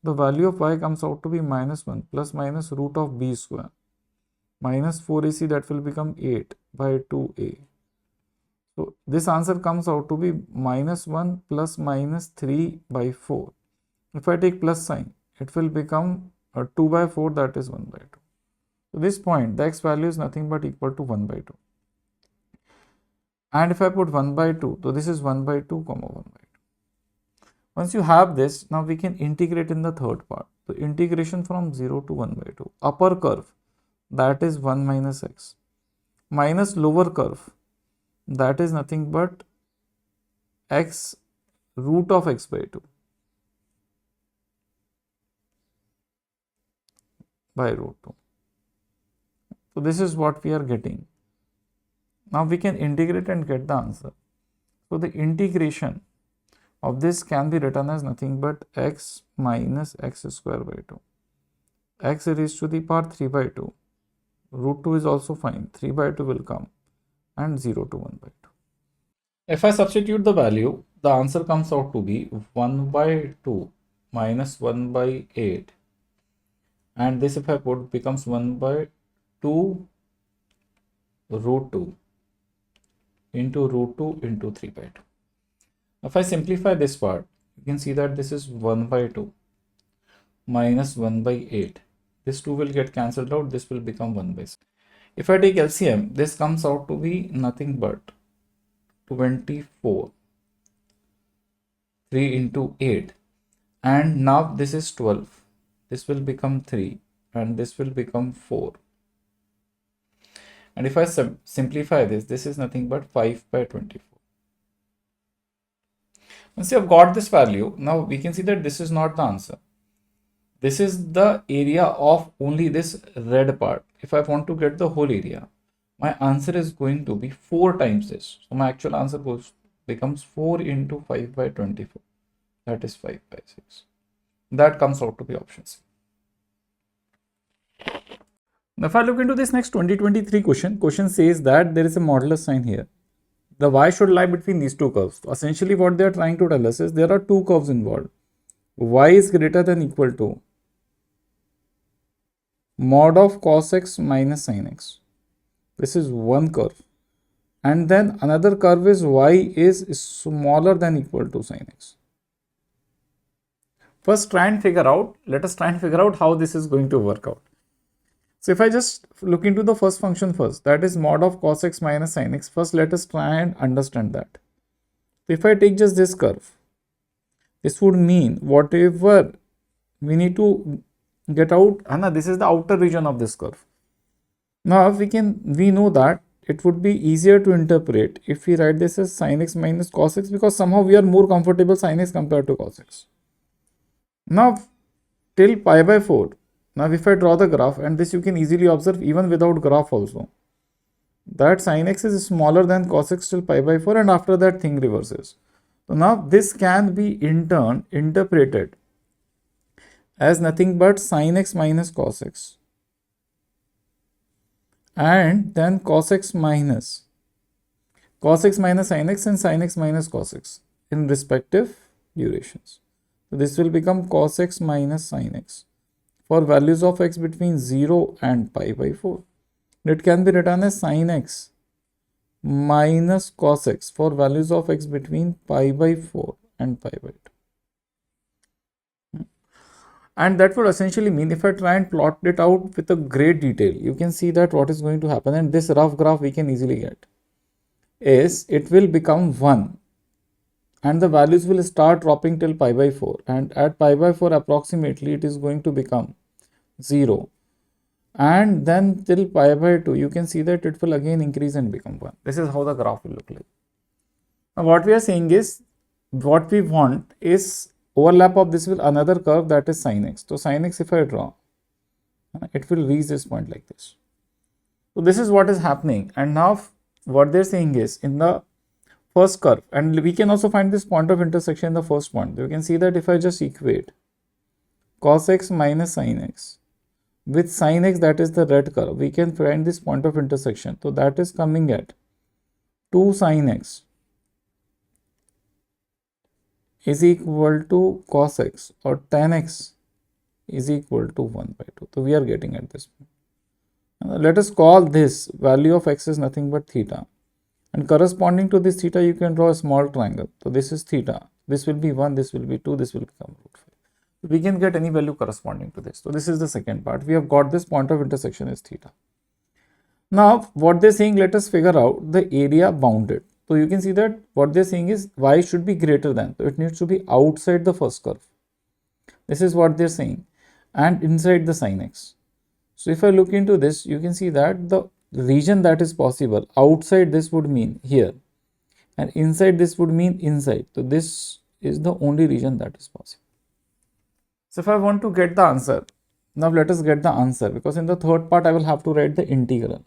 The value of y comes out to be minus 1 plus minus root of b square minus 4ac, that will become 8 by 2a. So this answer comes out to be minus 1 plus minus 3 by 4. If I take plus sign, it will become 2 by 4, that is 1 by 2. So this point, the x value is nothing but equal to 1 by 2. And if I put 1 by 2, so this is 1 by 2 comma 1 by 2. Once you have this, now we can integrate in the third part. So integration from 0 to 1 by 2. Upper curve, that is 1 minus x, minus lower curve, that is nothing but x root of x by 2 by root 2. So this is what we are getting. Now we can integrate and get the answer. So the integration of this can be written as nothing but x minus x square by 2. X raised to the power 3 by 2. Root 2 is also fine. 3 by 2 will come, and 0 to 1 by 2. If I substitute the value, the answer comes out to be 1 by 2 minus 1 by 8. And this, if I put, becomes 1 by 2 root 2 into root 2 into 3 by 2. If I simplify this part, you can see that this is 1 by 2 minus 1 by 8. This 2 will get cancelled out. This will become 1 by 6. If I take LCM, this comes out to be nothing but 24. 3 into 8. And now this is 12. This will become 3. And this will become 4. And if I simplify this, this is nothing but 5 by 24. Once you have got this value, now we can see that this is not the answer. This is the area of only this red part. If I want to get the whole area, my answer is going to be 4 times this. So my actual answer becomes 4 into 5 by 24. That is 5 by 6. That comes out to be option C. Now if I look into this next 2023 question says that there is a modulus sign here. The y should lie between these two curves. So essentially what they are trying to tell us is there are two curves involved. Y is greater than equal to mod of cos x minus sin x. This is one curve. And then another curve is y is smaller than equal to sin x. First let us try and figure out how this is going to work out. So if I just look into the first function first, that is mod of cos x minus sin x. First let us try and understand that. If I take just this curve, this would mean whatever we need to get out, and this is the outer region of this curve. Now we know that it would be easier to interpret if we write this as sin x minus cos x, because somehow we are more comfortable sin x compared to cos x. Now till pi by 4, now if I draw the graph, and this you can easily observe even without graph also, that sin x is smaller than cos x till pi by 4, and after that thing reverses. So now this can be in turn interpreted as nothing but sin x minus cos x, and then cos x minus sin x and sin x minus cos x in respective durations. So this will become cos x minus sin x for values of x between 0 and pi by 4. It can be written as sin x minus cos x for values of x between pi by 4 and pi by 2. And that would essentially mean, if I try and plot it out with a great detail, you can see that what is going to happen, and this rough graph we can easily get, is it will become 1 and the values will start dropping till pi by 4, and at pi by 4 approximately it is going to become 0, and then till pi by 2 you can see that it will again increase and become 1. This is how the graph will look like. Now what we are saying is, what we want is overlap of this with another curve, that is sin x. So sin x, if I draw, it will reach this point like this. So this is what is happening, and now what they're saying is, in the first curve, and we can also find this point of intersection in the first point, you can see that if I just equate cos x minus sin x with sin x, that is the red curve, we can find this point of intersection. So that is coming at 2 sin x is equal to cos x, or tan x is equal to 1 by 2. So we are getting at this point. Let us call this value of x is nothing but theta, and corresponding to this theta you can draw a small triangle. So this is theta, this will be 1, this will be 2, this will become root 5. We can get any value corresponding to this. So this is the second part. We have got this point of intersection is theta. Now what they're saying, let us figure out the area bounded. So you can see that what they're saying is y should be greater than, so it needs to be outside the first curve. This is what they're saying, and inside the sin x. So if I look into this, you can see that the region that is possible outside this would mean here, and inside this would mean inside. So this is the only region that is possible. So if I want to get the answer, now let us get the answer, because in the third part I will have to write the integral.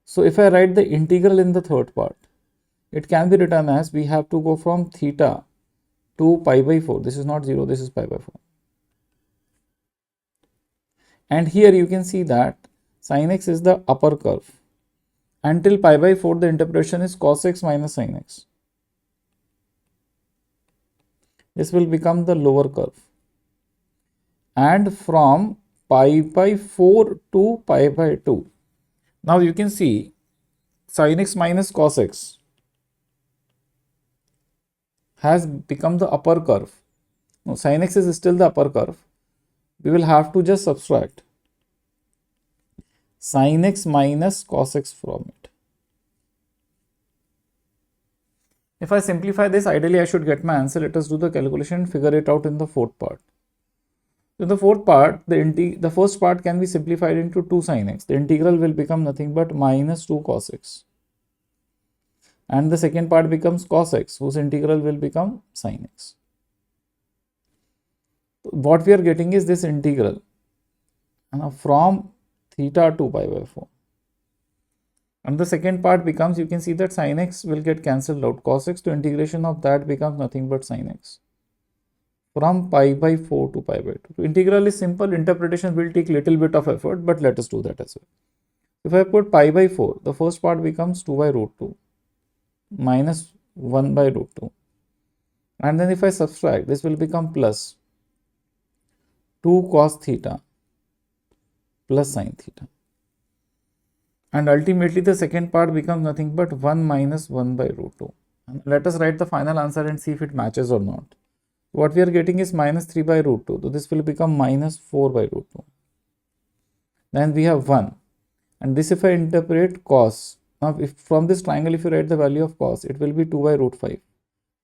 So if I write the integral in the third part, it can be written as, we have to go from theta to pi by 4. This is not 0, this is pi by 4. And here you can see that sin x is the upper curve. Until pi by 4, the interpretation is cos x minus sin x. This will become the lower curve. And from pi by 4 to pi by 2, now you can see sin x minus cos x has become the upper curve. Now sin x is still the upper curve. We will have to just subtract sin x minus cos x from it. If I simplify this, ideally I should get my answer. Let us do the calculation and figure it out in the fourth part. So in the fourth part, the first part can be simplified into 2 sin x. The integral will become nothing but minus 2 cos x. And the second part becomes cos x, whose integral will become sin x. What we are getting is this integral from theta to pi by 4. And the second part becomes, you can see that sin x will get cancelled out. Cos x to integration of that becomes nothing but sin x. From pi by 4 to pi by 2. So integral is simple. Interpretation will take little bit of effort, but let us do that as well. If I put pi by 4, the first part becomes 2 by root 2 minus 1 by root 2. And then if I subtract, this will become plus 2 cos theta plus sin theta. And ultimately the second part becomes nothing but 1 minus 1 by root 2. And let us write the final answer and see if it matches or not. What we are getting is minus 3 by root 2. So this will become minus 4 by root 2. Then we have 1. And this, if I interpret cos, now if from this triangle if you write the value of cos, it will be 2 by root 5.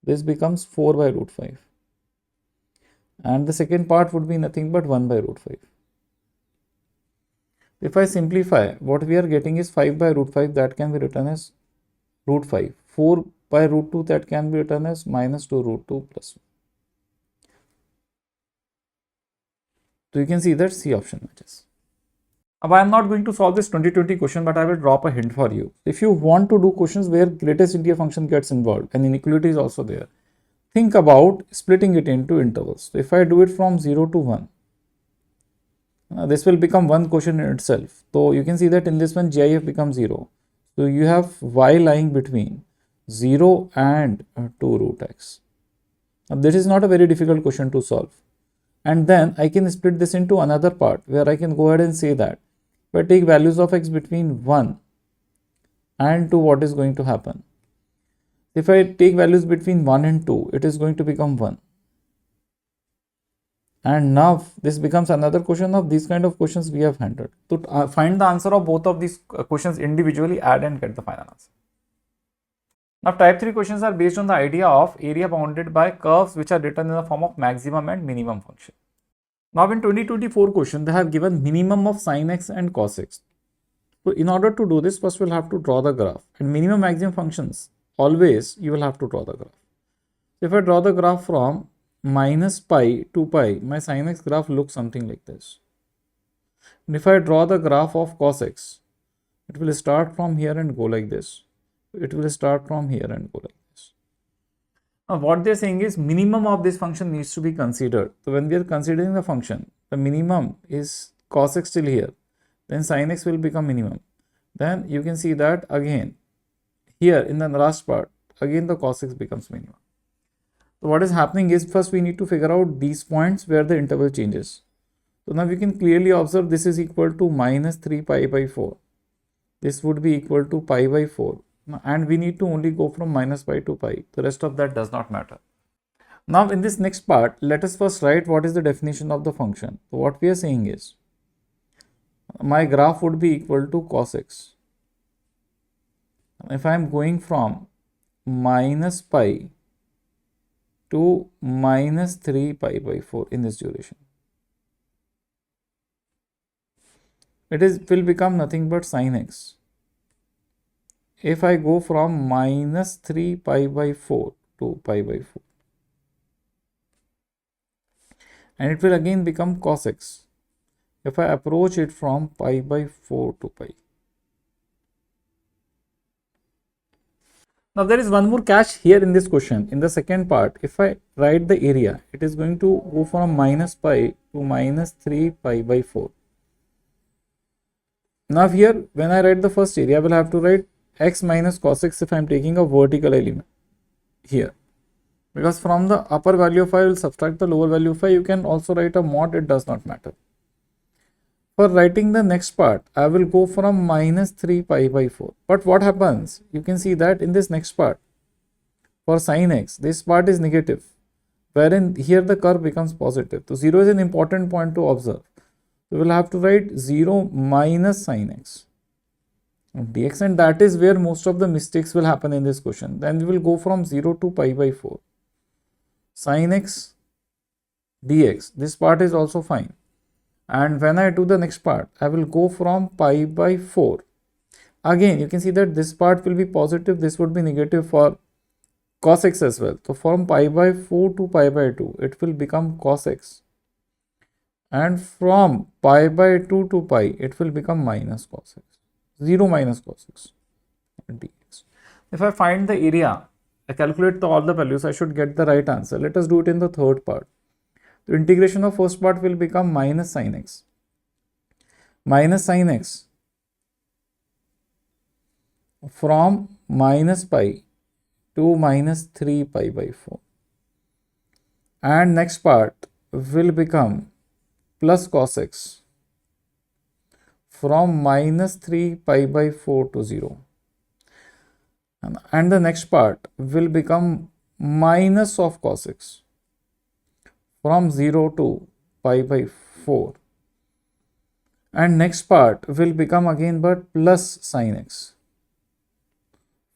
This becomes 4 by root 5. and the second part would be nothing but 1 by root 5. If I simplify, what we are getting is 5 by root 5, that can be written as root 5. 4 by root 2, that can be written as minus 2 root 2 plus 1. So you can see that C option matches. Now I am not going to solve this 2020 question, but I will drop a hint for you. If you want to do questions where greatest interior function gets involved and inequality is also there, think about splitting it into intervals. So if I do it from 0 to 1, this will become one question in itself. So you can see that in this one GIF becomes 0. So you have y lying between 0 and 2 root x. Now this is not a very difficult question to solve. And then I can split this into another part where I can go ahead and say that if I take values of x between 1 and 2, what is going to happen? If I take values between 1 and 2, it is going to become 1. And now this becomes another question of these kind of questions we have handled. To find the answer of both of these questions individually, add and get the final answer. Now type 3 questions are based on the idea of area bounded by curves which are written in the form of maximum and minimum function. Now in 2024 question, they have given minimum of sin x and cos x. So in order to do this, first we'll have to draw the graph, and minimum maximum functions, always you will have to draw the graph. If I draw the graph from minus pi to pi, my sin x graph looks something like this. And if I draw the graph of cos x, it will start from here and go like this. It will start from here and go like this. Now what they're saying is minimum of this function needs to be considered. So when we are considering the function, the minimum is cos x till here, then sin x will become minimum. Then you can see that again here in the last part, again the cos x becomes minimum. So what is happening is, first we need to figure out these points where the interval changes. So now we can clearly observe this is equal to minus 3 pi by 4. This would be equal to pi by 4. And we need to only go from minus pi to pi. The rest of that does not matter. Now in this next part, let us first write what is the definition of the function. So what we are saying is, my graph would be equal to cos x. If I am going from minus pi to minus 3 pi by 4 in this duration, will become nothing but sin x. If I go from minus 3 pi by 4 to pi by 4, and it will again become cos x if I approach it from pi by 4 to pi. Now there is one more catch here in this question. In the second part, if I write the area, it is going to go from minus pi to minus 3 pi by 4. Now here, when I write the first area, I will have to write x minus cos x if I am taking a vertical element here. Because from the upper value of I will subtract the lower value of I. You can also write a mod, it does not matter. For writing the next part, I will go from minus 3 pi by 4. But what happens? You can see that in this next part, for sin x, this part is negative, wherein here the curve becomes positive. So 0 is an important point to observe. So we will have to write 0 minus sin x dx, and that is where most of the mistakes will happen in this question. Then we will go from 0 to pi by 4. Sin x dx, this part is also fine. And when I do the next part, I will go from pi by 4. Again, you can see that this part will be positive, this would be negative for cos x as well. So from pi by 4 to pi by 2, it will become cos x. And from pi by 2 to pi, it will become minus cos x. 0 minus cos x dx. If I find the area, I calculate all the values, I should get the right answer. Let us do it in the third part. The integration of first part will become minus sin x. Minus sin x from minus pi to minus 3 pi by 4. And next part will become plus cos x from minus 3 pi by 4 to 0. And the next part will become minus of cos x from 0 to pi by 4. And next part will become again but plus sin x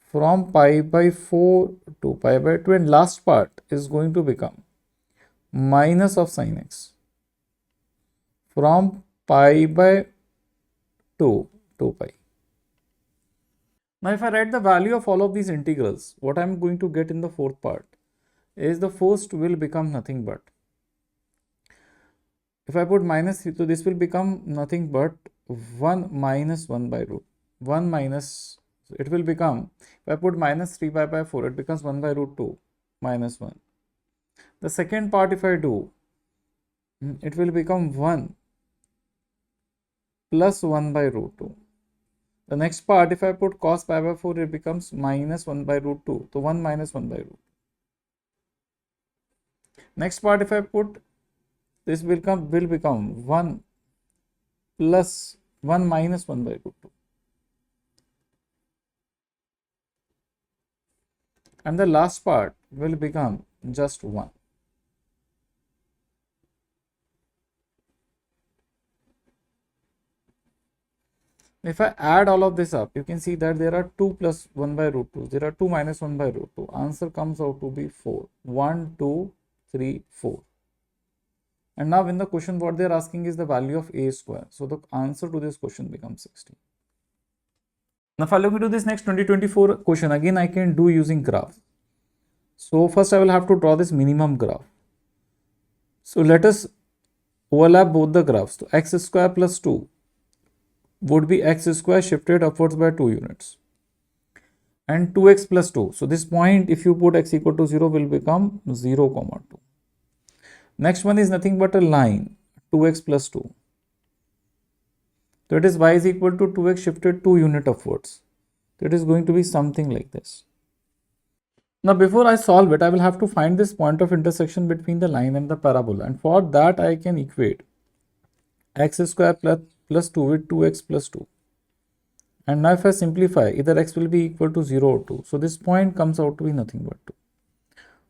from pi by 4 to pi by 2. And last part is going to become minus of sin x from pi by 2 to pi. Now if I write the value of all of these integrals, what I am going to get in the fourth part is the first will become nothing but, if I put minus 3, so this will become nothing but 1 minus 1 by root 1 minus, so it will become, if I put minus 3 pi by 4, it becomes 1 by root 2 minus 1. The second part if I do, it will become 1 plus 1 by root 2. The next part if I put cos pi by 4, it becomes minus 1 by root 2. So 1 minus 1 by root. Next part if I put, this will become 1 plus 1 minus 1 by root 2. And the last part will become just 1. If I add all of this up, you can see that there are 2 plus 1 by root 2. There are 2 minus 1 by root 2. Answer comes out to be 4. 1, 2, 3, 4. And now in the question, what they are asking is the value of a square. So the answer to this question becomes 16. Now if I look into this next 2024 question, again I can do using graph. So first I will have to draw this minimum graph. So let us overlap both the graphs. So x square plus 2 would be x square shifted upwards by 2 units. And 2x plus 2. So this point, if you put x equal to 0, will become 0, 2. Next one is nothing but a line, 2x plus 2. So it is y is equal to 2x shifted 2 unit upwards. So it is going to be something like this. Now before I solve it, I will have to find this point of intersection between the line and the parabola. And for that I can equate x square plus 2 with 2x plus 2. And now if I simplify, either x will be equal to 0 or 2. So this point comes out to be nothing but 2.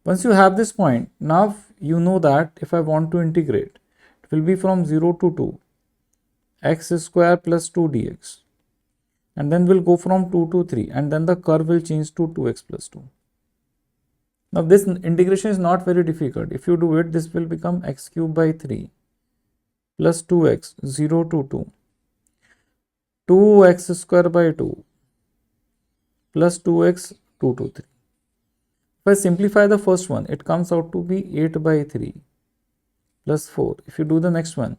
Once you have this point, now you know that if I want to integrate, it will be from 0 to 2, x square plus 2 dx. And then we'll go from 2 to 3, and then the curve will change to 2x plus 2. Now this integration is not very difficult. If you do it, this will become x cube by 3 plus 2x 0 to 2, 2x square by 2 plus 2x 2 to 3. If I simplify the first one, it comes out to be 8 by 3 plus 4. If you do the next one,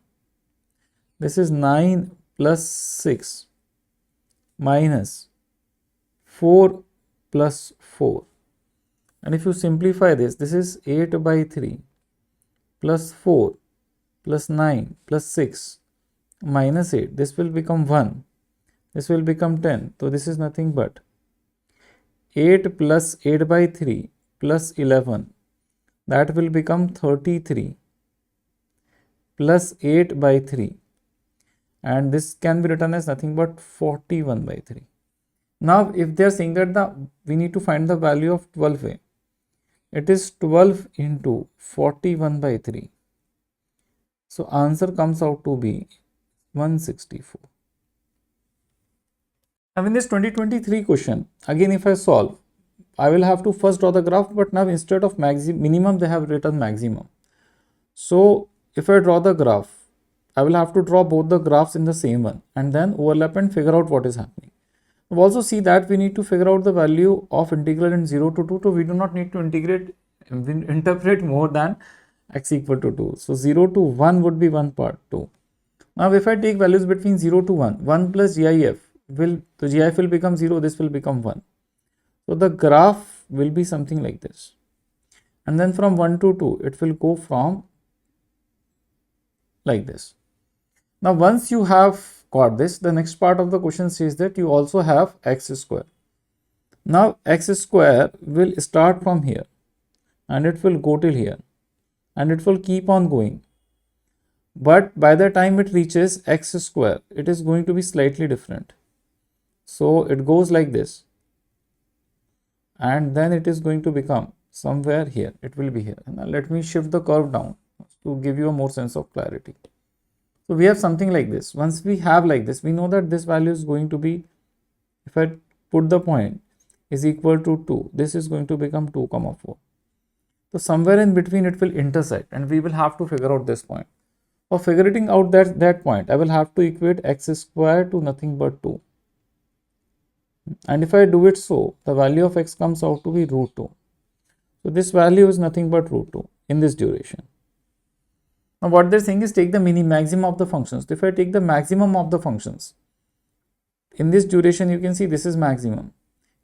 this is 9 plus 6 minus 4 plus 4. And if you simplify this, this is 8 by 3 plus 4 plus 9 plus 6 minus 8. This will become 1. This will become 10. So this is nothing but 8 plus 8 by 3 plus 11. That will become 33 plus 8 by 3. And this can be written as nothing but 41 by 3. Now if they are saying that we need to find the value of 12a, it is 12 into 41 by 3. So answer comes out to be 164. Now in this 2023 question, again if I solve, I will have to first draw the graph, but now instead of minimum, they have written maximum. So if I draw the graph, I will have to draw both the graphs in the same one and then overlap and figure out what is happening. We'll also see that we need to figure out the value of integral in 0 to 2. So we do not need to interpret more than x equal to 2. So 0 to 1 would be one part 2. Now if I take values between 0 to 1, 1 plus GIF the GIF will become 0, this will become 1. So the graph will be something like this. And then from 1 to 2, it will go from like this. Now once you have got this, the next part of the question says that you also have x square. Now x square will start from here and it will go till here and it will keep on going. But by the time it reaches x square, it is going to be slightly different. So it goes like this. And then it is going to become somewhere here. It will be here. Now let me shift the curve down to give you a more sense of clarity. So we have something like this. Once we have like this, we know that this value is going to be, if I put the point, is equal to 2. This is going to become 2, 4. So somewhere in between it will intersect, and we will have to figure out this point. For figuring out that point, I will have to equate x square to nothing but 2. And if I do it so, the value of x comes out to be root 2. So this value is nothing but root 2 in this duration. Now what they're saying is take the maximum of the functions. If I take the maximum of the functions, in this duration you can see this is maximum.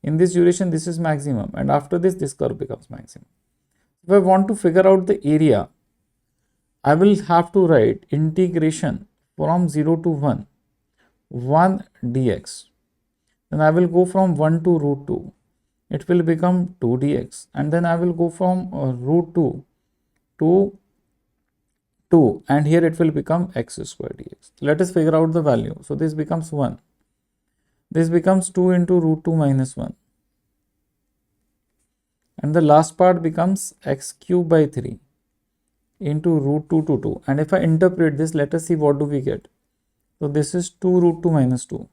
In this duration this is maximum, and after this curve becomes maximum. If I want to figure out the area, I will have to write integration from 0 to 1 dx. Then I will go from 1 to root 2. It will become 2 dx, and then I will go from root 2 to 2, and here it will become x square dx. Let us figure out the value. So this becomes 1. This becomes 2 into root 2 minus 1. And the last part becomes x cube by 3 into root 2 to 2. And if I interpret this, let us see what do we get. So this is 2 root 2 minus 2.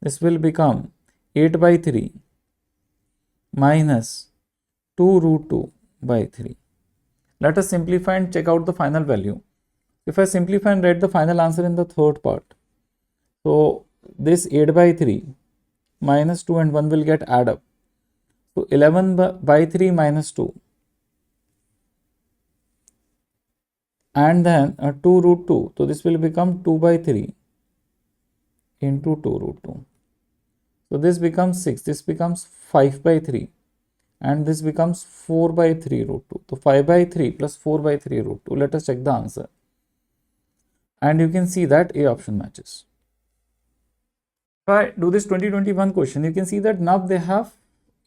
This will become 8 by 3 minus 2 root 2 by 3. Let us simplify and check out the final value. If I simplify and write the final answer in the third part, so this 8 by 3 minus 2 and 1 will get add up. So 11 by 3 minus 2. And then 2 root 2. So this will become 2 by 3 into 2 root 2. So this becomes 6. This becomes 5 by 3. And this becomes 4 by 3 root 2. So 5 by 3 plus 4 by 3 root 2. Let us check the answer. And you can see that A option matches. If I do this 2021 question, you can see that now they have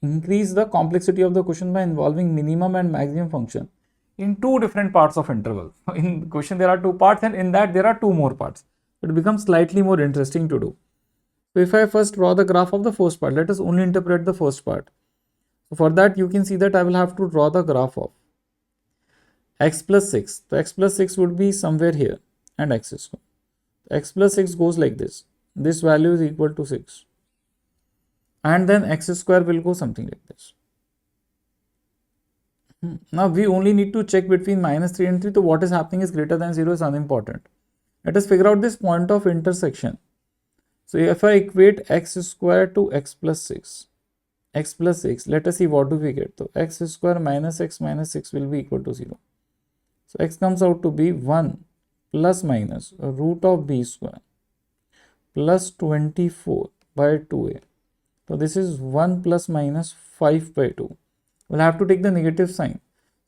increased the complexity of the question by involving minimum and maximum function in two different parts of interval. In the question there are two parts, and in that there are two more parts. It becomes slightly more interesting to do. So if I first draw the graph of the first part, let us only interpret the first part. So for that you can see that I will have to draw the graph of x plus 6. So x plus 6 would be somewhere here, and x square. X plus 6 goes like this. This value is equal to 6. And then x square will go something like this. Now we only need to check between minus 3 and 3. So what is happening is greater than 0 is unimportant. Let us figure out this point of intersection. So if I equate x square to x plus 6, let us see what do we get. So x square minus x minus 6 will be equal to 0. So x comes out to be 1 plus minus root of b square plus 24 by 2a. So this is 1 plus minus 5 by 2. We'll have to take the negative sign.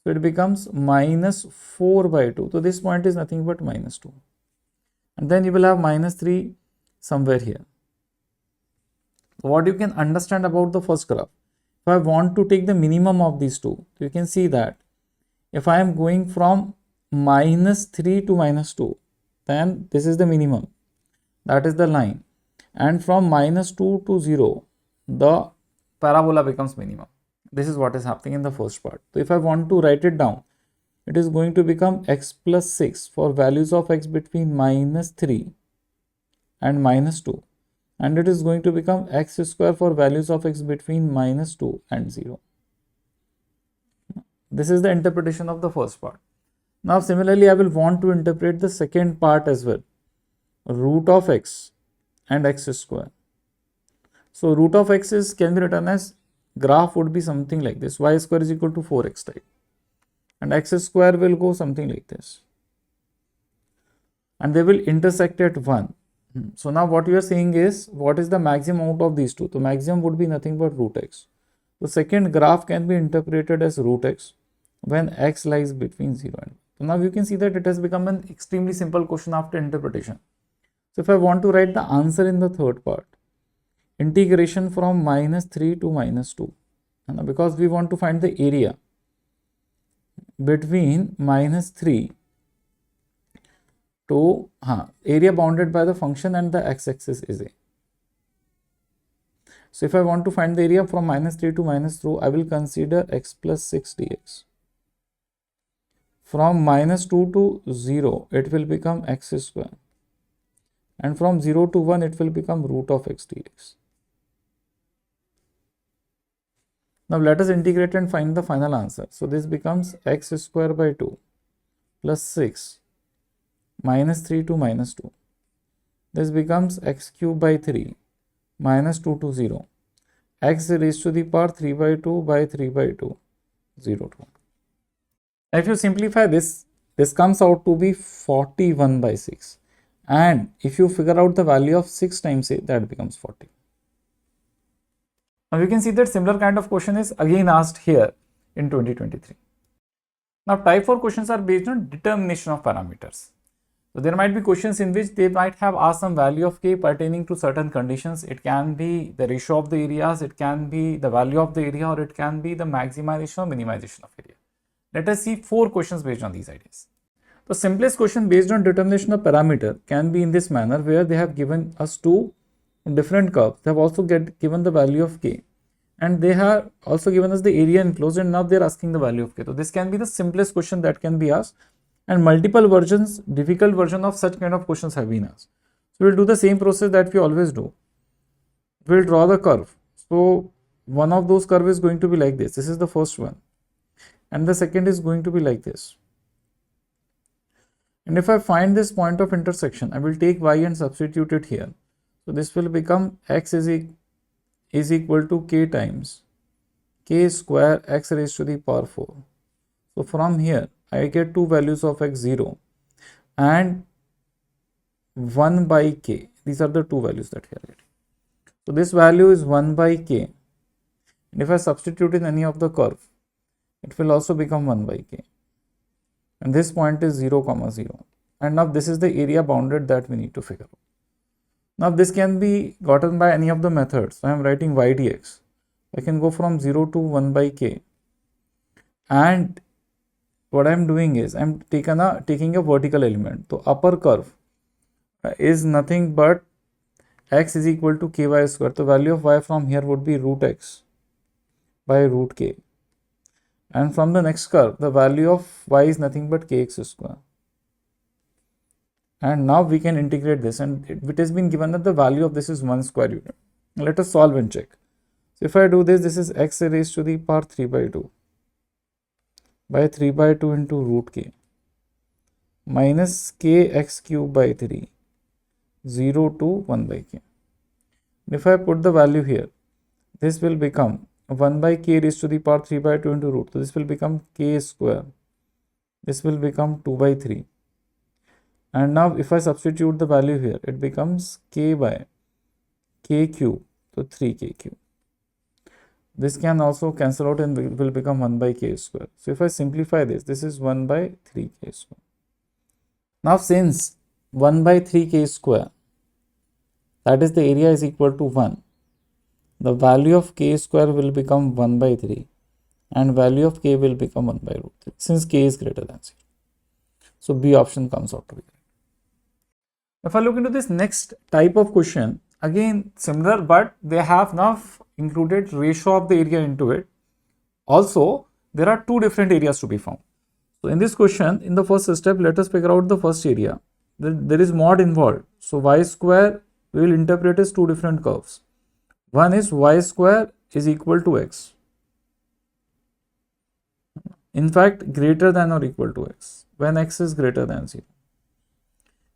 So it becomes minus 4 by 2. So this point is nothing but minus 2. And then you will have minus 3 somewhere here. What you can understand about the first graph, if I want to take the minimum of these two, you can see that if I am going from minus 3 to minus 2, then this is the minimum. That is the line. And from minus 2 to 0, the parabola becomes minimum. This is what is happening in the first part. So if I want to write it down, it is going to become x plus 6 for values of x between minus 3 and minus 2. And it is going to become x square for values of x between minus 2 and 0. This is the interpretation of the first part. Now similarly, I will want to interpret the second part as well. Root of x and x square. So root of x can be written as graph would be something like this. Y square is equal to 4x type. And x square will go something like this. And they will intersect at 1. So now what you are saying is, what is the maximum out of these two? The maximum would be nothing but root x. The second graph can be interpreted as root x when x lies between 0 and 1. So now you can see that it has become an extremely simple question after interpretation. So if I want to write the answer in the third part, integration from minus 3 to minus 2. And because we want to find the area between minus 3 to area bounded by the function and the x-axis is a. So if I want to find the area from minus 3 to minus 2, I will consider x plus 6 dx. From minus 2 to 0, it will become x square. And from 0 to 1, it will become root of x dx. Now let us integrate and find the final answer. So this becomes x square by 2 plus 6 minus 3 to minus 2. This becomes x cube by 3 minus 2 to 0. X raised to the power 3 by 2 by 3 by 2, 0 to 1. If you simplify this, this comes out to be 41 by 6. And if you figure out the value of 6 times a, that becomes 40. Now you can see that similar kind of question is again asked here in 2023. Now type 4 questions are based on determination of parameters. So there might be questions in which they might have asked some value of k pertaining to certain conditions. It can be the ratio of the areas, it can be the value of the area, or it can be the maximization or minimization of area. Let us see 4 questions based on these ideas. The simplest question based on determination of parameter can be in this manner, where they have given us 2 different curves. They have also given the value of k, and they have also given us the area enclosed, and now they are asking the value of k. So this can be the simplest question that can be asked, and multiple versions, difficult version of such kind of questions have been asked. So we'll do the same process that we always do. We'll draw the curve. So one of those curve is going to be like this. This is the first one, and the second is going to be like this. And if I find this point of intersection, I will take y and substitute it here. So this will become x is equal to k times k square x raised to the power 4. So from here I get two values of x, 0 and 1 by k. These are the two values that we are getting. So this value is 1 by k, and if I substitute in any of the curve, it will also become 1 by k. And this point is 0, 0. And now this is the area bounded that we need to figure out. Now this can be gotten by any of the methods. So I am writing y dx. I can go from 0 to 1 by k. And what I am doing is I am taking a vertical element. So upper curve is nothing but x is equal to ky square. The value of y from here would be root x by root k. And from the next curve, the value of y is nothing but kx square. And now we can integrate this, and it has been given that the value of this is 1 square unit. Let us solve and check. So if I do this, this is x raised to the power 3 by 2 by 3 by 2 into root k minus kx cube by 3, 0 to 1 by k. If I put the value here, this will become 1 by k raised to the power 3 by 2 into root. So this will become k square. This will become 2 by 3. And now if I substitute the value here, it becomes k by k cube. So 3k cube. This can also cancel out and will become 1 by k square. So if I simplify this, this is 1 by 3k square. Now since 1 by 3k square, that is the area is equal to 1, the value of k square will become 1 by 3 and value of k will become 1 by root 3 since k is greater than 0. So B option comes out to be. If I look into this next type of question, again similar, but they have now included ratio of the area into it. Also, there are two different areas to be found. So in this question, in the first step, let us figure out the first area. There is mod involved. So y square we will interpret as two different curves. One is y square is equal to x. In fact, greater than or equal to x when x is greater than 0.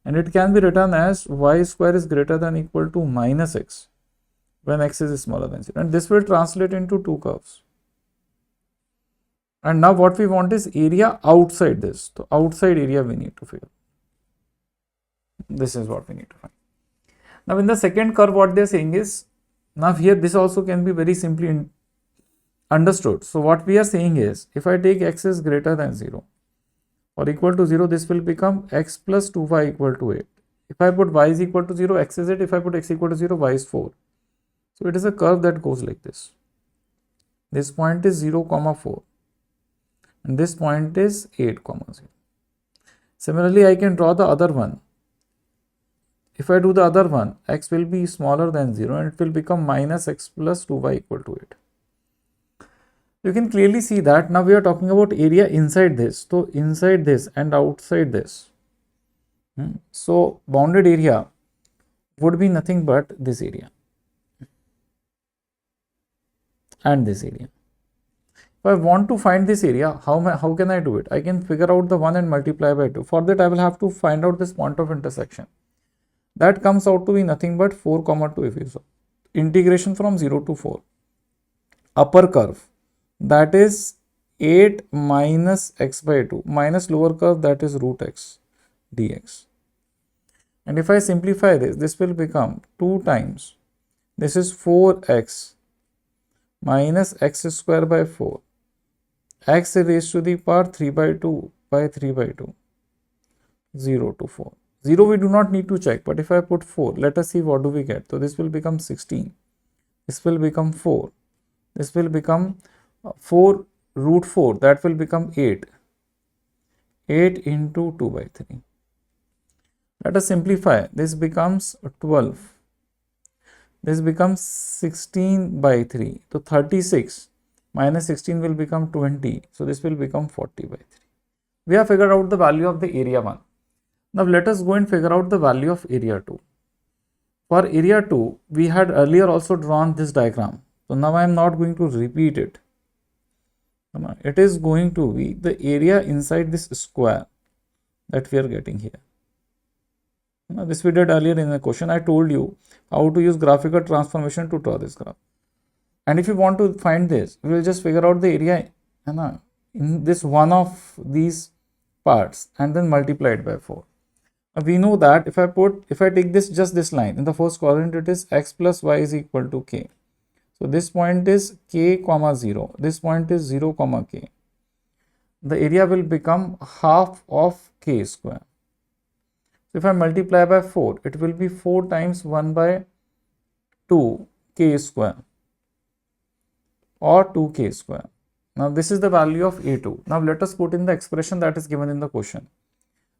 And it can be written as y square is greater than or equal to minus x when x is smaller than 0. And this will translate into two curves. And now what we want is area outside this. So outside area we need to figure. This is what we need to find. Now in the second curve, what they are saying is, now here this also can be very simply understood. So what we are saying is, if I take x is greater than 0 or equal to 0, this will become x plus 2y equal to 8. If I put y is equal to 0, x is 8. If I put x equal to 0, y is 4. So it is a curve that goes like this. This point is 0, 4. And this point is 8, 0. Similarly, I can draw the other one. If I do the other one, x will be smaller than 0 and it will become minus x plus 2y equal to 8. You can clearly see that now we are talking about area inside this. So inside this and outside this. So bounded area would be nothing but this area and this area. I want to find this area, how can I do it? I can figure out the 1 and multiply by 2. For that, I will have to find out this point of intersection. That comes out to be nothing but 4, 2 if you saw. Integration from 0 to 4. Upper curve, that is 8 minus x by 2, minus lower curve, that is root x dx. And if I simplify this, this will become 2 times, this is 4x minus x square by 4, x raised to the power 3 by 2 by 3 by 2, 0 to 4. 0 we do not need to check, but if I put 4, let us see what do we get. So this will become 16, this will become 4, this will become 4 root 4, that will become 8, 8 into 2 by 3. Let us simplify, this becomes 12, this becomes 16 by 3, so 36 minus 16 will become 20, so this will become 40 by 3. We have figured out the value of the area 1. Now let us go and figure out the value of area 2. For area 2, we had earlier also drawn this diagram. So now I am not going to repeat it. It is going to be the area inside this square that we are getting here. Now this we did earlier in the question. I told you how to use graphical transformation to draw this graph. And if you want to find this, we will just figure out the area in this one of these parts and then multiply it by 4. We know that if I take this, just this line, in the first quadrant it is x plus y is equal to k. So this point is k comma 0, this point is 0 comma k. The area will become half of k square. So if I multiply by 4, it will be 4 times 1 by 2 k square or 2k square. Now this is the value of A2. Now let us put in the expression that is given in the question.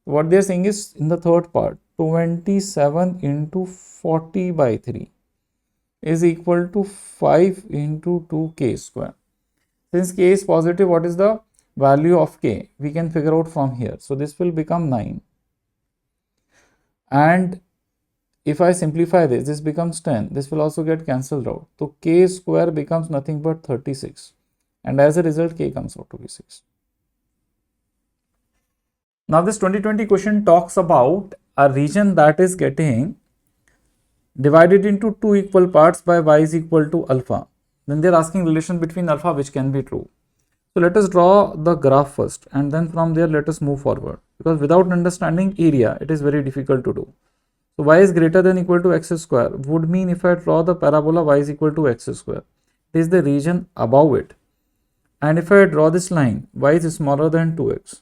What they are saying is, in the third part, 27 into 40 by 3 is equal to 5 into 2k square. Since k is positive, what is the value of k? We can figure out from here. So this will become 9. And if I simplify this, this becomes 10. This will also get cancelled out. So k square becomes nothing but 36. And as a result, k comes out to be 6. Now this 2020 question talks about a region that is getting divided into 2 equal parts by y is equal to alpha. Then they are asking relation between alpha, which can be true. So let us draw the graph first, and then from there let us move forward, because without understanding area, it is very difficult to do. So y is greater than equal to x square would mean if I draw the parabola y is equal to x square, it is the region above it. And if I draw this line, y is smaller than 2x.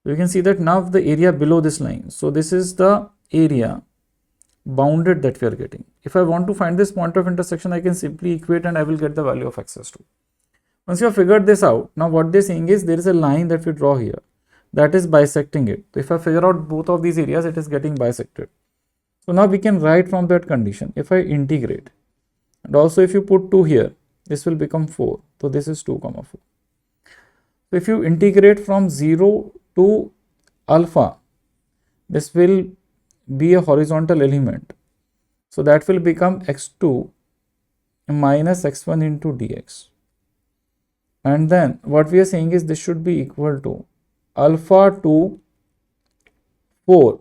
You can see that now the area below this line. So this is the area bounded that we are getting. If I want to find this point of intersection, I can simply equate and I will get the value of x2. Once you have figured this out, now what they're saying is there is a line that we draw here that is bisecting it. So if I figure out both of these areas, it is getting bisected. So now we can write from that condition. If I integrate, and also if you put 2 here, this will become 4. So this is 2 comma 4. So if you integrate from 0 to alpha, this will be a horizontal element. So that will become x2 minus x1 into dx. And then what we are saying is this should be equal to alpha to 4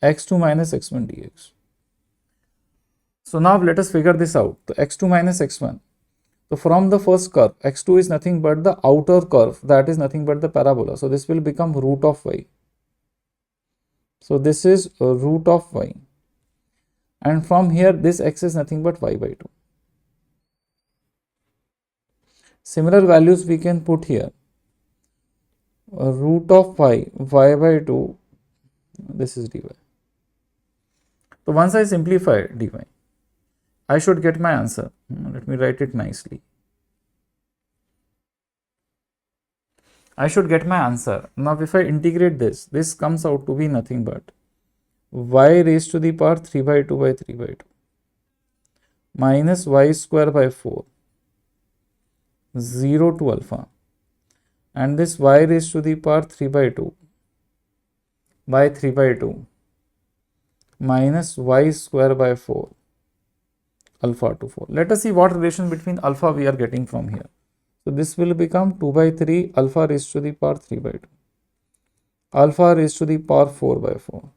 x2 minus x1 dx. So now let us figure this out. So x2 minus x1. So from the first curve, x2 is nothing but the outer curve, that is nothing but the parabola. So this will become root of y. So this is root of y. And from here, this x is nothing but y by 2. Similar values we can put here. Root of y, y by 2, this is dy. So once I simplify dy, I should get my answer. Let me write it nicely. I should get my answer. Now if I integrate this, this comes out to be nothing but y raised to the power 3 by 2 by 3 by 2 minus y square by 4, 0 to alpha, and this y raised to the power 3 by 2 by 3 by 2 minus y square by 4, alpha to 4. Let us see what relation between alpha we are getting from here. So this will become 2 by 3 alpha raised to the power 3 by 2. Alpha raised to the power 4 by 4.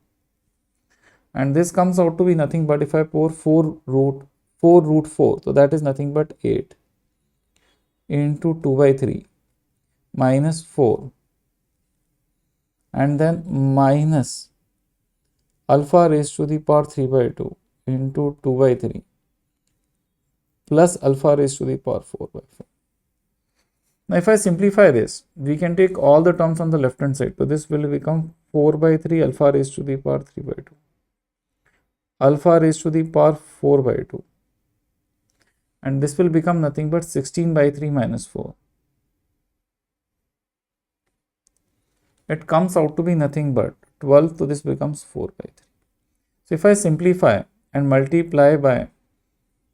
And this comes out to be nothing but if I pour 4 root 4, so that is nothing but 8 into 2 by 3 minus 4 and then minus alpha raised to the power 3 by 2 into 2 by 3 plus alpha raised to the power 4 by 4. Now if I simplify this, we can take all the terms on the left hand side. So this will become 4 by 3 alpha raised to the power 3 by 2. Alpha raised to the power 4 by 2. And this will become nothing but 16 by 3 minus 4. It comes out to be nothing but 12, so this becomes 4 by 3. So if I simplify and multiply by,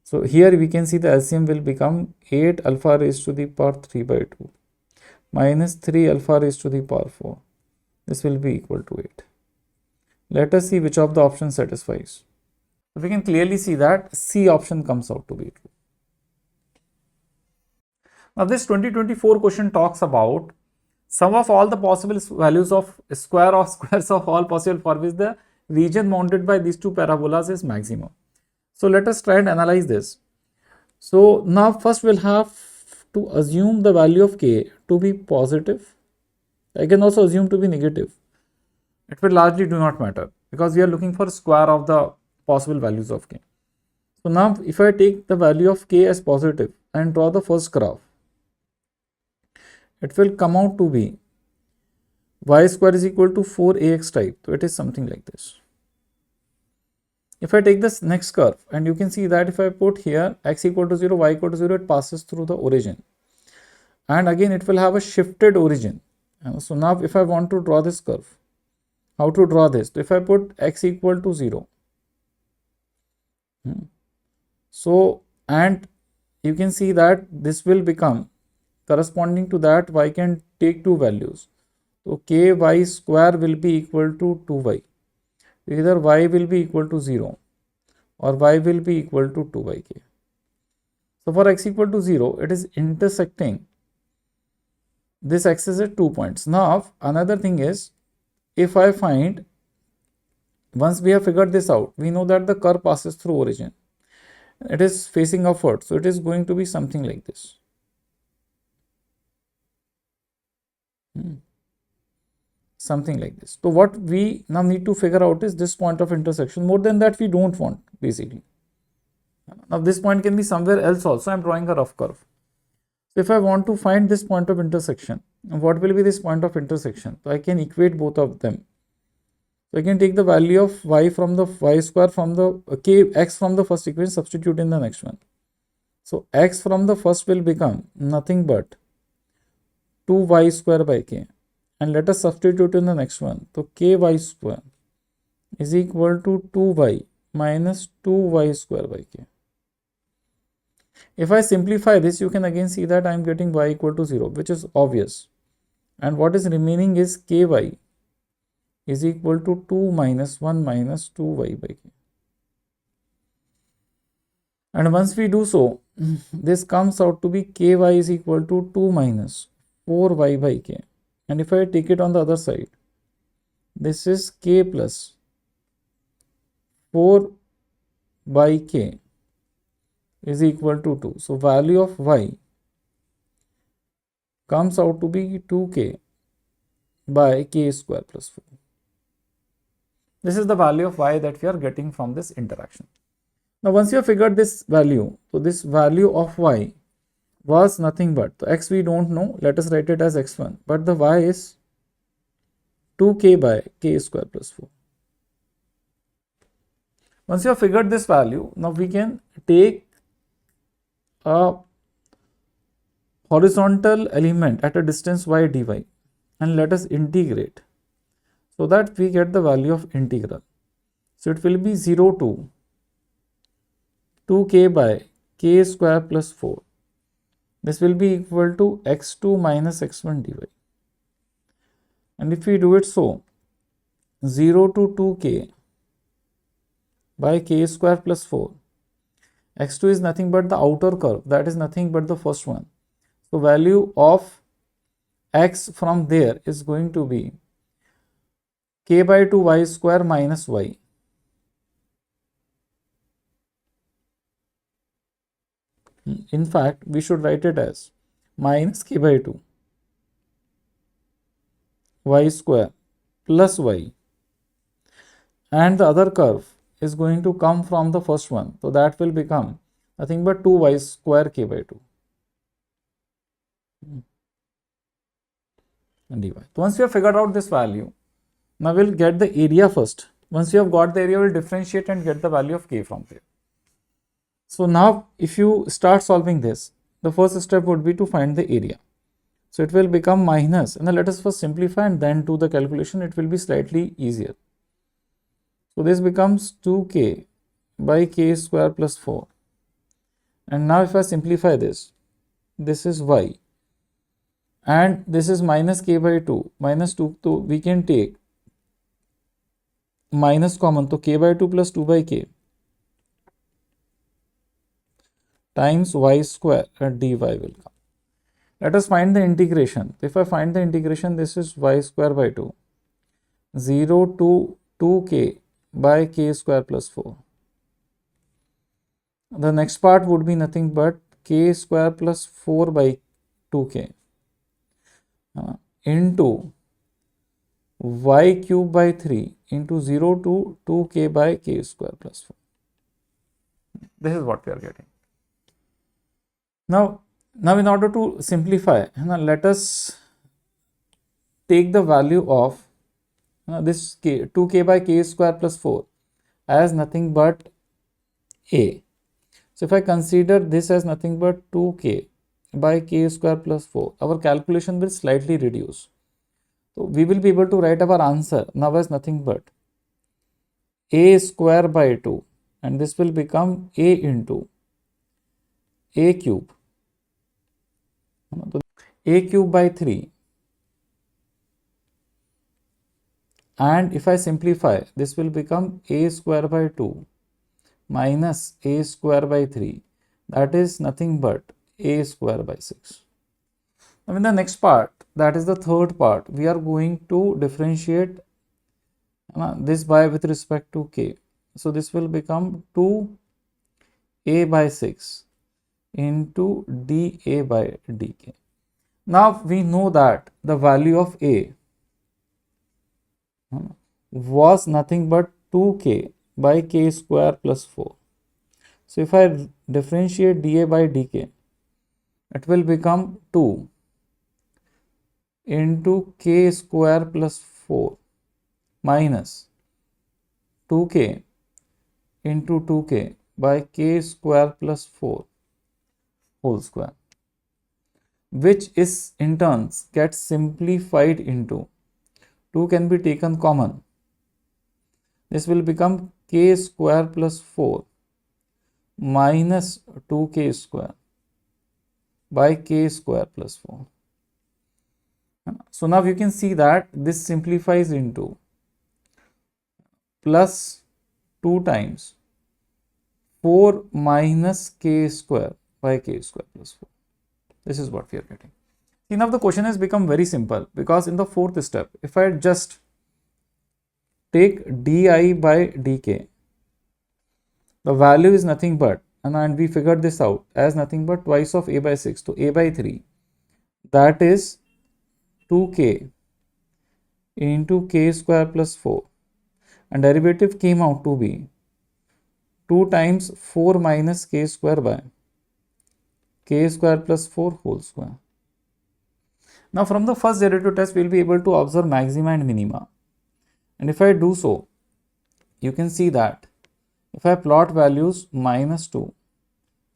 so here we can see the LCM will become 8 alpha raised to the power 3 by 2 minus 3 alpha raised to the power 4. This will be equal to 8. Let us see which of the options satisfies. We can clearly see that C option comes out to be true. Now this 2024 question talks about sum of all the possible values of square of squares of all possible for which the region bounded by these two parabolas is maximum. So let us try and analyze this. So now first we'll have to assume the value of k to be positive. I can also assume to be negative. It will largely do not matter because we are looking for square of the possible values of k. So now if I take the value of k as positive and draw the first graph, it will come out to be y square is equal to 4ax type. So it is something like this. If I take this next curve, and you can see that if I put here x equal to 0, y equal to 0, it passes through the origin. And again, it will have a shifted origin. So now if I want to draw this curve, how to draw this? If I put x equal to 0. So, and you can see that this will become corresponding to that y can take two values. So ky square will be equal to 2y. Either y will be equal to 0 or y will be equal to 2 by k. So for x equal to 0, it is intersecting this axis at 2 points. Now another thing is, if I find, once we have figured this out, we know that the curve passes through origin. It is facing upward, so it is going to be something like this. Something like this. So what we now need to figure out is this point of intersection. More than that, we don't want, basically. Now this point can be somewhere else also. I am drawing a rough curve. So if I want to find this point of intersection, what will be this point of intersection? So I can equate both of them. So I can take the value of y from the y square from the x from the first equation, substitute in the next one. So x from the first will become nothing but 2y square by k. And let us substitute in the next one. So ky square is equal to 2y minus 2y square by k. If I simplify this, you can again see that I am getting y equal to 0, which is obvious. And what is remaining is ky is equal to 2 minus 1 minus 2y by k. And once we do so, this comes out to be ky is equal to 2 minus 4y by k. And if I take it on the other side, this is k plus 4 by k is equal to 2. So value of y comes out to be 2k by k square plus 4. This is the value of y that we are getting from this interaction. Now once you have figured this value, so this value of y was nothing but, the x we don't know, let us write it as x1, but the y is 2k by k square plus 4. Once you have figured this value, now we can take a horizontal element at a distance y dy and let us integrate, so that we get the value of integral. So it will be 0 to 2k by k square plus 4. This will be equal to x2 minus x1 dy. And if we do it so, 0 to 2k by k square plus 4 x2 is nothing but the outer curve, that is nothing but the first one. So value of x from there is going to be k by 2 y square minus y. In fact, we should write it as minus k by 2 y square plus y, and the other curve is going to come from the first one, so that will become nothing but 2y square k by 2 and dy. So once we have figured out this value, now we'll get the area first. Once you have got the area, we'll differentiate and get the value of k from there. So now if you start solving this, the first step would be to find the area. So it will become minus, and then let us first simplify and then do the calculation. It will be slightly easier. So this becomes 2k by k square plus 4. And now if I simplify this, this is y. And this is minus k by 2, minus 2, so we can take minus common, so k by 2 plus 2 by k times y square and dy will come. Let us find the integration. If I find the integration, this is y square by 2, 0 to 2k by k square plus 4. The next part would be nothing but k square plus 4 by 2k into y cube by 3 into 0 to 2k by k square plus 4. This is what we are getting. Now in order to simplify, let us take the value of this k, 2k by k square plus 4 as nothing but a. So if I consider this as nothing but 2k by k square plus 4, our calculation will slightly reduce. So we will be able to write our answer now as nothing but a square by 2, and this will become a into a cube, a cube by 3, and if I simplify, this will become a square by 2 minus a square by 3, that is nothing but a square by 6. Now in the next part, that is the third part, we are going to differentiate this by with respect to k. So this will become 2a by 6 into dA by dk. Now we know that the value of a was nothing but 2k by k square plus 4. So if I differentiate dA by dk, it will become 2 into k square plus 4 minus 2k into 2k by k square plus 4 whole square, which is in turns gets simplified into 2 can be taken common. This will become k square plus 4 minus 2k square by k square plus 4. So now you can see that this simplifies into plus 2 times 4 minus k square by k square plus 4. This is what we are getting. See, now the question has become very simple, because in the fourth step, if I just take di by dk, the value is nothing but, and we figured this out as nothing but twice of a by 6, so a by 3, that is 2k into k square plus 4, and derivative came out to be 2 times 4 minus k square by k square plus 4 whole square. Now from the first derivative test, we will be able to observe maxima and minima, and if I do so, you can see that if I plot values minus 2,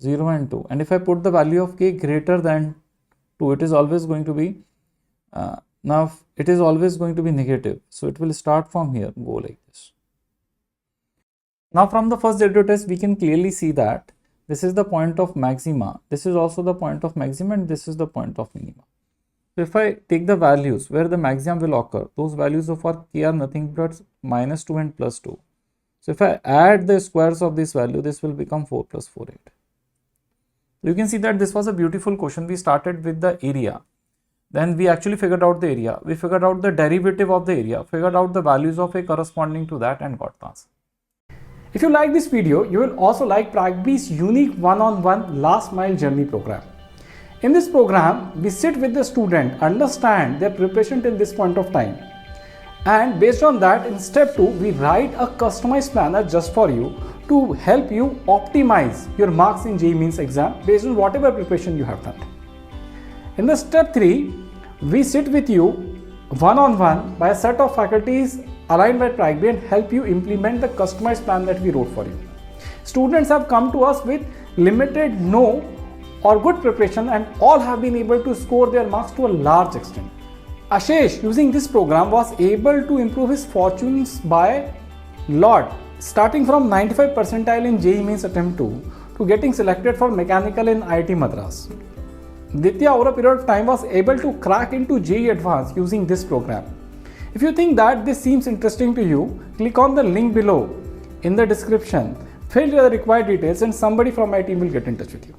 0 and 2, and if I put the value of k greater than 2, it is always going to be now it is always going to be negative, so it will start from here, go like this. Now from the first derivative test, we can clearly see that this is the point of maxima, this is also the point of maxima, and this is the point of minima. So if I take the values where the maximum will occur, those values of our k are nothing but minus 2 and plus 2. So if I add the squares of this value, this will become 4 plus 4, 8. You can see that this was a beautiful question. We started with the area. Then we actually figured out the area. We figured out the derivative of the area, figured out the values of A corresponding to that, and got the answer. If you like this video, you will also like PracBee's unique one-on-one last mile journey program. In this program, we sit with the student, understand their preparation till this point of time. And based on that, in step 2, we write a customized planner just for you to help you optimize your marks in JEE Mains exam based on whatever preparation you have done. In the step 3, we sit with you one-on-one by a set of faculties aligned by PracBee and help you implement the customized plan that we wrote for you. Students have come to us with limited, no or good preparation and all have been able to score their marks to a large extent. Ashish, using this program, was able to improve his fortunes by lot, starting from 95 percentile in JEE Mains attempt 2 to getting selected for mechanical in IIT Madras. Ditya, over a period of time, was able to crack into JEE Advanced using this program. If you think that this seems interesting to you, click on the link below in the description, fill the required details and somebody from my team will get in touch with you.